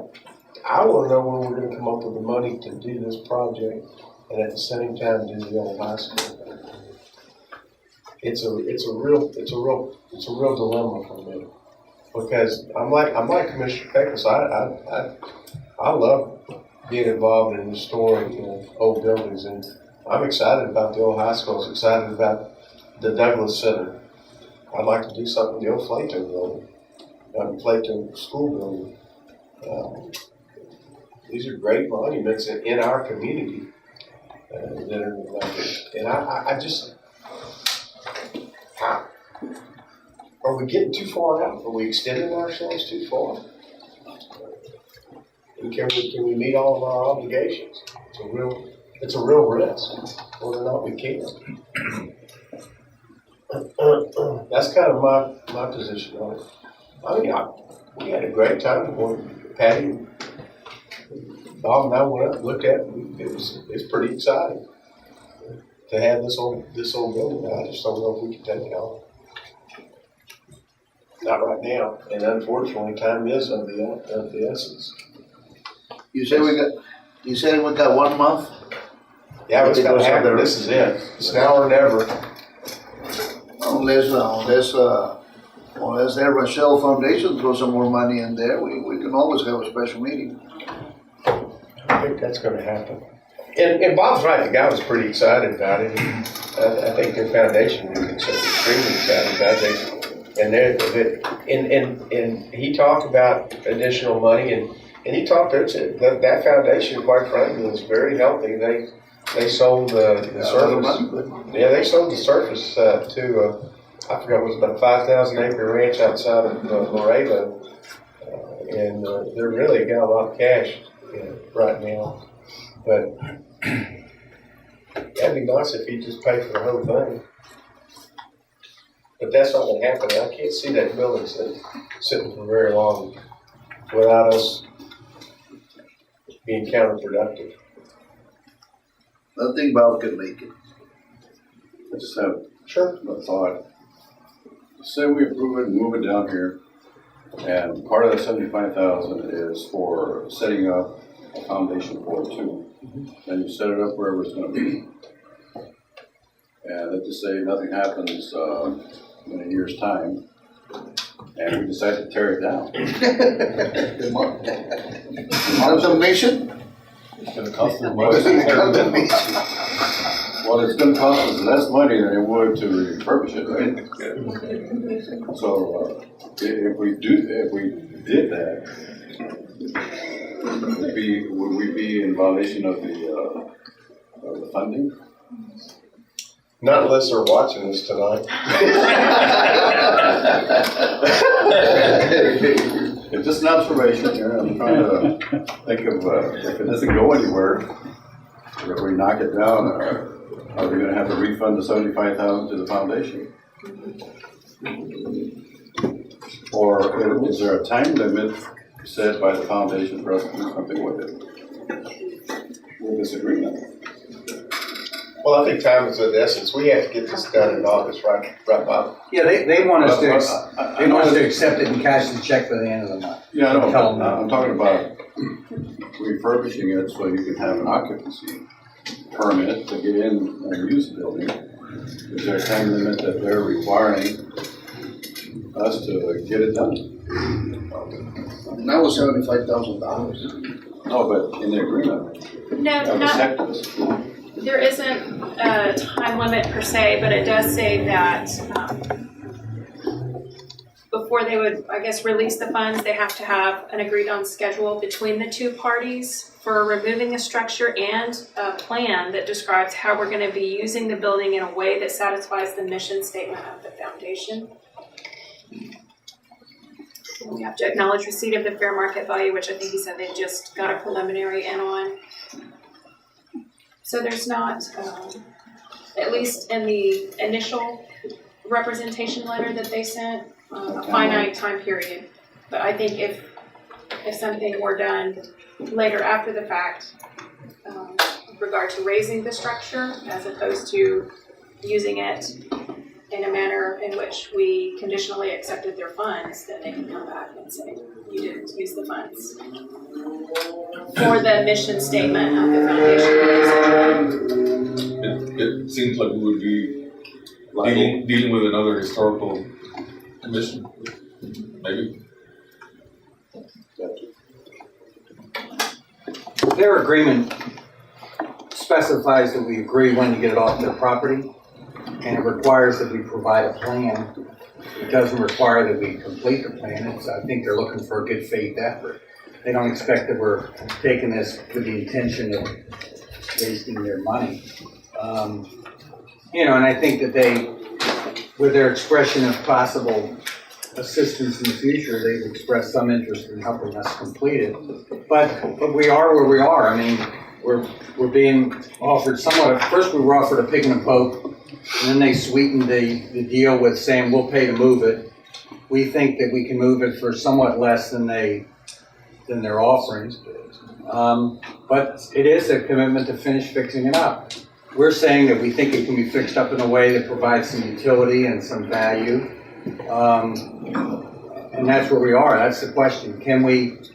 wanna know when we're gonna come up with the money to do this project and at the same time do the old high school. It's a real dilemma for me. Because I'm like Commissioner Pecos, I love being involved in restoring old buildings, and I'm excited about the old high schools, excited about the Douglas Center. I'd like to do something with the old Plato building, Plato School building. These are great monuments in our community that are neglected. And I just, are we getting too far out? Are we extending ourselves too far? And can we meet all of our obligations? It's a real risk, whether or not we can. That's kind of my position on it. I mean, we had a great time when Patty, Bob and I went up and looked at it. It's pretty exciting to have this old building. I just don't know if we can take it on. Not right now, and unfortunately, time is of the essence. You said we got 1 month? Yeah, what's gonna happen, this is it. It's now or never. Unless the Rochelle Foundation throws some more money in there, we can always have a special meeting. I think that's gonna happen. And Bob's right, the guy was pretty excited about it. I think their foundation was extremely excited about it. And he talked about additional money, and he talked that foundation, quite frankly, is very healthy. They sold the surface. Yeah, they sold the surface to I forgot, it was about a 5,000 acre ranch outside of Laredo, and they're really got a lot of cash right now. But that'd be nice if he just paid for the whole thing. But that's not gonna happen. I can't see that building sitting for very long without us being counterproductive. I think Bob can make it. I just have a thought. Say we approve it and move it down here, and part of that 75,000 is for setting up a foundation for it too. Then you set it up wherever it's going to be, and let's just say nothing happens in a year's time, and we decide to tear it down. Condemnation? It's going to cost us money. Well, it's going to cost us less money than it would to refurbish it, right? So if we did that, would we be in violation of the funding? Not unless they're watching this tonight. It's just an observation here. I'm trying to think of if it doesn't go anywhere, if we knock it down, are we going to have to refund the 75,000 to the foundation? Or is there a time limit set by the foundation for us to do something with it? With this agreement? Well, I think time is of the essence. We have to get this done in August, right, Bob? Yeah, they want us to accept it and cash the check by the end of the month. Yeah, I know. I'm talking about refurbishing it so you can have an occupancy permit to get in and use the building. Is there a time limit that they're requiring us to get it done? And that was $75,000. No, but in the agreement. There isn't a time limit per se, but it does say that before they would, I guess, release the funds, they have to have an agreed on schedule between the two parties for removing the structure and a plan that describes how we're going to be using the building in a way that satisfies the mission statement of the foundation. We have to acknowledge receipt of the fair market value, which I think he said they just got a preliminary in on. So there's not, at least in the initial representation letter that they sent, a finite time period. But I think if something were done later after the fact, regard to raising the structure as opposed to using it in a manner in which we conditionally accepted their funds, then they can come back and say, you didn't use the funds for the mission statement of the foundation. It seems like we would be dealing with another historical commission, maybe. Their agreement specifies that we agree when to get it off their property, and it requires that we provide a plan. It doesn't require that we complete the plan. I think they're looking for a good faith effort. They don't expect that we're taking this with the intention of wasting their money. And I think that they, with their expression of possible assistance in the future, they've expressed some interest in helping us complete it. But we are where we are. I mean, we're being offered somewhat. First, we were offered a pig and a poke, and then they sweetened the deal with saying we'll pay to move it. We think that we can move it for somewhat less than they're offering. But it is a commitment to finish fixing it up. We're saying that we think it can be fixed up in a way that provides some utility and some value. And that's where we are. That's the question.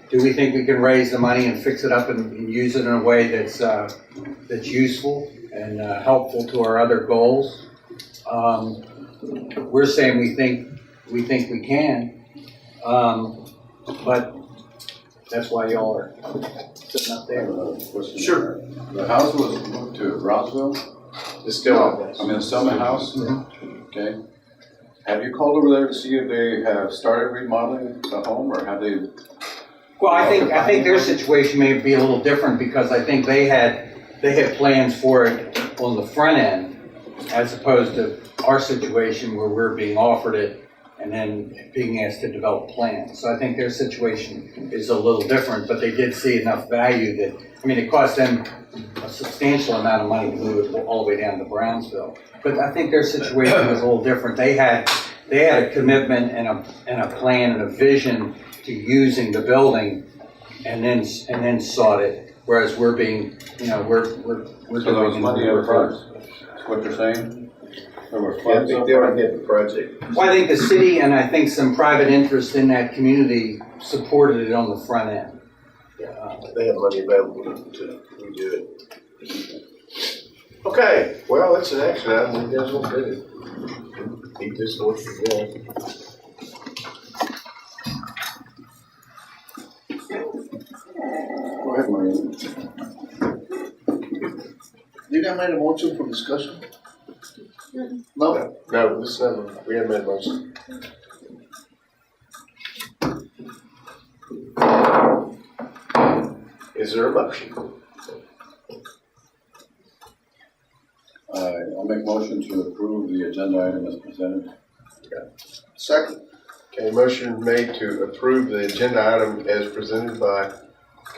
Do we think we can raise the money and fix it up and use it in a way that's useful and helpful to our other goals? We're saying we think we can, but that's why y'all are sitting up there. Sure. The house was moved to Rossville? It's still out there. I mean, it's still in the house? Okay. Have you called over there to see if they have started remodeling the home, or have they? Well, I think their situation may be a little different because I think they had plans for it on the front end, as opposed to our situation where we're being offered it and then being asked to develop plans. So I think their situation is a little different, but they did see enough value that, I mean, it cost them a substantial amount of money to move it all the way down to Brownsville. But I think their situation was a little different. They had a commitment and a plan and a vision to using the building, and then sought it. Whereas we're being, we're So there was money up front. That's what you're saying? There were funds up front. The project. Well, I think the city and I think some private interest in that community supported it on the front end. They have money available to redo it. Okay, well, it's an action item. You guys will fit it. Keep this one for them. Go ahead, Maria. You got made a motion for discussion? No? No, this never, we haven't made a motion. Is there a motion? I'll make motion to approve the agenda item as presented. Second. Okay, motion made to approve the agenda item as presented by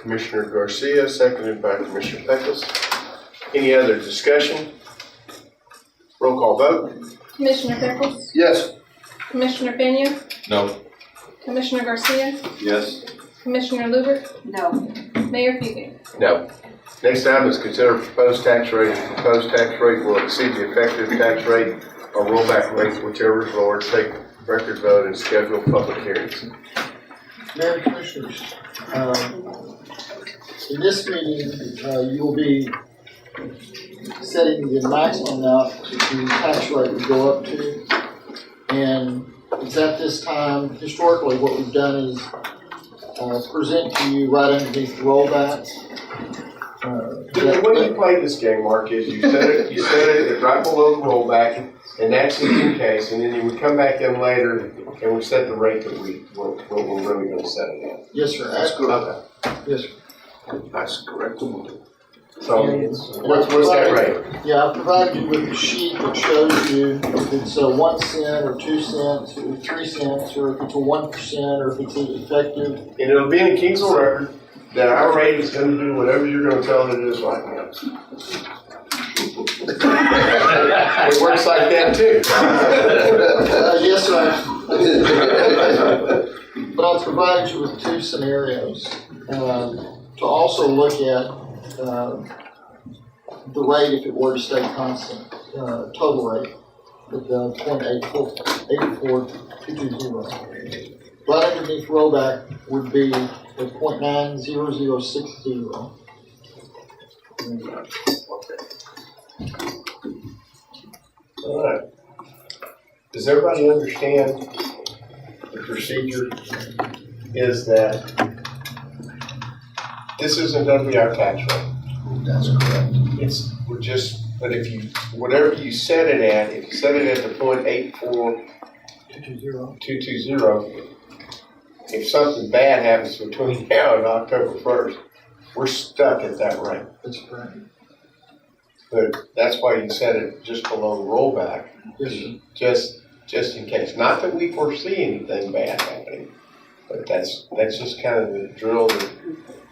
Commissioner Garcia, seconded by Commissioner Pecos. Any other discussion? Roll call vote. Commissioner Pickles? Yes. Commissioner Pena? No. Commissioner Garcia? Yes. Commissioner Luber? No. Mayor Fugate? No. Next item is consider proposed tax rate. The proposed tax rate will exceed the effective tax rate or rollback rate, whichever is lower. Take record vote and schedule public hearings. Mayor and Commissioners, in this meeting, you will be setting the maximum amount the tax rate would go up to. And it's at this time, historically, what we've done is present to you right underneath the rollbacks. The way you play this game, Mark, is you set it right below the rollback, and that's in case, and then you would come back in later and we set the rate that we're really going to set it at. Yes, sir. That's correct. Yes, sir. That's correct. So, And what's that rate? Yeah, I provided you with a sheet that shows you if it's 1 cent or 2 cents or 3 cents, or if it's 1% or if it's effective. And it'll be in the Kingsville record that our rate is going to do whatever you're going to tell it is right now. It works like that too. Yes, sir. But I've provided you with 2 scenarios to also look at the rate if it were to stay constant, total rate, with the 0.84220. Right underneath rollback would be the 0.90060. All right. Does everybody understand the procedure is that this isn't gonna be our tax rate? That's correct. But if you, whatever you set it at, if you set it at the 0.84220, if something bad happens between now and October 1st, we're stuck at that rate. That's correct. But that's why you set it just below the rollback, just in case. Not that we foresee anything bad happening, but that's just kind of the drill that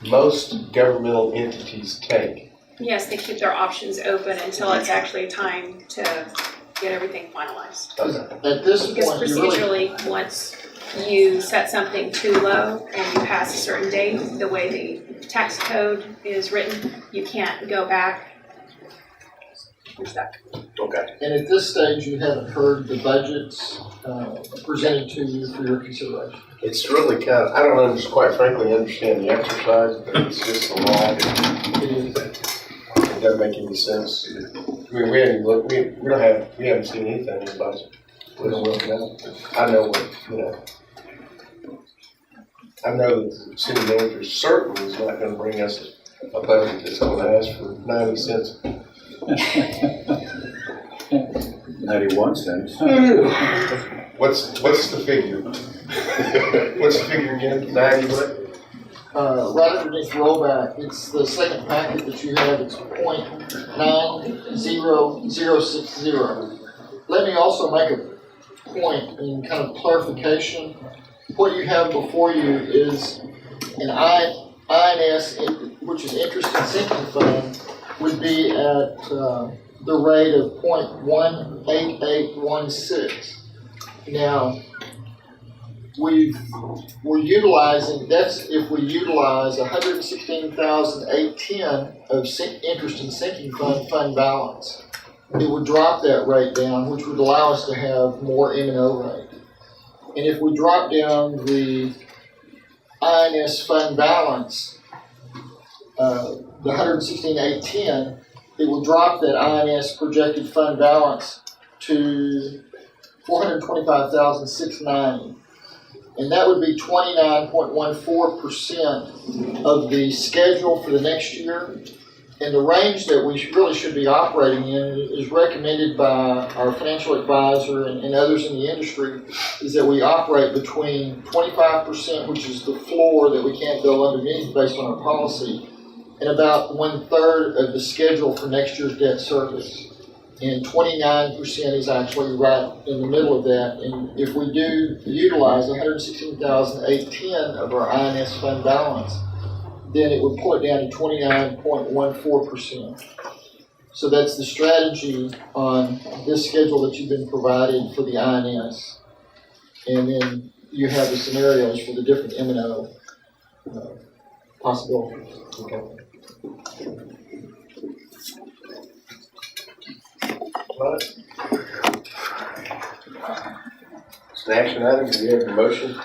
most governmental entities take. Yes, they keep their options open until it's actually time to get everything finalized. At this Because point, you really, procedurally, once you set something too low and you pass a certain date, the way the tax code is written, you can't go back. You're stuck. Okay. and at this stage, you haven't heard the budgets presented to you for your consideration. It's really kind of, I don't quite frankly understand the exercise, but it's just a law. It doesn't make any sense. I mean, we haven't looked, we haven't seen anything in the budget. We don't look at it. I know what, I know that the city manager certainly is not gonna bring us a budget that's gonna ask for 90 cents. 91 cents. What's the figure? What's the figure again? 90 what? Right underneath rollback, it's the second packet that you have, it's 0.90060. Let me also make a point in kind of clarification. What you have before you is an INS, which is interest and sinking fund, would be at the rate of 0.18816. Now, we're utilizing, that's if we utilize 116,810 of interest and sinking fund balance. It would drop that rate down, which would allow us to have more M&O rate. And if we drop down the INS fund balance, the 116,810, it will drop that INS projected fund balance to 425,690. And that would be 29.14% of the schedule for the next year. And the range that we really should be operating in is recommended by our financial advisor and others in the industry, is that we operate between 25%, which is the floor that we can't go underneath based on our policy, and about 1/3 of the schedule for next year's debt service. And 29% is actually right in the middle of that. And if we do utilize 116,810 of our INS fund balance, then it would pull it down to 29.14%. So that's the strategy on this schedule that you've been provided for the INS. And then you have the scenarios for the different M&O possibilities. Okay. It's an action item. Do we have a motion? I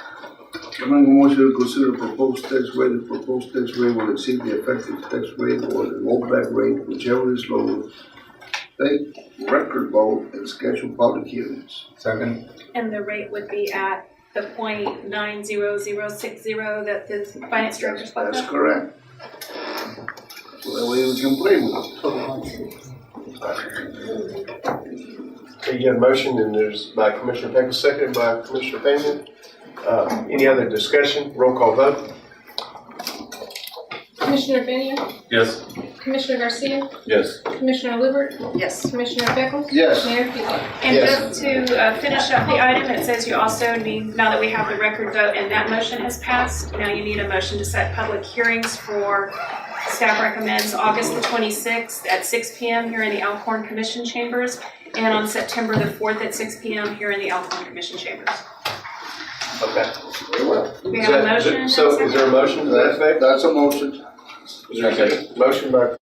make a motion to consider proposed tax rate. The proposed tax rate will exceed the effective tax rate or the rollback rate, whichever is lower. Take record vote and schedule public hearings. Second. And the rate would be at the 0.90060 that the finance director spoke of? That's correct. So that way we can play with it. Okay, you have a motion, and there's by Commissioner Peckles, seconded by Commissioner Payne. Any other discussion? Roll call vote. Commissioner Benny? Yes. Commissioner Garcia? Yes. Commissioner Lippert? Yes. Commissioner Peckles? Yes. Mayor Fielder? And Yes. just to finish up the item, it says you also need, now that we have the record vote and that motion has passed, now you need a motion to set public hearings for, staff recommends August the 26th at 6 p.m. here in the Alcorn Commission Chambers, and on September the 4th at 6 p.m. here in the Alcorn Commission Chambers. Okay. Very well. We have a motion. So is there a motion to that effect? That's a motion. Is there a second? Motion by